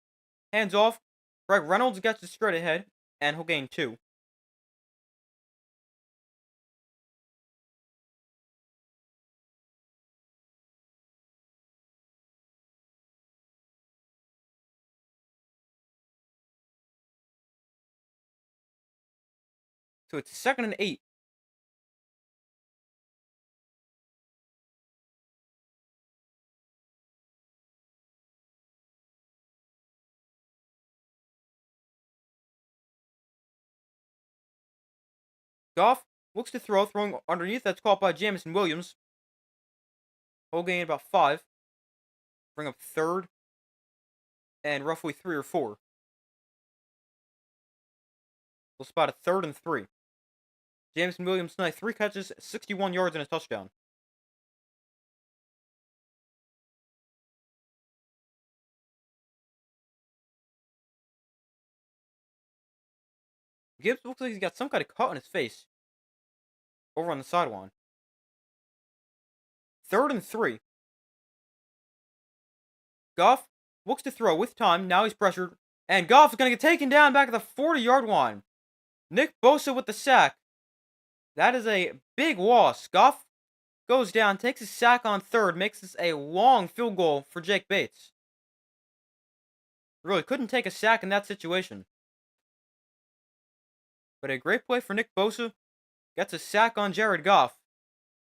A: hands off. Greg Reynolds gets it straight ahead, and he'll gain 2. So it's 2nd and 8. Goff looks to throw, throwing underneath. That's caught by Jameson Williams. He'll gain about 5. Bring up 3rd and roughly 3 or 4. We'll spot a 3rd and 3. Jameson Williams tonight, 3 catches, 61 yards, and a touchdown. Gibbs looks like he's got some kind of cut on his face over on the sideline. 3rd and 3. Goff looks to throw with time. Now he's pressured. And Goff is going to get taken down back at the 40-yard line. Nick Bosa with the sack. That is a big loss. Goff goes down, takes a sack on 3rd, makes this a long field goal for Jake Bates. Really couldn't take a sack in that situation. But a great play for Nick Bosa. Gets a sack on Jared Goff.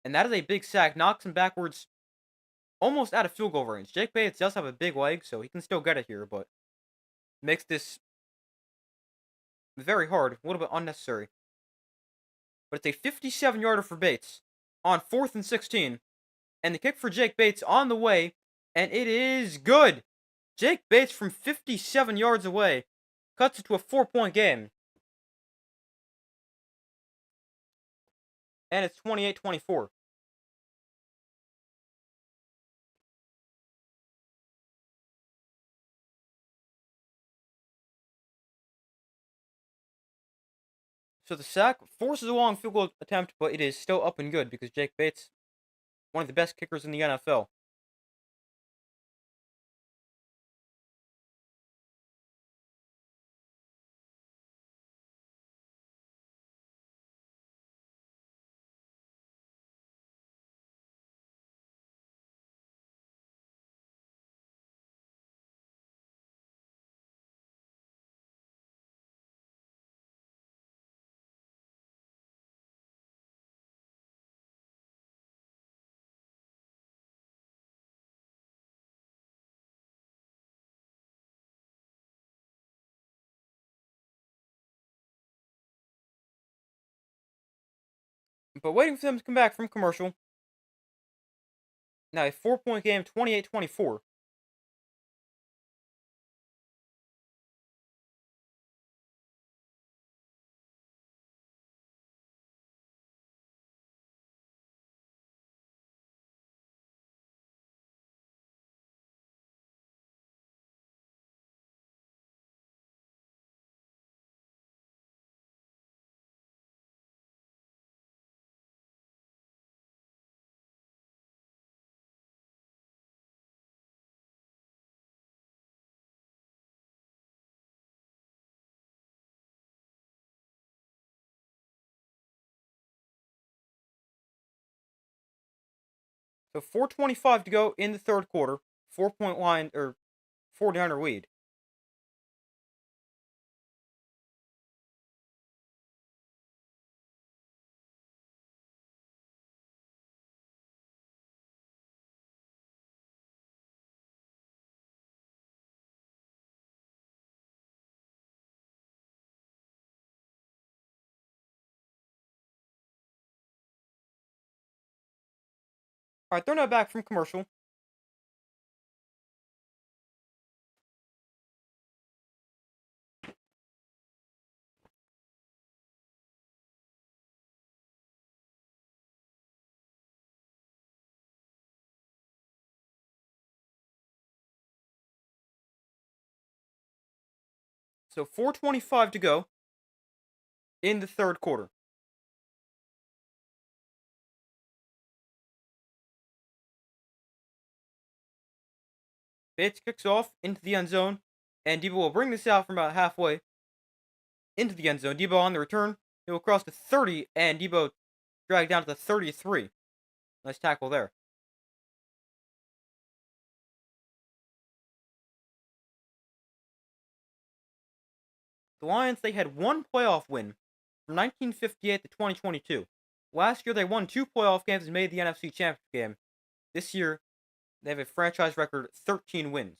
A: And that is a big sack. Knocks him backwards almost out of field goal range. Jake Bates does have a big leg, so he can still get it here, but makes this very hard. A little bit unnecessary. But it's a 57-yarder for Bates on 4th and 16. And the kick for Jake Bates on the way. And it is good. Jake Bates from 57 yards away cuts it to a 4-point game. And it's 28-24. So the sack forces a long field goal attempt, but it is still up and good because Jake Bates, one of the best kickers in the NFL. But waiting for them to come back from commercial. Now a 4-point game, 28-24. So 4:25 to go in the 3rd quarter. 4-point line or 49er lead. All right, they're now back from commercial. So 4:25 to go in the 3rd quarter. Bates kicks off into the end zone, and Debo will bring this out from about halfway into the end zone. Debo on the return. He will cross to 30, and Debo dragged down to the 33. Nice tackle there. The Lions, they had one playoff win from 1958 to 2022. Last year, they won 2 playoff games and made the NFC Championship game. This year, they have a franchise record 13 wins.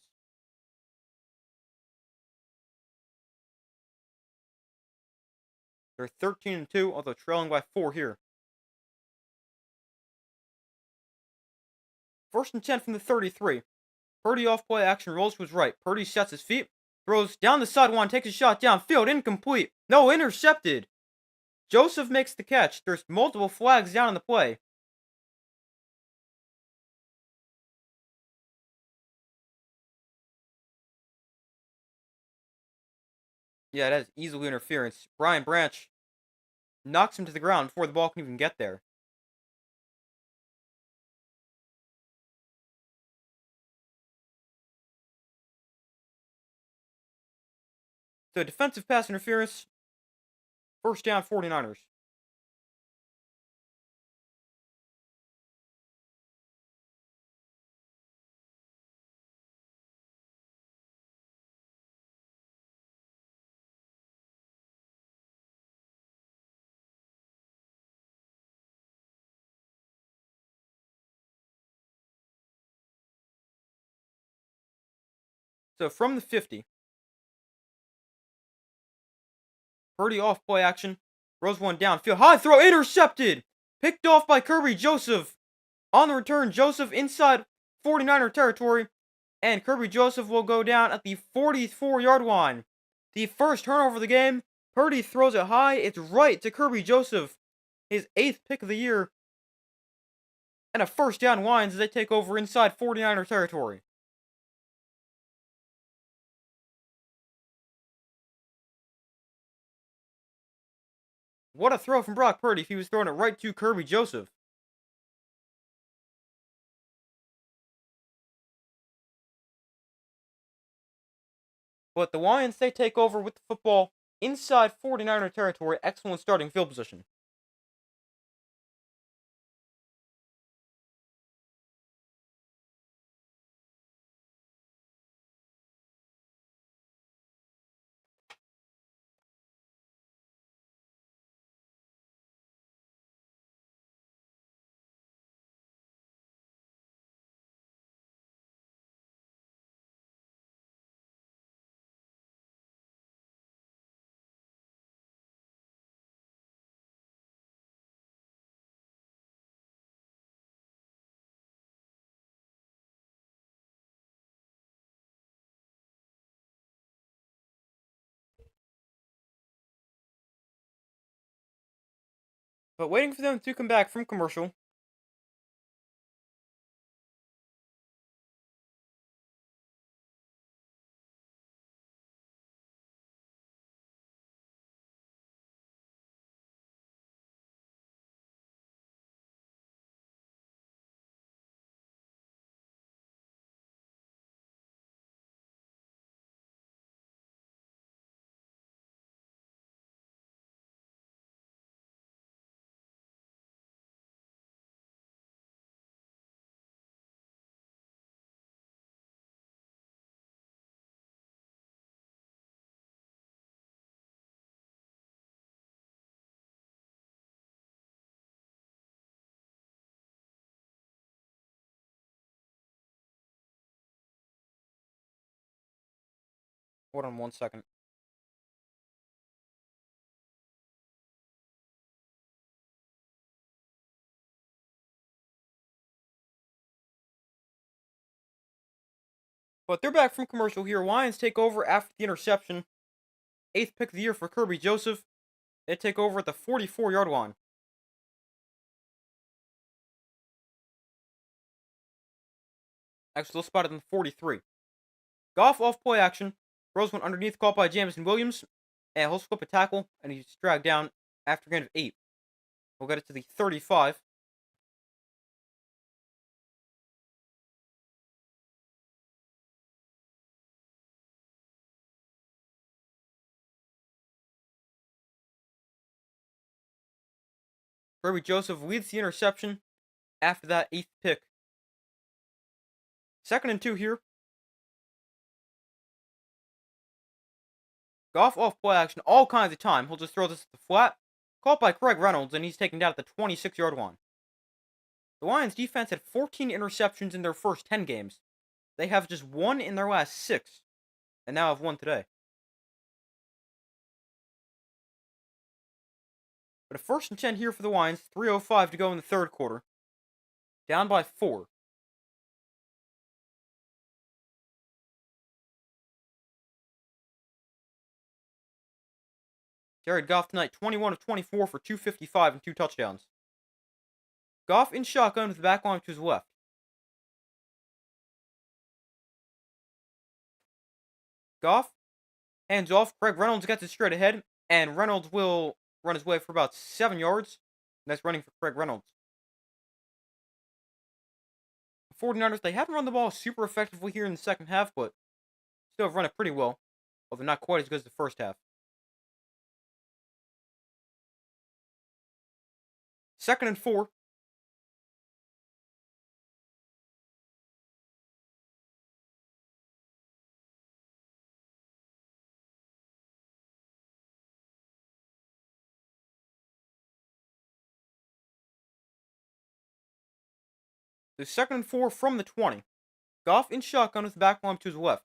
A: They're 13-2, although trailing by 4 here. 1st and 10 from the 33. Purdy off play action rolls to his right. Purdy sets his feet, throws down the sideline, takes a shot downfield, incomplete. No, intercepted. Joseph makes the catch. There's multiple flags down in the play. Yeah, that is easily interference. Brian Branch knocks him to the ground before the ball can even get there. So defensive pass interference, first down 49ers. So from the 50, Purdy off play action, throws one downfield, high throw intercepted, picked off by Kirby Joseph. On the return, Joseph inside 49er territory, and Kirby Joseph will go down at the 44-yard line. The first turnover of the game, Purdy throws it high, it's right to Kirby Joseph, his 8th pick of the year, and a first down Lions as they take over inside 49er territory. What a throw from Brock Purdy if he was throwing it right to Kirby Joseph. But the Lions, they take over with the football inside 49er territory. Excellent starting field position. But waiting for them to come back from commercial. Hold on 1 second. But they're back from commercial here. Lions take over after the interception. 8th pick of the year for Kirby Joseph. They take over at the 44-yard line. Actually, they'll spot it in the 43. Goff off play action. Throws one underneath, caught by Jameson Williams. And he'll slip a tackle, and he's dragged down after a gain of 8. We'll get it to the 35. Kirby Joseph leads the interception after that 8th pick. 2nd and 2 here. Goff off play action all kinds of time. He'll just throw this at the flat. Caught by Craig Reynolds, and he's taken down at the 26-yard line. The Lions defense had 14 interceptions in their first 10 games. They have just 1 in their last 6, and now have 1 today. But a 1st and 10 here for the Lions. 3:05 to go in the 3rd quarter. Down by 4. Jared Goff tonight, 21 of 24 for 255 and 2 touchdowns. Goff in shotgun with the back line to his left. Goff Hands off. Craig Reynolds gets it straight ahead, and Reynolds will run his way for about 7 yards. Nice running for Craig Reynolds. The 49ers, they haven't run the ball super effectively here in the second half, but still have run it pretty well, although not quite as good as the first half. Second and 4. The second and 4 from the 20. Goff in shotgun with the back arm to his left.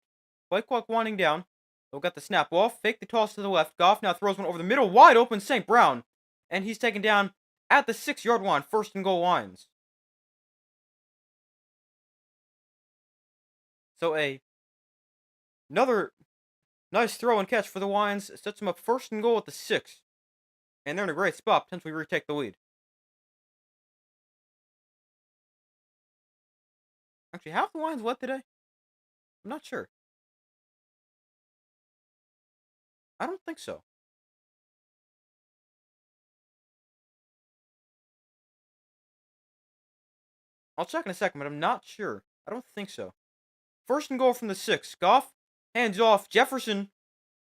A: Play clock winding down. They'll get the snap off. Fake the toss to the left. Goff now throws one over the middle. Wide open St. Brown. And he's taken down at the 6-yard line. First and goal lines. So another nice throw and catch for the Lions. Sets them up first and goal at the 6. And they're in a great spot. Potentially retake the lead. Actually, half the Lions led today? I'm not sure. I don't think so. I'll check in a second, but I'm not sure. I don't think so. First and goal from the 6. Goff hands off. Jefferson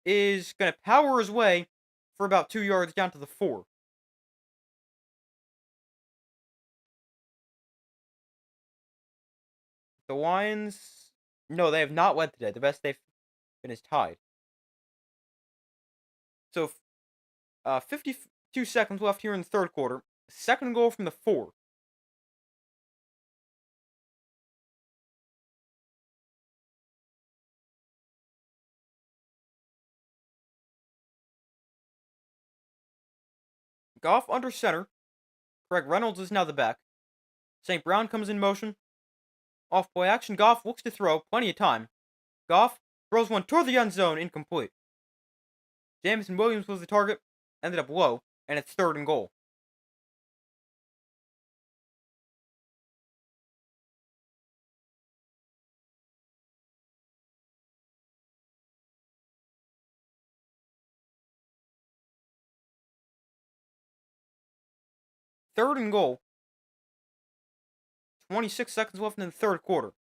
A: is going to power his way for about 2 yards down to the 4. The Lions, no, they have not led today. The best they've been is tied. So, 52 seconds left here in the third quarter. Second goal from the 4. Goff under center. Craig Reynolds is now the back. St. Brown comes in motion. Off play action. Goff looks to throw. Plenty of time. Goff throws one toward the end zone. Incomplete. Jameson Williams was the target. Ended up low. And it's third and goal. Third and goal. 26 seconds left in the third quarter.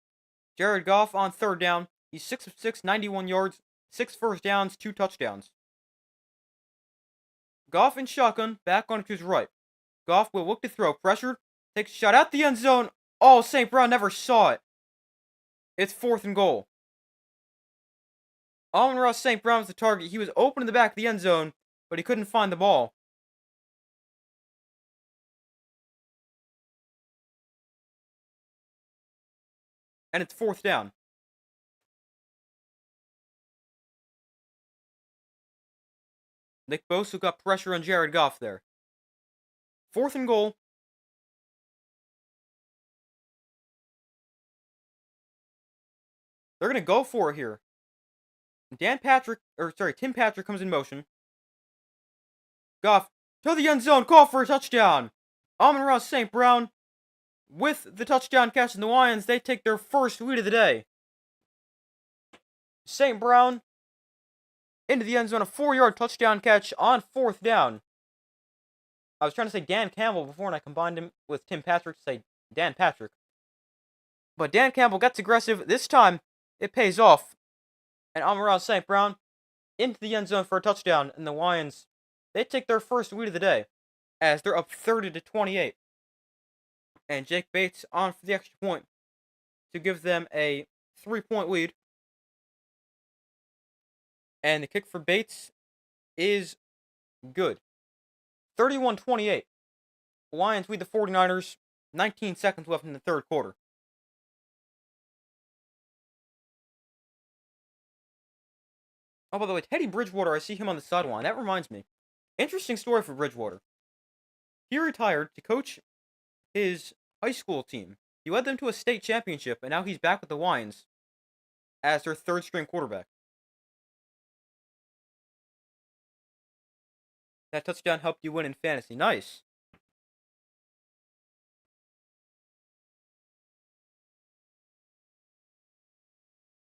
A: Jared Goff on third down. He's 6 of 6, 91 yards, 6 first downs, 2 touchdowns. Goff in shotgun, back on to his right. Goff will look to throw, pressured, takes a shot at the end zone. Oh, St. Brown never saw it. It's fourth and goal. Amon-Ra St. Brown was the target. He was open in the back of the end zone, but he couldn't find the ball. And it's fourth down. Nick Bosa got pressure on Jared Goff there. Fourth and goal. They're going to go for it here. Tim Patrick comes in motion. Goff to the end zone, call for a touchdown. Amon-Ra St. Brown with the touchdown catch, in the Lions, they take their first lead of the day. St. Brown into the end zone, a 4-yard touchdown catch on fourth down. I was trying to say Dan Campbell before, and I combined him with Tim Patrick to say Dan Patrick. But Dan Campbell gets aggressive. This time, it pays off. And Amon-Ra St. Brown into the end zone for a touchdown. And the Lions, they take their first lead of the day, as they're up 30-28. And Jake Bates on for the extra point to give them a 3-point lead. And the kick for Bates is good. 31-28. Lions lead the 49ers. 19 seconds left in the third quarter. Oh, by the way, Teddy Bridgewater, I see him on the sideline. That reminds me. Interesting story for Bridgewater. He retired to coach his high school team. He led them to a state championship, and now he's back with the Lions as their third-string quarterback. That touchdown helped you win in fantasy. Nice.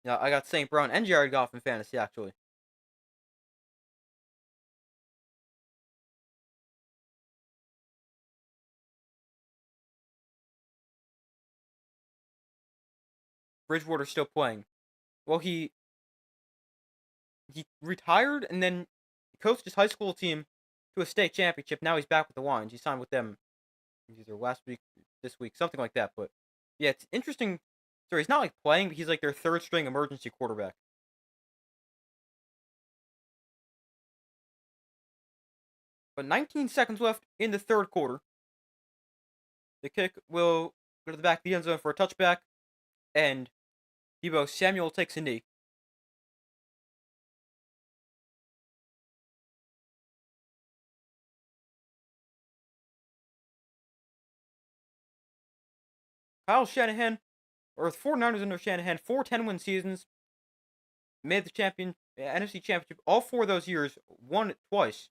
A: Yeah, I got St. Brown and Jared Goff in fantasy, actually. Bridgewater's still playing. Well, he retired and then coached his high school team to a state championship. Now he's back with the Lions. He signed with them either last week, this week, something like that. But yeah, it's interesting. So he's not like playing, but he's like their third string emergency quarterback. But 19 seconds left in the third quarter. The kick will go to the back of the end zone for a touchback, and Deebo Samuel takes a knee. Kyle Shanahan, or the 49ers under Shanahan, 4 10-win seasons, made the NFC Championship all 4 of those years, won it twice,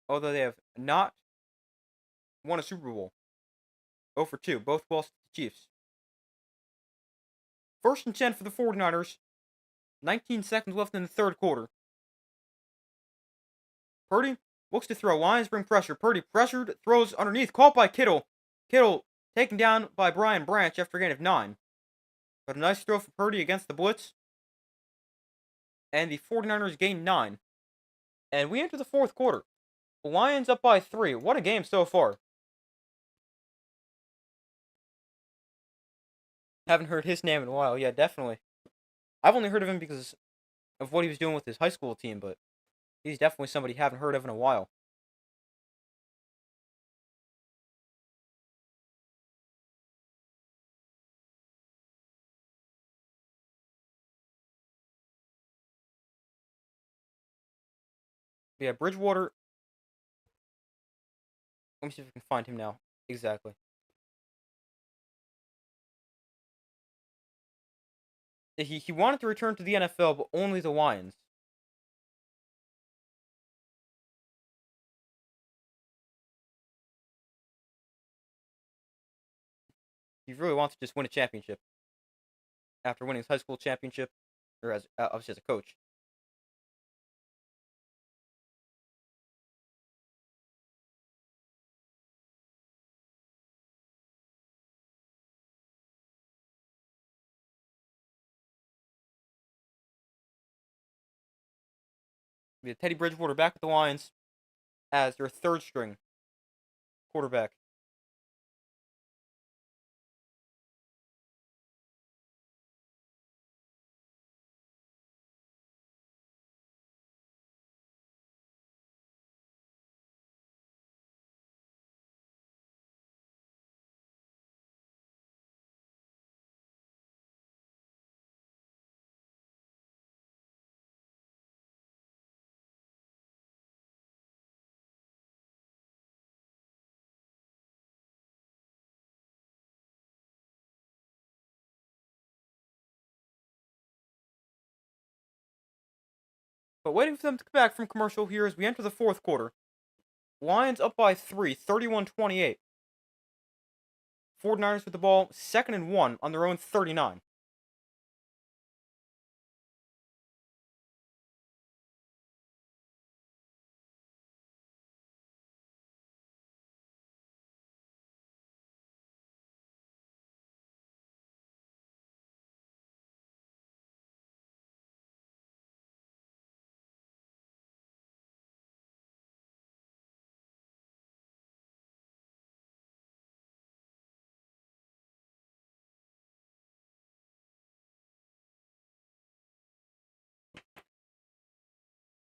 A: although they have not won a Super Bowl. 0 for 2, both lost to the Chiefs. First and 10 for the 49ers, 19 seconds left in the third quarter. Purdy looks to throw. Lions bring pressure. Purdy pressured, throws underneath, caught by Kittle. Kittle taken down by Brian Branch after a gain of 9. But a nice throw for Purdy against the blitz. And the 49ers gain 9. And we enter the fourth quarter. Lions up by 3. What a game so far. Haven't heard his name in a while. Yeah, definitely. I've only heard of him because of what he was doing with his high school team, but he's definitely somebody you haven't heard of in a while. But yeah, Bridgewater. Let me see if I can find him now. Exactly. He wanted to return to the NFL, but only the Lions. He really wants to just win a championship after winning his high school championship, or as obviously as a coach. We have Teddy Bridgewater back with the Lions as their third string quarterback. But waiting for them to come back from commercial here as we enter the fourth quarter. Lions up by 3, 31-28. 49ers with the ball, 2nd and 1 on their own 39.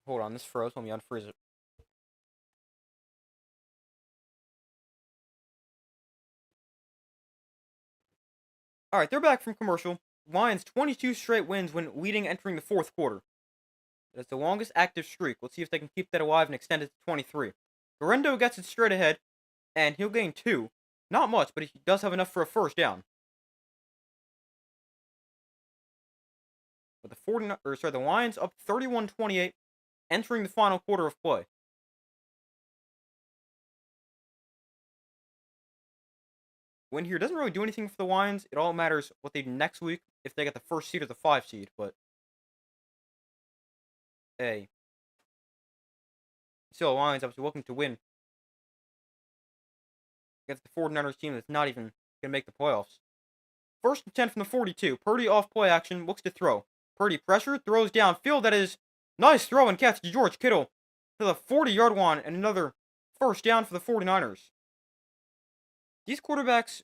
A: Hold on, this froze. Let me unfreeze it. Alright, they're back from commercial. Lions 22 straight wins when leading entering the fourth quarter. That's the longest active streak. Let's see if they can keep that alive and extend it to 23. Guerrero gets it straight ahead, and he'll gain 2. Not much, but he does have enough for a first down. But the Lions up 31-28, entering the final quarter of play. Win here doesn't really do anything for the Lions. It all matters what they do next week if they get the first seed or the 5 seed. But hey, still, the Lions obviously looking to win against the 49ers team that's not even gonna make the playoffs. First and 10 from the 42. Purdy off play action, looks to throw. Purdy pressure, throws downfield. That is nice throw and catch to George Kittle to the 40-yard line, and another first down for the 49ers. These quarterbacks,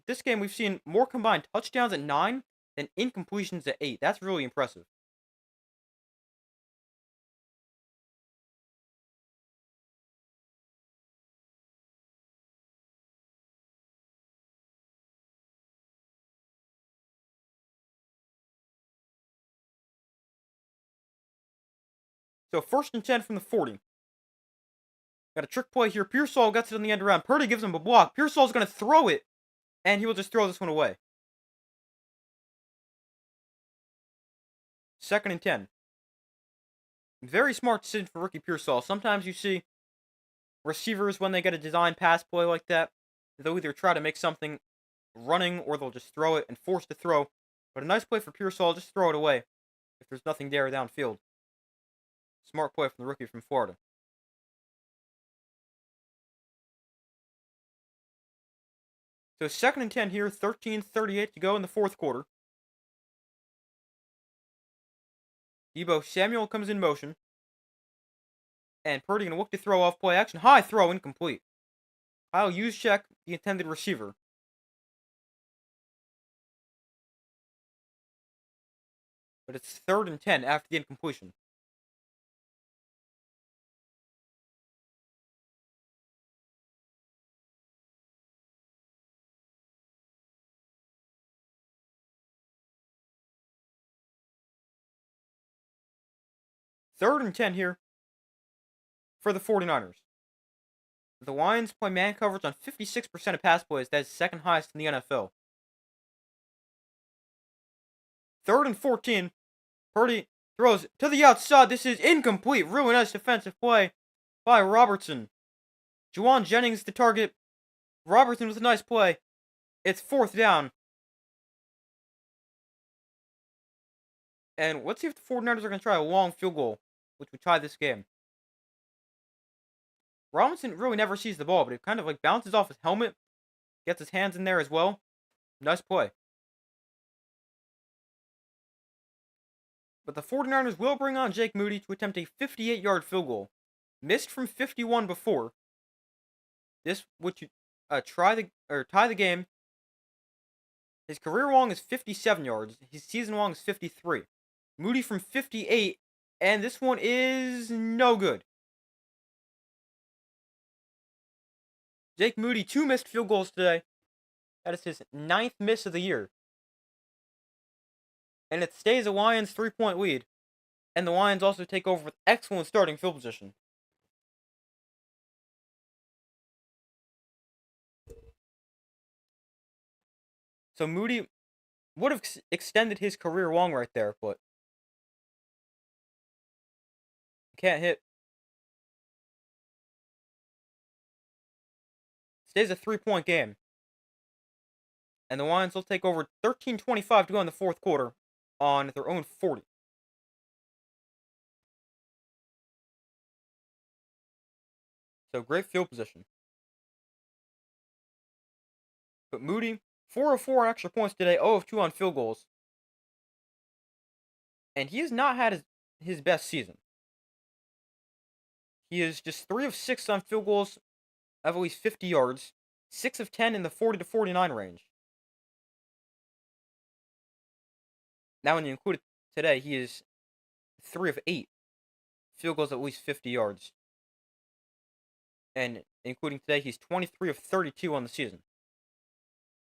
A: this game, we've seen more combined touchdowns at 9 than incompletions at 8. That's really impressive. So first and 10 from the 40. Got a trick play here. Pearsall gets it in the end around. Purdy gives him a block. Pearsall's going to throw it, and he will just throw this one away. Second and 10. Very smart decision for Ricky Pearsall. Sometimes you see receivers, when they get a design pass play like that, they'll either try to make something running or they'll just throw it and force to throw. But a nice play for Pearsall, just throw it away if there's nothing there downfield. Smart play from the rookie from Florida. So second and 10 here, 13:38 to go in the fourth quarter. Deebo Samuel comes in motion. And Purdy going to look to throw off play action. High throw, incomplete. Kyle Juszczyk, the intended receiver. But it's third and 10 after the incompletion. Third and 10 here for the 49ers. The Lions play man coverage on 56% of pass plays. That is second highest in the NFL. Third and 14. Purdy throws to the outside. This is incomplete. Really nice defensive play by Robertson. Juwan Jennings the target. Robertson with a nice play. It's fourth down. And let's see if the 49ers are going to try a long field goal, which would tie this game. Robinson really never sees the ball, but it kind of like bounces off his helmet, gets his hands in there as well. Nice play. But the 49ers will bring on Jake Moody to attempt a 58-yard field goal. Missed from 51 before. This would tie the game. His career long is 57 yards. His season long is 53. Moody from 58, and this one is no good. Jake Moody, 2 missed field goals today. That is his 9th miss of the year. And it stays a Lions 3-point lead. And the Lions also take over with excellent starting field position. So Moody would have extended his career long right there, but can't hit. Stays a 3-point game. And the Lions will take over 13:25 to go in the fourth quarter on their own 40. So great field position. But Moody, 4 of 4 on extra points today, 0 of 2 on field goals. And he has not had his best season. He is just 3 of 6 on field goals of at least 50 yards, 6 of 10 in the 40 to 49 range. Now, when you include it today, he is 3 of 8 field goals at least 50 yards. And including today, he's 23 of 32 on the season.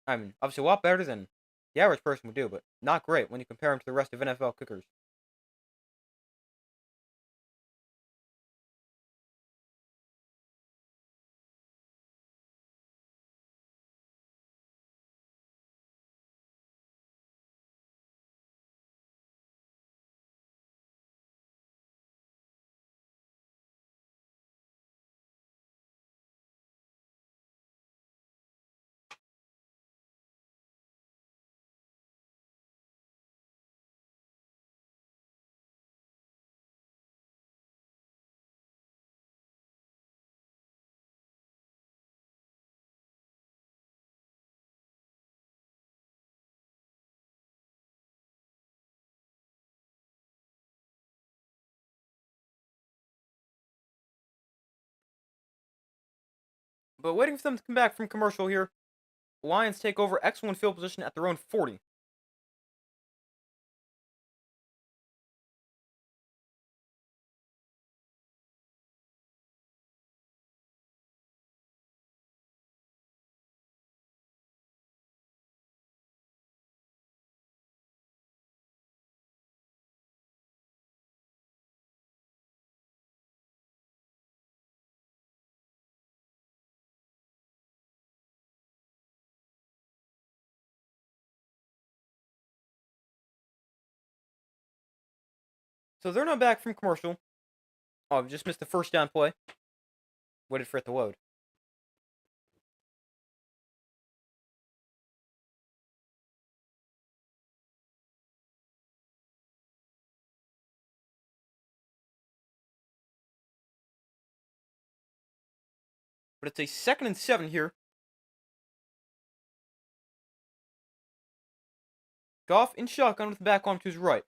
A: I mean, obviously a lot better than the average person would do, but not great when you compare him to the rest of NFL kickers. But waiting for them to come back from commercial here, Lions take over excellent field position at their own 40. So they're not back from commercial. Oh, I've just missed the first down play. Waited for it to load. But it's a 2nd and 7 here. Goff in shotgun with the back arm to his right.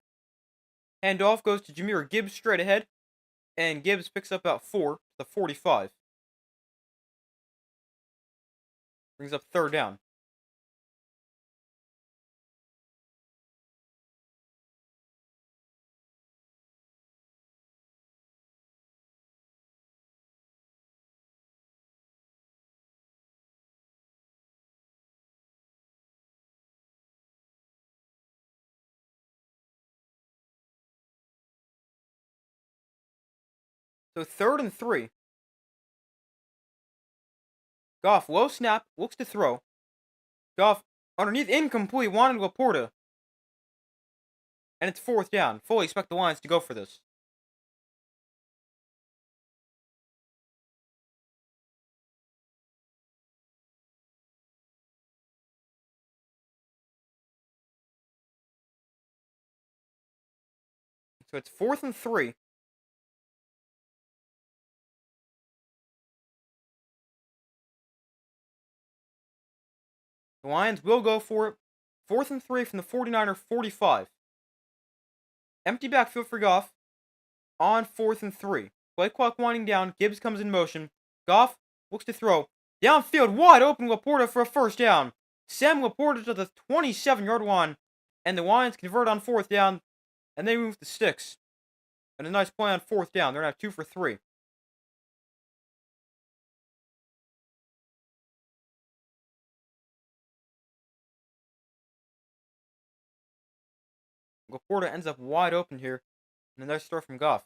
A: Handoff goes to Jahmyr Gibbs straight ahead. And Gibbs picks up about 4 to the 45. Brings up 3rd down. So 3rd and 3. Goff low snap, looks to throw. Goff underneath, incomplete, wanted Laporta. And it's 4th down. Fully expect the Lions to go for this. So it's 4th and 3. The Lions will go for it. 4th and 3 from the 49er 45. Empty backfield for Goff. On 4th and 3. Play clock winding down. Gibbs comes in motion. Goff looks to throw. Downfield, wide open, Laporta for a 1st down. Sam Laporta to the 27-yard line. And the Lions convert on 4th down. And they move the sticks. And a nice play on 4th down. They're now 2 for 3. Laporta ends up wide open here. And a nice throw from Goff.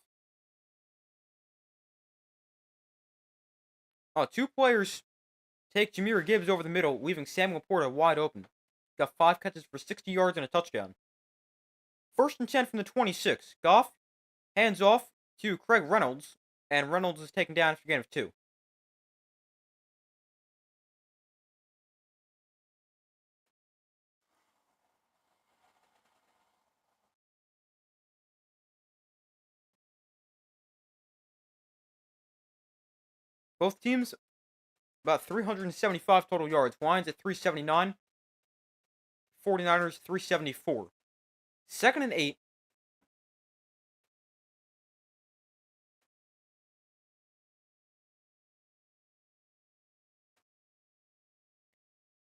A: Oh, 2 players take Jahmyr Gibbs over the middle, leaving Sam Laporta wide open. Got 5 catches for 60 yards and a touchdown. 1st and 10 from the 26. Goff hands off to Craig Reynolds, and Reynolds is taken down after a gain of 2. Both teams about 375 total yards. Lions at 379. 49ers 374. 2nd and 8.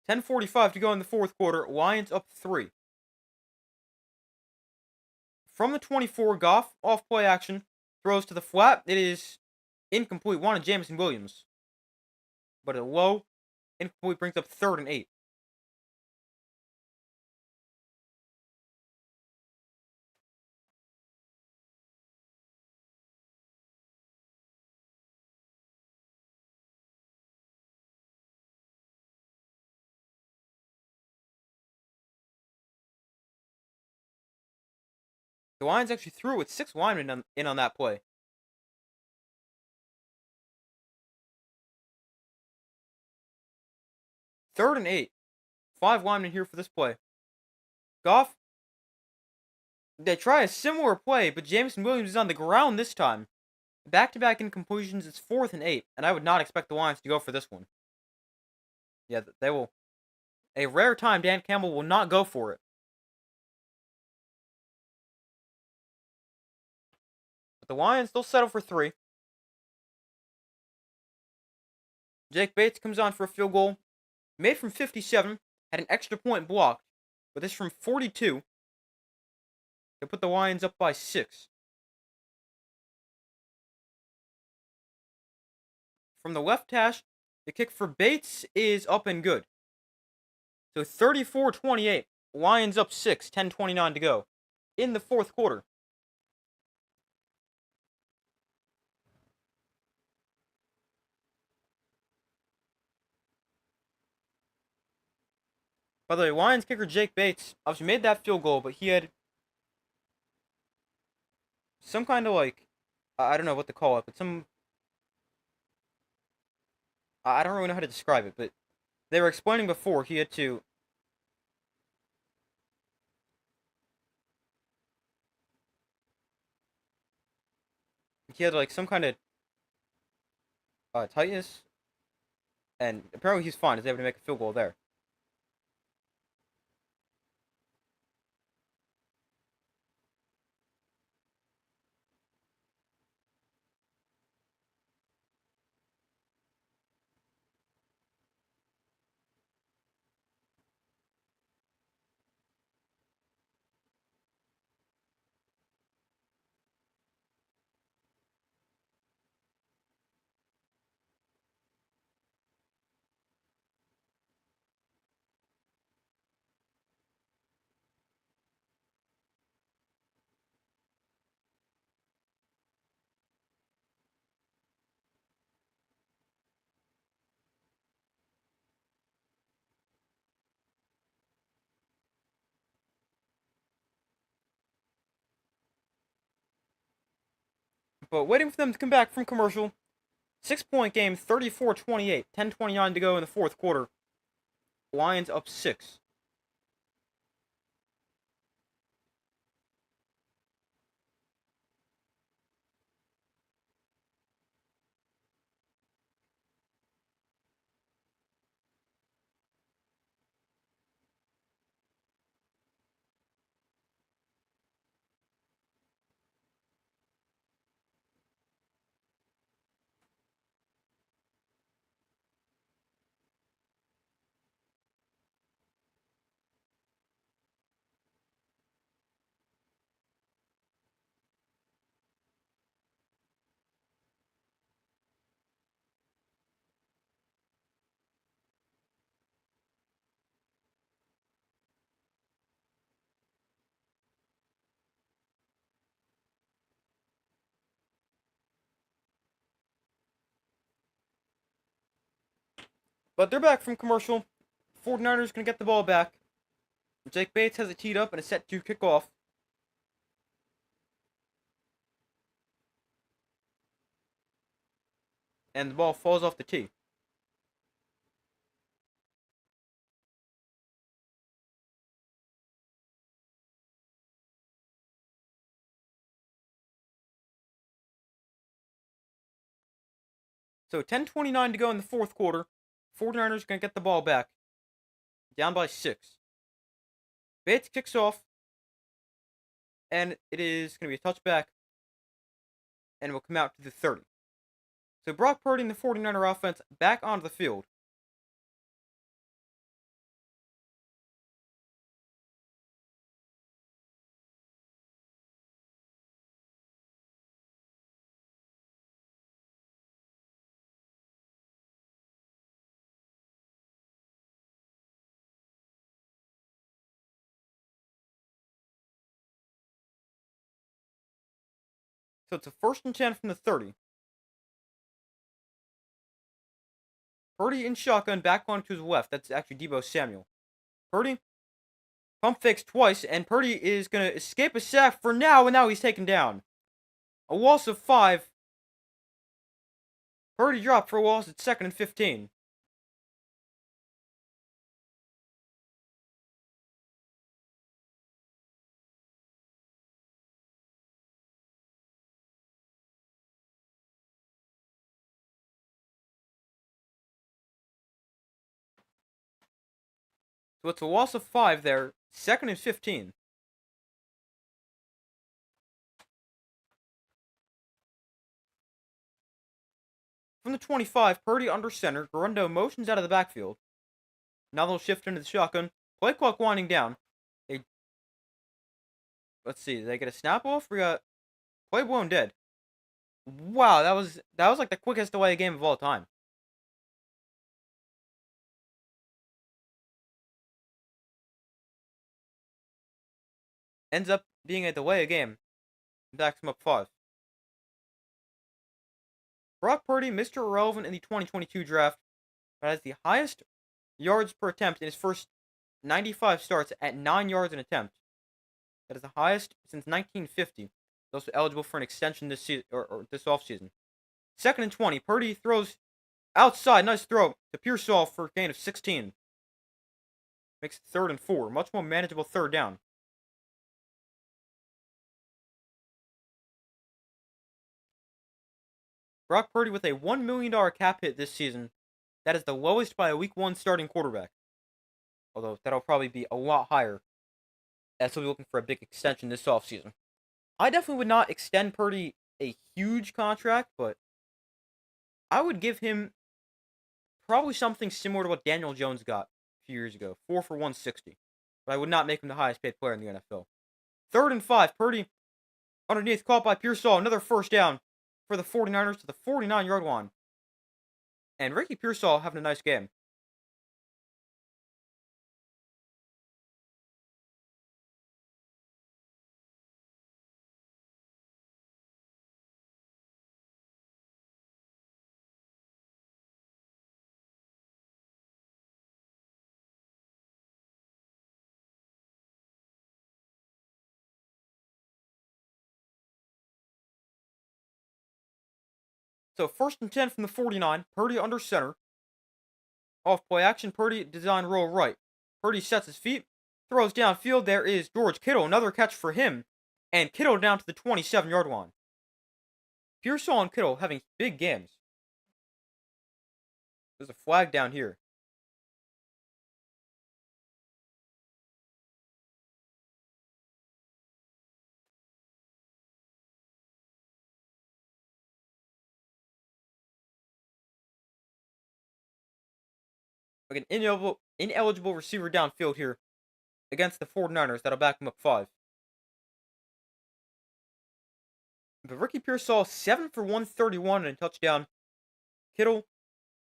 A: $10:45 to go in the 4th quarter. Lions up 3. From the 24, Goff off play action throws to the flat. It is incomplete. Wanted Jameson Williams, but a low incomplete brings up 3rd and 8. The Lions actually threw with 6 linemen in on that play. Third and 8. 5 linemen here for this play. Goff, they try a similar play, but Jameson Williams is on the ground this time. Back-to-back incompletions, it's 4th and 8, and I would not expect the Lions to go for this one. Yeah, they will. A rare time, Dan Campbell will not go for it. But the Lions still settle for 3. Jake Bates comes on for a field goal, made from 57, had an extra point blocked, but this from 42 to put the Lions up by 6. From the left hash, the kick for Bates is up and good. So 34-28, Lions up 6, 10:29 to go in the fourth quarter. By the way, Lions kicker Jake Bates obviously made that field goal, but he had some kind of I don't know what to call it, but I don't really know how to describe it, but they were explaining before he had some kind of tightness, and apparently he's fine. He's able to make a field goal there. But waiting for them to come back from commercial, 6-point game, 34-28, 10:29 to go in the fourth quarter. Lions up 6. But they're back from commercial. 49ers going to get the ball back. Jake Bates has it teed up and is set to kick off. And the ball falls off the tee. So 10:29 to go in the fourth quarter. 49ers going to get the ball back. Down by 6. Bates kicks off. And it is going to be a touchback. And will come out to the 30. So Brock Purdy and the 49er offense back onto the field. So it's a 1st and 10 from the 30. Purdy in shotgun, back on to his left. That's actually Deebo Samuel. Purdy, pump fakes twice, and Purdy is going to escape a sack for now, and now he's taken down. A loss of 5. Purdy dropped for a loss at 2nd and 15. So it's a loss of 5 there, 2nd and 15. From the 25, Purdy under center. Guerrero motions out of the backfield. Now they'll shift into the shotgun. Play clock winding down. They Let's see. Did they get a snap off? We got play blown dead. Wow, that was like the quickest delay game of all time. Ends up being a delay game. Backs him up 5. Brock Purdy, Mr. Irrelevant in the 2022 draft, but has the highest yards per attempt in his first 95 starts at 9 yards an attempt. That is the highest since 1950. He's also eligible for an extension this season or this offseason. 2nd and 20. Purdy throws outside. Nice throw to Pearsall for a gain of 16. Makes it 3rd and 4. Much more manageable 3rd down. Brock Purdy with a $1 million cap hit this season. That is the lowest by a Week 1 starting quarterback. Although that'll probably be a lot higher. As he'll be looking for a big extension this offseason. I definitely would not extend Purdy a huge contract, but I would give him probably something similar to what Daniel Jones got a few years ago. 4 for 160. But I would not make him the highest paid player in the NFL. 3rd and 5. Purdy underneath, caught by Pearsall. Another 1st down for the 49ers to the 49-yard line. And Ricky Pearsall having a nice game. So 1st and 10 from the 49. Purdy under center. Off play action. Purdy design roll right. Purdy sets his feet. Throws downfield. There is George Kittle. Another catch for him. And Kittle down to the 27-yard line. Pearsall and Kittle having big games. There's a flag down here. Like an ineligible receiver downfield here against the 49ers. That'll back him up 5. But Ricky Pearsall, 7 for 131 and a touchdown. Kittle,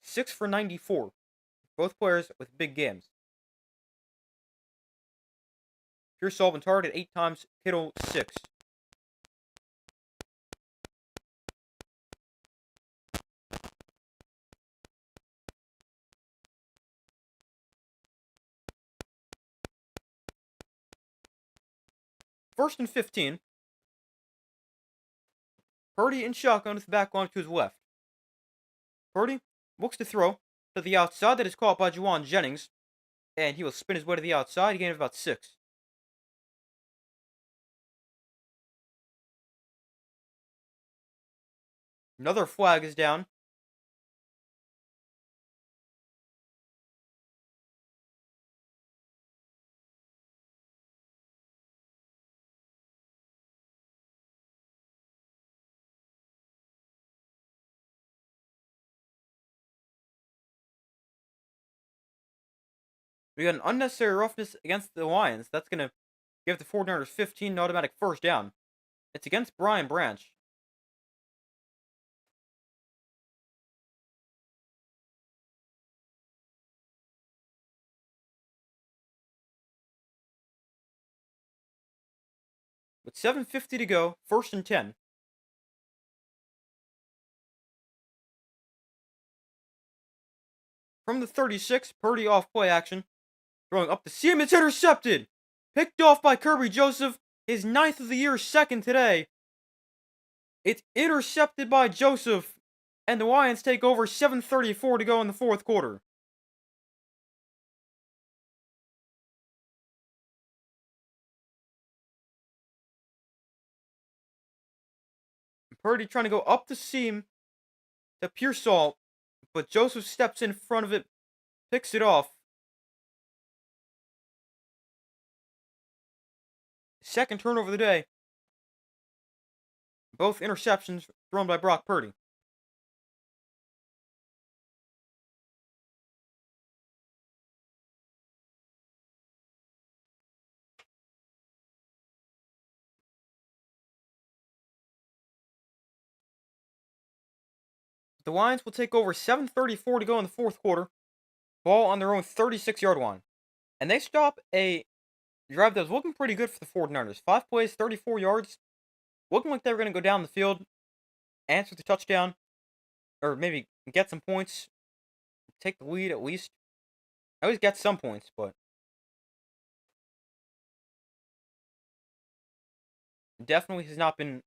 A: 6 for 94. Both players with big games. Pearsall been targeted 8 times. Kittle, 6. First and 15. Purdy in shotgun with the back line to his left. Purdy looks to throw to the outside. That is caught by Juwan Jennings. And he will spin his way to the outside. He gained about 6. Another flag is down. We got an unnecessary roughness against the Lions. That's going to give the 49ers 15 automatic 1st down. It's against Brian Branch. With 7:50 to go, 1st and 10. From the 36, Purdy off play action. Throwing up the seam, it's intercepted! Picked off by Kerby Joseph, his 9th of the year, 2nd today. It's intercepted by Joseph, and the Lions take over. 7:34 to go in the 4th quarter. Purdy trying to go up the seam to Pearsall, but Joseph steps in front of it, picks it off. 2nd turnover of the day. Both interceptions thrown by Brock Purdy. The Lions will take over 7:34 to go in the fourth quarter. Ball on their own 36-yard line. And they stop a drive that was looking pretty good for the 49ers. 5 plays, 34 yards. Looking like they were going to go down the field, answer the touchdown, or maybe get some points, take the lead at least. I always get some points, but definitely has not been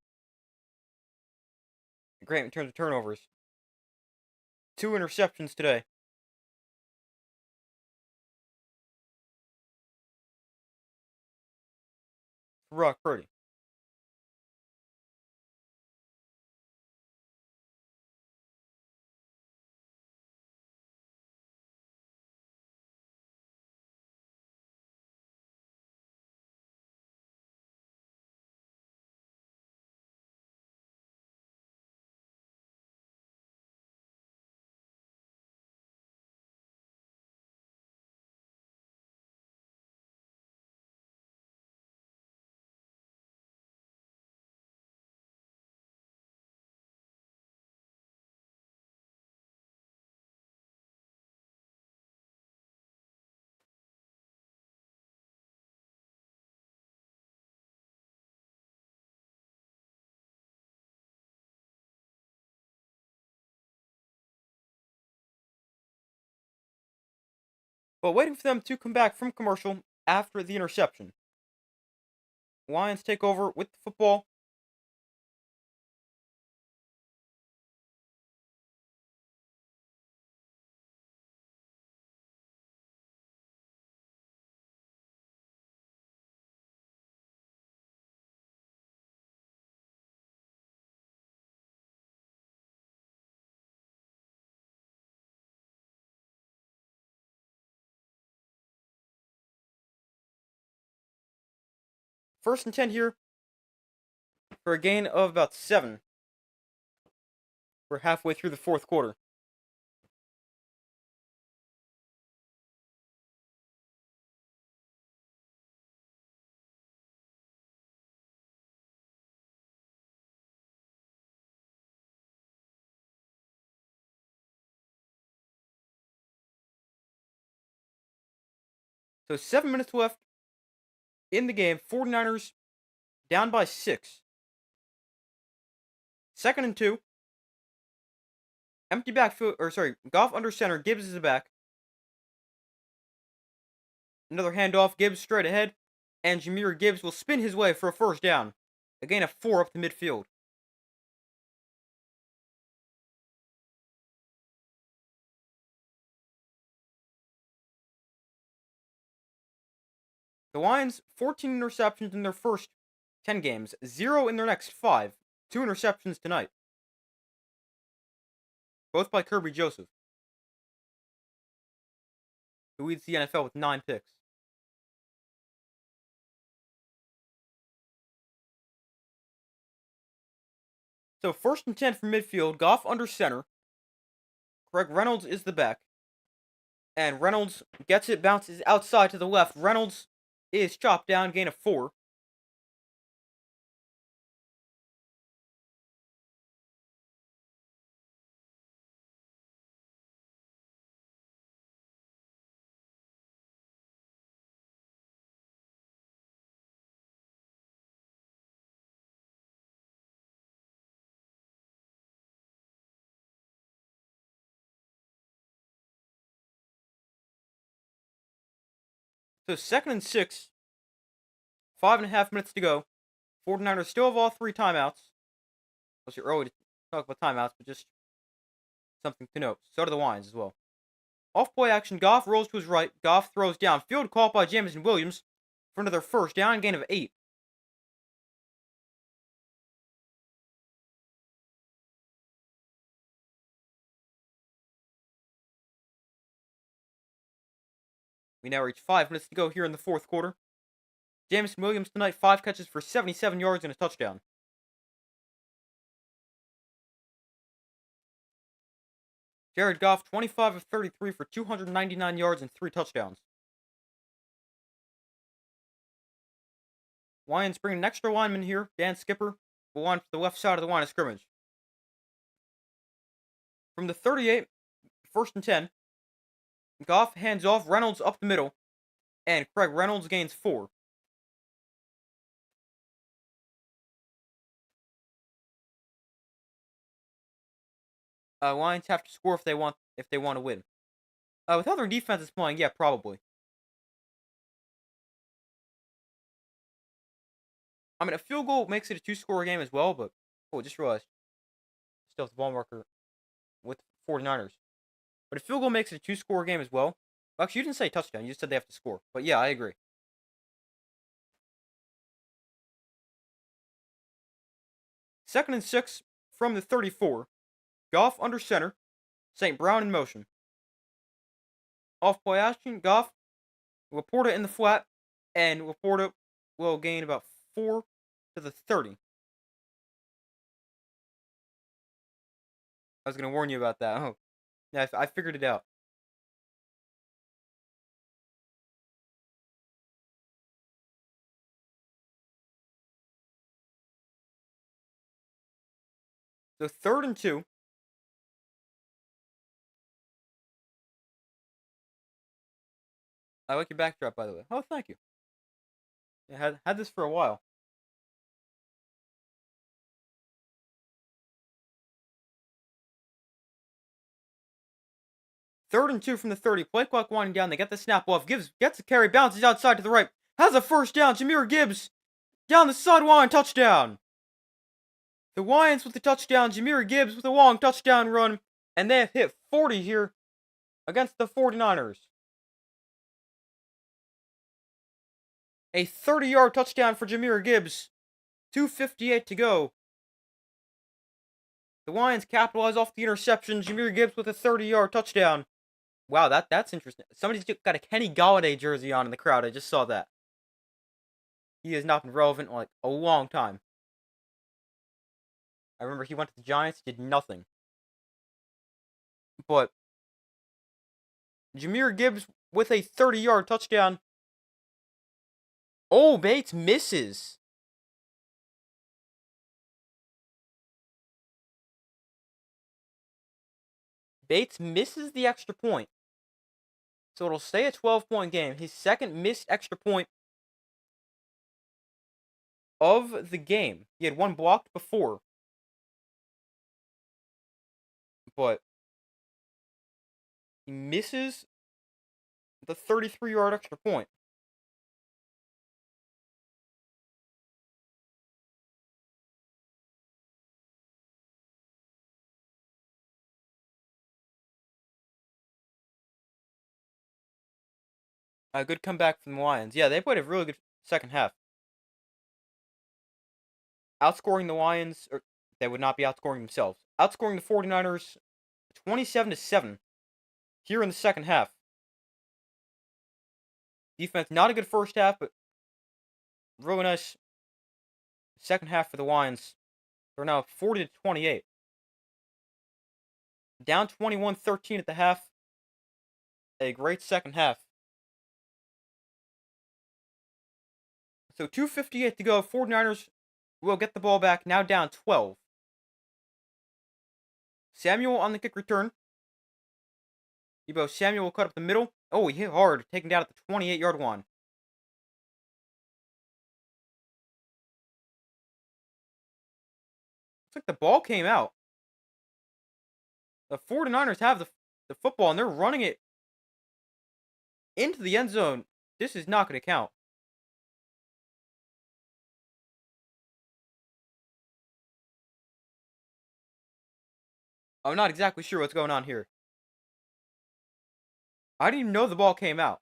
A: great in terms of turnovers. 2 interceptions today. For Brock Purdy. But waiting for them to come back from commercial after the interception. Lions take over with the football. First and 10 here for a gain of about 7. We're halfway through the fourth quarter. So 7 minutes left in the game. 49ers down by 6. Second and 2. Empty backfield, Goff under center. Gibbs is the back. Another handoff. Gibbs straight ahead. And Jahmyr Gibbs will spin his way for a first down. A gain of 4 up the midfield. The Lions, 14 interceptions in their first 10 games, 0 in their next 5. 2 interceptions tonight. Both by Kirby Joseph, who leads the NFL with 9 picks. So first and 10 from midfield, Goff under center. Craig Reynolds is the back. And Reynolds gets it, bounces outside to the left. Reynolds is chopped down, gain of 4. So second and 6. 5.5 minutes to go. 49ers still have all 3 timeouts. It's early to talk about timeouts, but just something to note. So do the Lions as well. Off play action, Goff rolls to his right. Goff throws downfield, caught by Jameson Williams for another first down, gain of 8. We now reach 5 minutes to go here in the fourth quarter. Jameson Williams tonight, 5 catches for 77 yards and a touchdown. Jared Goff, 25 of 33 for 299 yards and 3 touchdowns. Lions bring an extra lineman here. Dan Skipper will line for the left side of the line of scrimmage. From the 38, 1st and 10, Goff hands off, Reynolds up the middle, and Craig Reynolds gains 4. Lions have to score if they want to win. With how their defense is playing, yeah, probably. I mean, a field goal makes it a 2-score game as well, but just realized still have the ball marker with 49ers. But a field goal makes it a 2-score game as well. Actually, you didn't say touchdown. You just said they have to score. But yeah, I agree. Second and 6 from the 34. Goff under center. St. Brown in motion. Off play action. Goff. Laporta in the flat. And Laporta will gain about 4 to the 30. I was going to warn you about that. Oh, yeah, I figured it out. So 3rd and 2. I like your backdrop, by the way. Oh, thank you. I had this for a while. Third and 2 from the 30. Play clock winding down. They get the snap off. Gibbs gets the carry. Bounces outside to the right. Has a first down. Jahmyr Gibbs down the sideline. Touchdown. The Lions with the touchdown. Jahmyr Gibbs with a long touchdown run. And they have hit 40 here against the 49ers. A 30-yard touchdown for Jahmyr Gibbs. 2:58 to go. The Lions capitalize off the interception. Jahmyr Gibbs with a 30-yard touchdown. Wow, that's interesting. Somebody's got a Kenny Golladay jersey on in the crowd. I just saw that. He has not been relevant in like a long time. I remember he went to the Giants, did nothing. But Jahmyr Gibbs with a 30-yard touchdown. Oh, Bates misses. Bates misses the extra point. So it'll stay a 12-point game. His second missed extra point of the game. He had one blocked before. But he misses the 33-yard extra point. A good comeback from the Lions. Yeah, they played a really good second half. Outscoring the Lions, or they would not be outscoring themselves. Outscoring the 49ers 27-7 here in the second half. Defense, not a good first half, but really nice second half for the Lions. They're now 40-28. Down 21-13 at the half. A great second half. So 2:58 to go. 49ers will get the ball back. Now down 12. Samuel on the kick return. Deebo Samuel will cut up the middle. Oh, he hit hard. Taken down at the 28-yard line. Looks like the ball came out. The 49ers have the football, and they're running it into the end zone. This is not going to count. I'm not exactly sure what's going on here. I didn't even know the ball came out.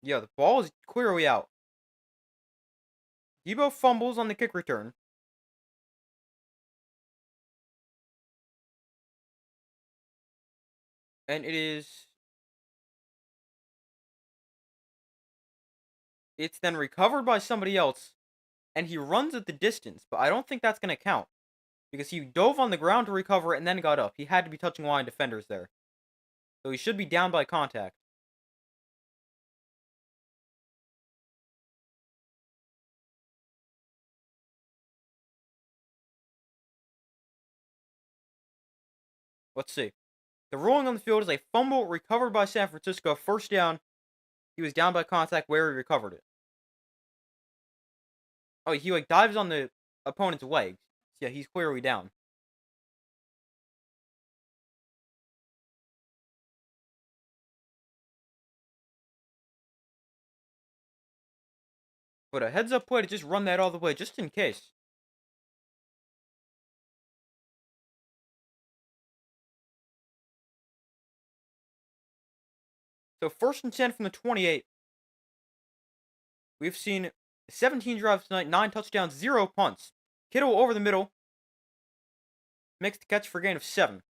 A: Yeah, the ball is clearly out. Deebo fumbles on the kick return. And it's then recovered by somebody else. And he runs at the distance, but I don't think that's going to count. Because he dove on the ground to recover it and then got up. He had to be touching line defenders there. So he should be down by contact. Let's see. The ruling on the field is a fumble recovered by San Francisco, first down. He was down by contact where he recovered it. Oh, he dives on the opponent's legs. Yeah, he's clearly down. But a heads up play to just run that all the way, just in case. So 1st and 10 from the 28. We've seen 17 drives tonight, 9 touchdowns, 0 punts. Kittle over the middle. Makes the catch for a gain of 7.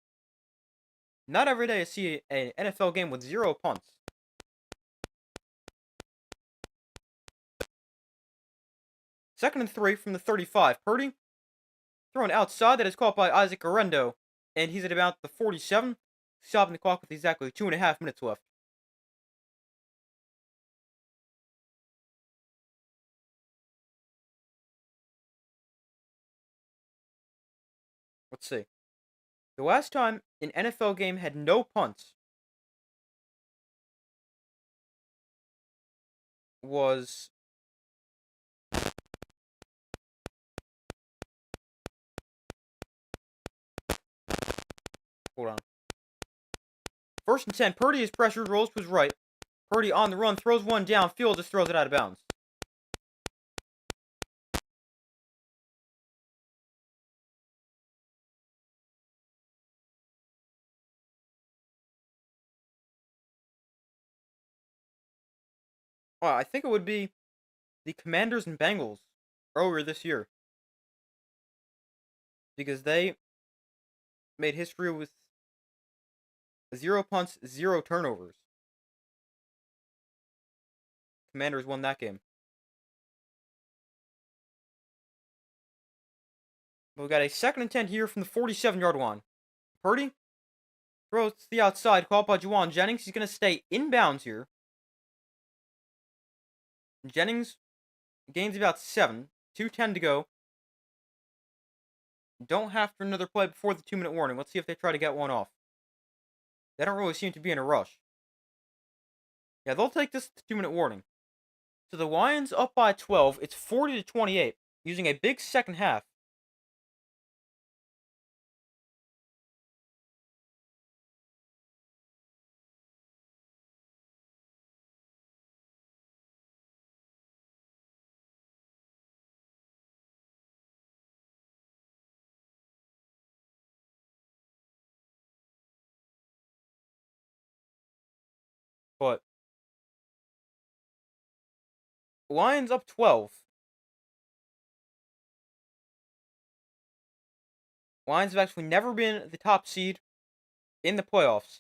A: Not every day I see an NFL game with 0 punts. 2nd and 3 from the 35. Purdy thrown outside, that is caught by Isaac Arendo. And he's at about the 47. Stopping the clock with exactly 2.5 minutes left. Let's see. The last time an NFL game had no punts was hold on. 1st and 10. Purdy is pressured, rolls to his right. Purdy on the run, throws one downfield, just throws it out of bounds. Well, I think it would be the Commanders and Bengals earlier this year. Because they made history with 0 punts, 0 turnovers. Commanders won that game. We got a 2nd and 10 here from the 47-yard line. Purdy throws to the outside, caught by Juwan Jennings. He's going to stay inbounds here. Jennings gains about 7. 2:10 to go. Don't have for another play before the 2-minute warning. Let's see if they try to get one off. They don't really seem to be in a rush. Yeah, they'll take this 2-minute warning. So the Lions up by 12. It's 40-28, using a big second half. But Lions up 12. Lions have actually never been the top seed in the playoffs.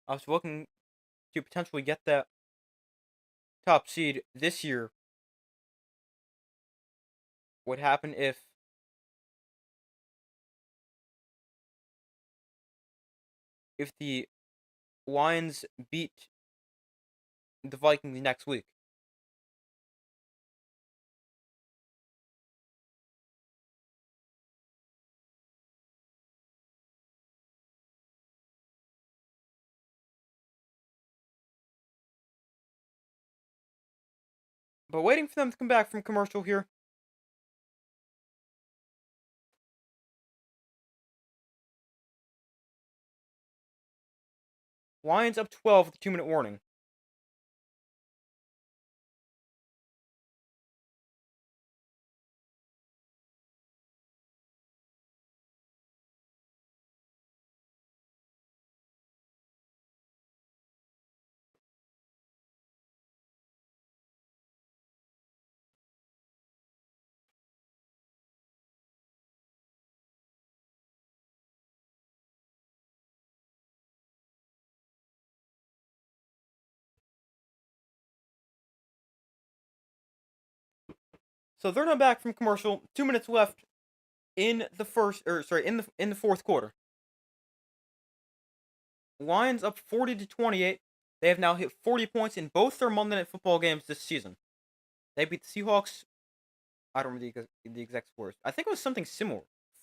A: I was looking to potentially get that top seed this year. What happened if the Lions beat the Vikings next week? But waiting for them to come back from commercial here. Lions up 12 with a 2-minute warning. So they're not back from commercial. 2 minutes left in the fourth quarter. Lions up 40-28. They have now hit 40 points in both their Monday Night Football games this season. They beat the Seahawks. I don't remember the exact scores. I think it was something similar.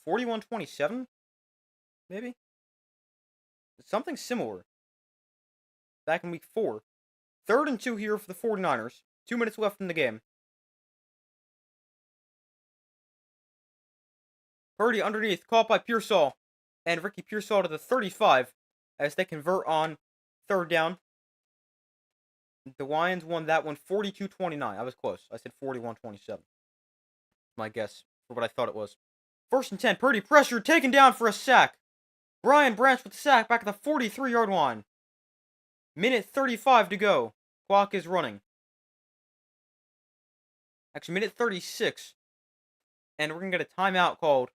A: 41-27, maybe? Something similar. Back in week 4. 3rd and 2 here for the 49ers. 2 minutes left in the game. Purdy underneath, caught by Pearsall. And Ricky Pearsall to the 35 as they convert on 3rd down. The Lions won that one 42-29. I was close. I said 41-27. My guess for what I thought it was. 1st and 10. Purdy pressure, taken down for a sack. Brian Branch with the sack back at the 43-yard line. Minute 35 to go. Clock is running. Actually, minute 36. And we're going to get a timeout called.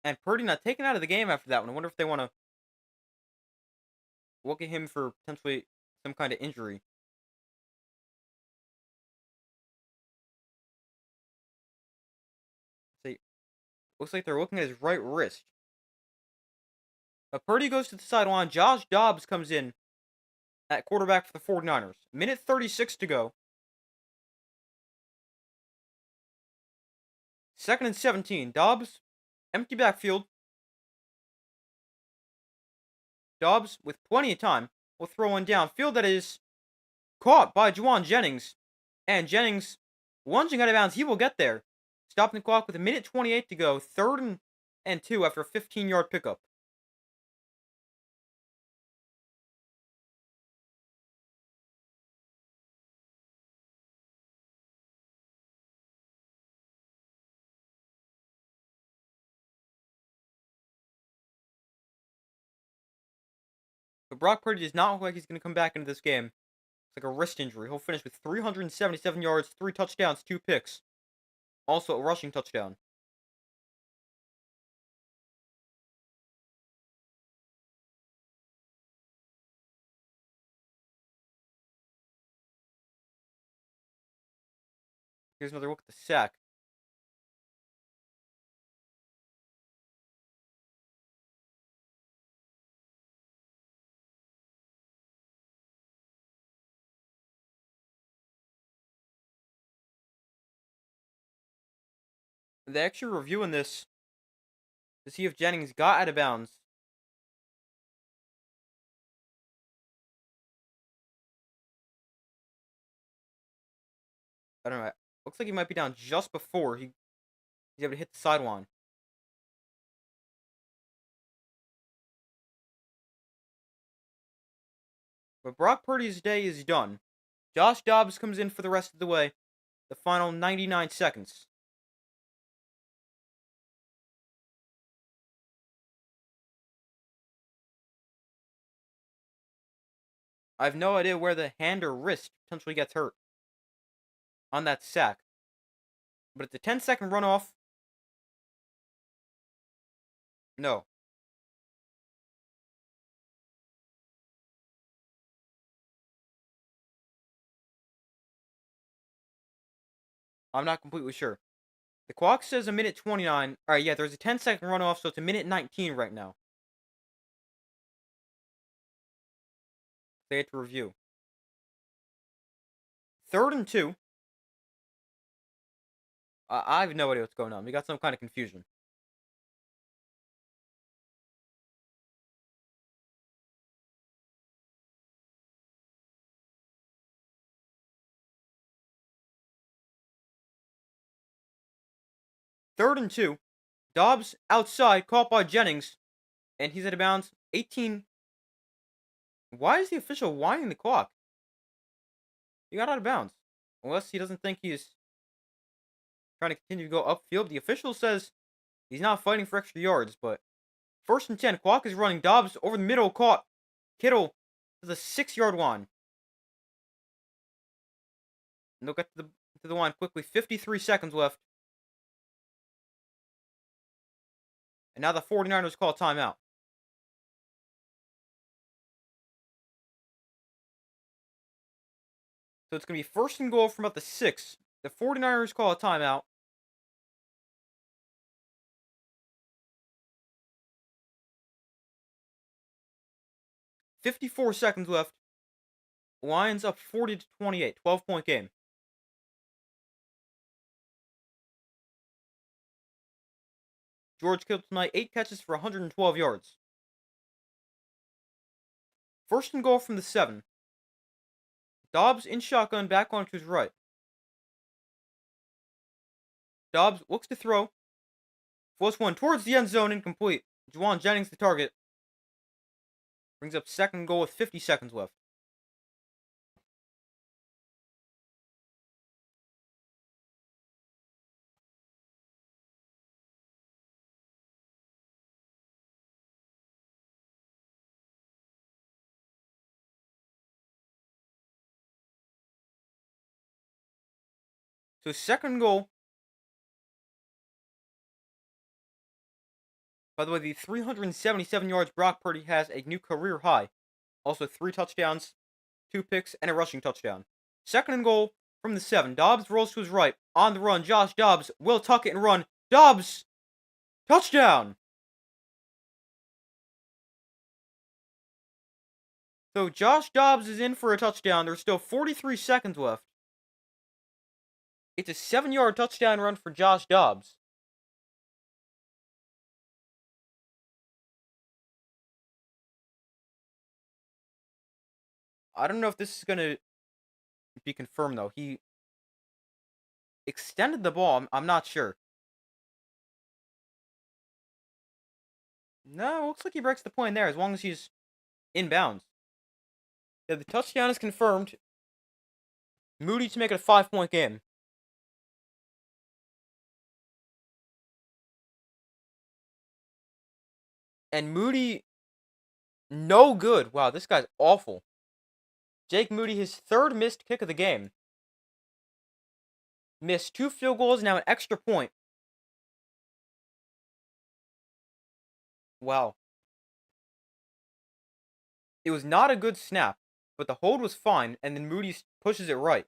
A: And Purdy not taken out of the game after that one. I wonder if they want to look at him for potentially some kind of injury. See, looks like they're looking at his right wrist. But Purdy goes to the sideline. Josh Dobbs comes in at quarterback for the 49ers. Minute 36 to go. 2nd and 17. Dobbs, empty backfield. Dobbs, with plenty of time, will throw one downfield that is caught by Jauan Jennings. And Jennings, lunging out of bounds, he will get there. Stopping the clock with a minute 28 to go. 3rd and 2 after a 15-yard pickup. But Brock Purdy does not look like he's going to come back into this game. It's like a wrist injury. He'll finish with 377 yards, 3 touchdowns, 2 picks. Also a rushing touchdown. Here's another look at the sack. They're actually reviewing this to see if Jennings got out of bounds. I don't know. Looks like he might be down just before he's able to hit the sideline. But Brock Purdy's day is done. Josh Dobbs comes in for the rest of the way. The final 99 seconds. I have no idea where the hand or wrist potentially gets hurt on that sack. But it's a 10-second runoff. No. I'm not completely sure. The clock says a minute 29. Alright, yeah, there's a 10-second runoff, so it's a minute 19 right now. They had to review. 3rd and 2. I have no idea what's going on. We got some kind of confusion. Third and 2. Dobbs outside, caught by Jennings. And he's out of bounds. 18. Why is the official winding the clock? He got out of bounds. Unless he doesn't think he's trying to continue to go upfield. The official says He's not fighting for extra yards, but 1st and 10. Clock is running. Dobbs over the middle, caught. Kittle to the 6-yard line. And they'll get to the line quickly. 53 seconds left. And now the 49ers call timeout. So it's going to be 1st and goal from about the 6. The 49ers call a timeout. .54 seconds left. Lions up 40-28. 12-point game. George Kittle tonight, 8 catches for 112 yards. 1st and goal from the 7. Dobbs in shotgun, back on to his right. Dobbs looks to throw. Floats one towards the end zone, incomplete. Juwan Jennings the target. Brings up 2nd and goal with 50 seconds left. So 2nd and goal. By the way, the 377 yards Brock Purdy has a new career high. Also 3 touchdowns, 2 picks, and a rushing touchdown. 2nd and goal from the 7. Dobbs rolls to his right. On the run, Josh Dobbs will tuck it and run. Dobbs! Touchdown! So Josh Dobbs is in for a touchdown. There's still 43 seconds left. It's a 7-yard touchdown run for Josh Dobbs. I don't know if this is going to be confirmed, though. He extended the ball. I'm not sure. No, looks like he breaks the play in there as long as he's inbounds. Yeah, the touchdown is confirmed. Moody to make it a 5-point game. And Moody, no good. Wow, this guy's awful. Jake Moody, his 3rd missed kick of the game. Missed 2 field goals, now an extra point. Wow. It was not a good snap, but the hold was fine, and then Moody pushes it right.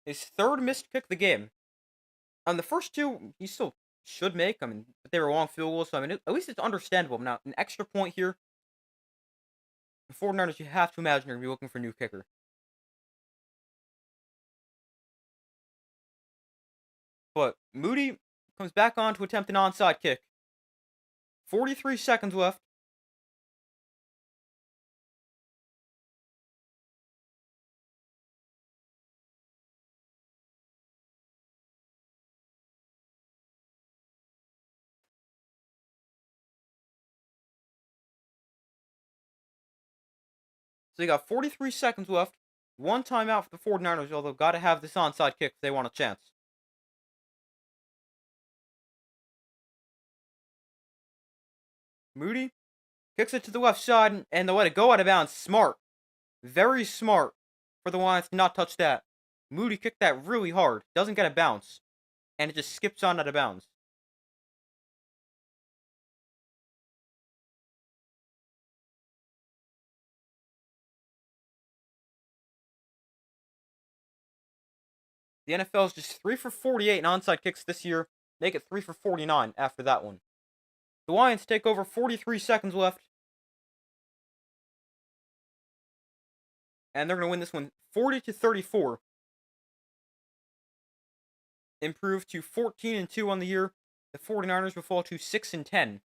A: His 3rd missed kick of the game. On the first 2, he still should make. I mean, but they were long field goals, so I mean, at least it's understandable. Now, an extra point here. The 49ers, you have to imagine, are going to be looking for a new kicker. But Moody comes back on to attempt an onside kick. 43 seconds left. So you got 43 seconds left. 1 timeout for the 49ers, although got to have this onside kick if they want a chance. Moody kicks it to the left side, and they'll let it go out of bounds. Smart. Very smart for the Lions to not touch that. Moody kicked that really hard. Doesn't get a bounce. And it just skips on out of bounds. The NFL is just 3 for 48 in onside kicks this year. Make it 3 for 49 after that one. The Lions take over. 43 seconds left. And they're going to win this one 40-34. Improve to 14-2 on the year. The 49ers will fall to 6-10.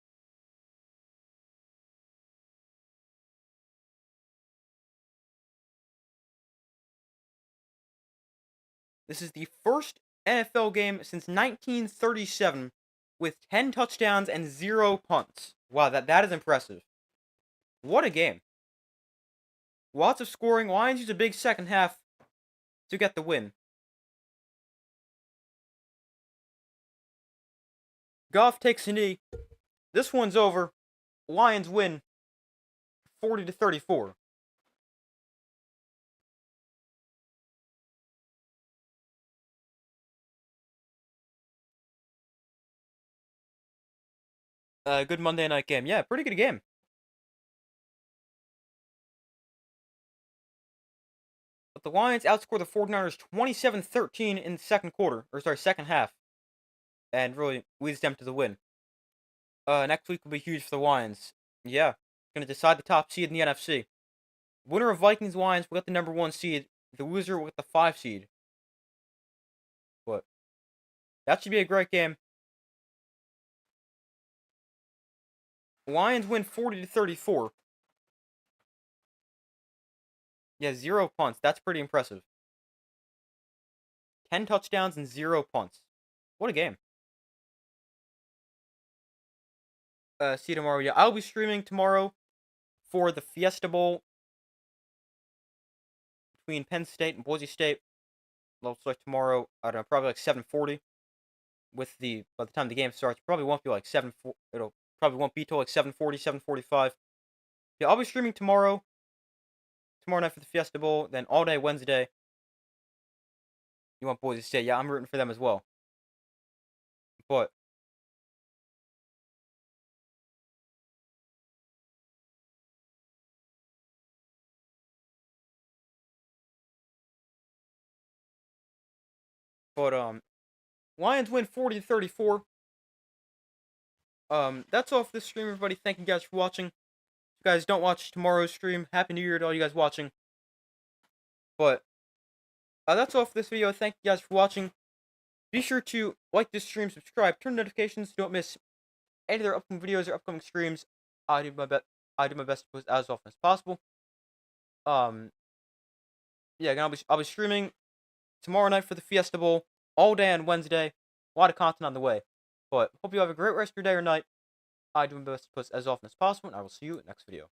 A: This is the first NFL game since 1937 with 10 touchdowns and 0 punts. Wow, that is impressive. What a game. Lots of scoring. Lions use a big second half to get the win. Goff takes a knee. This one's over. Lions win 40-34. Good Monday night game. Yeah, pretty good game. But the Lions outscored the 49ers 27-13 in the second quarter, or sorry, second half, and really leads them to the win. Next week will be huge for the Lions. Yeah, gonna decide the top seed in the NFC. Winner of Vikings Lions will get the number 1 seed. The loser will get the 5 seed. But that should be a great game. Lions win 40-34. Yeah, 0 punts. That's pretty impressive. 10 touchdowns and 0 punts. What a game. See you tomorrow. Yeah, I'll be streaming tomorrow for the Fiesta Bowl between Penn State and Boise State. Looks like tomorrow, I don't know, probably like 7:40. By the time the game starts, probably won't be like 7. It'll probably won't be till like 7:40, 7:45. Yeah, I'll be streaming tomorrow night for the Fiesta Bowl. Then all day Wednesday. You want Boise State? Yeah, I'm rooting for them as well. But Lions win 40-34. That's all for this stream, everybody. Thank you guys for watching. If you guys don't watch tomorrow's stream, Happy New Year to all you guys watching. But that's all for this video. Thank you guys for watching. Be sure to like this stream, subscribe, turn notifications so you don't miss any of their upcoming videos or upcoming streams. I do my best to post as often as possible. Yeah, again, I'll be streaming tomorrow night for the Fiesta Bowl, all day on Wednesday. A lot of content on the way. But hope you have a great rest of your day or night. I do my best to post as often as possible, and I will see you in the next video.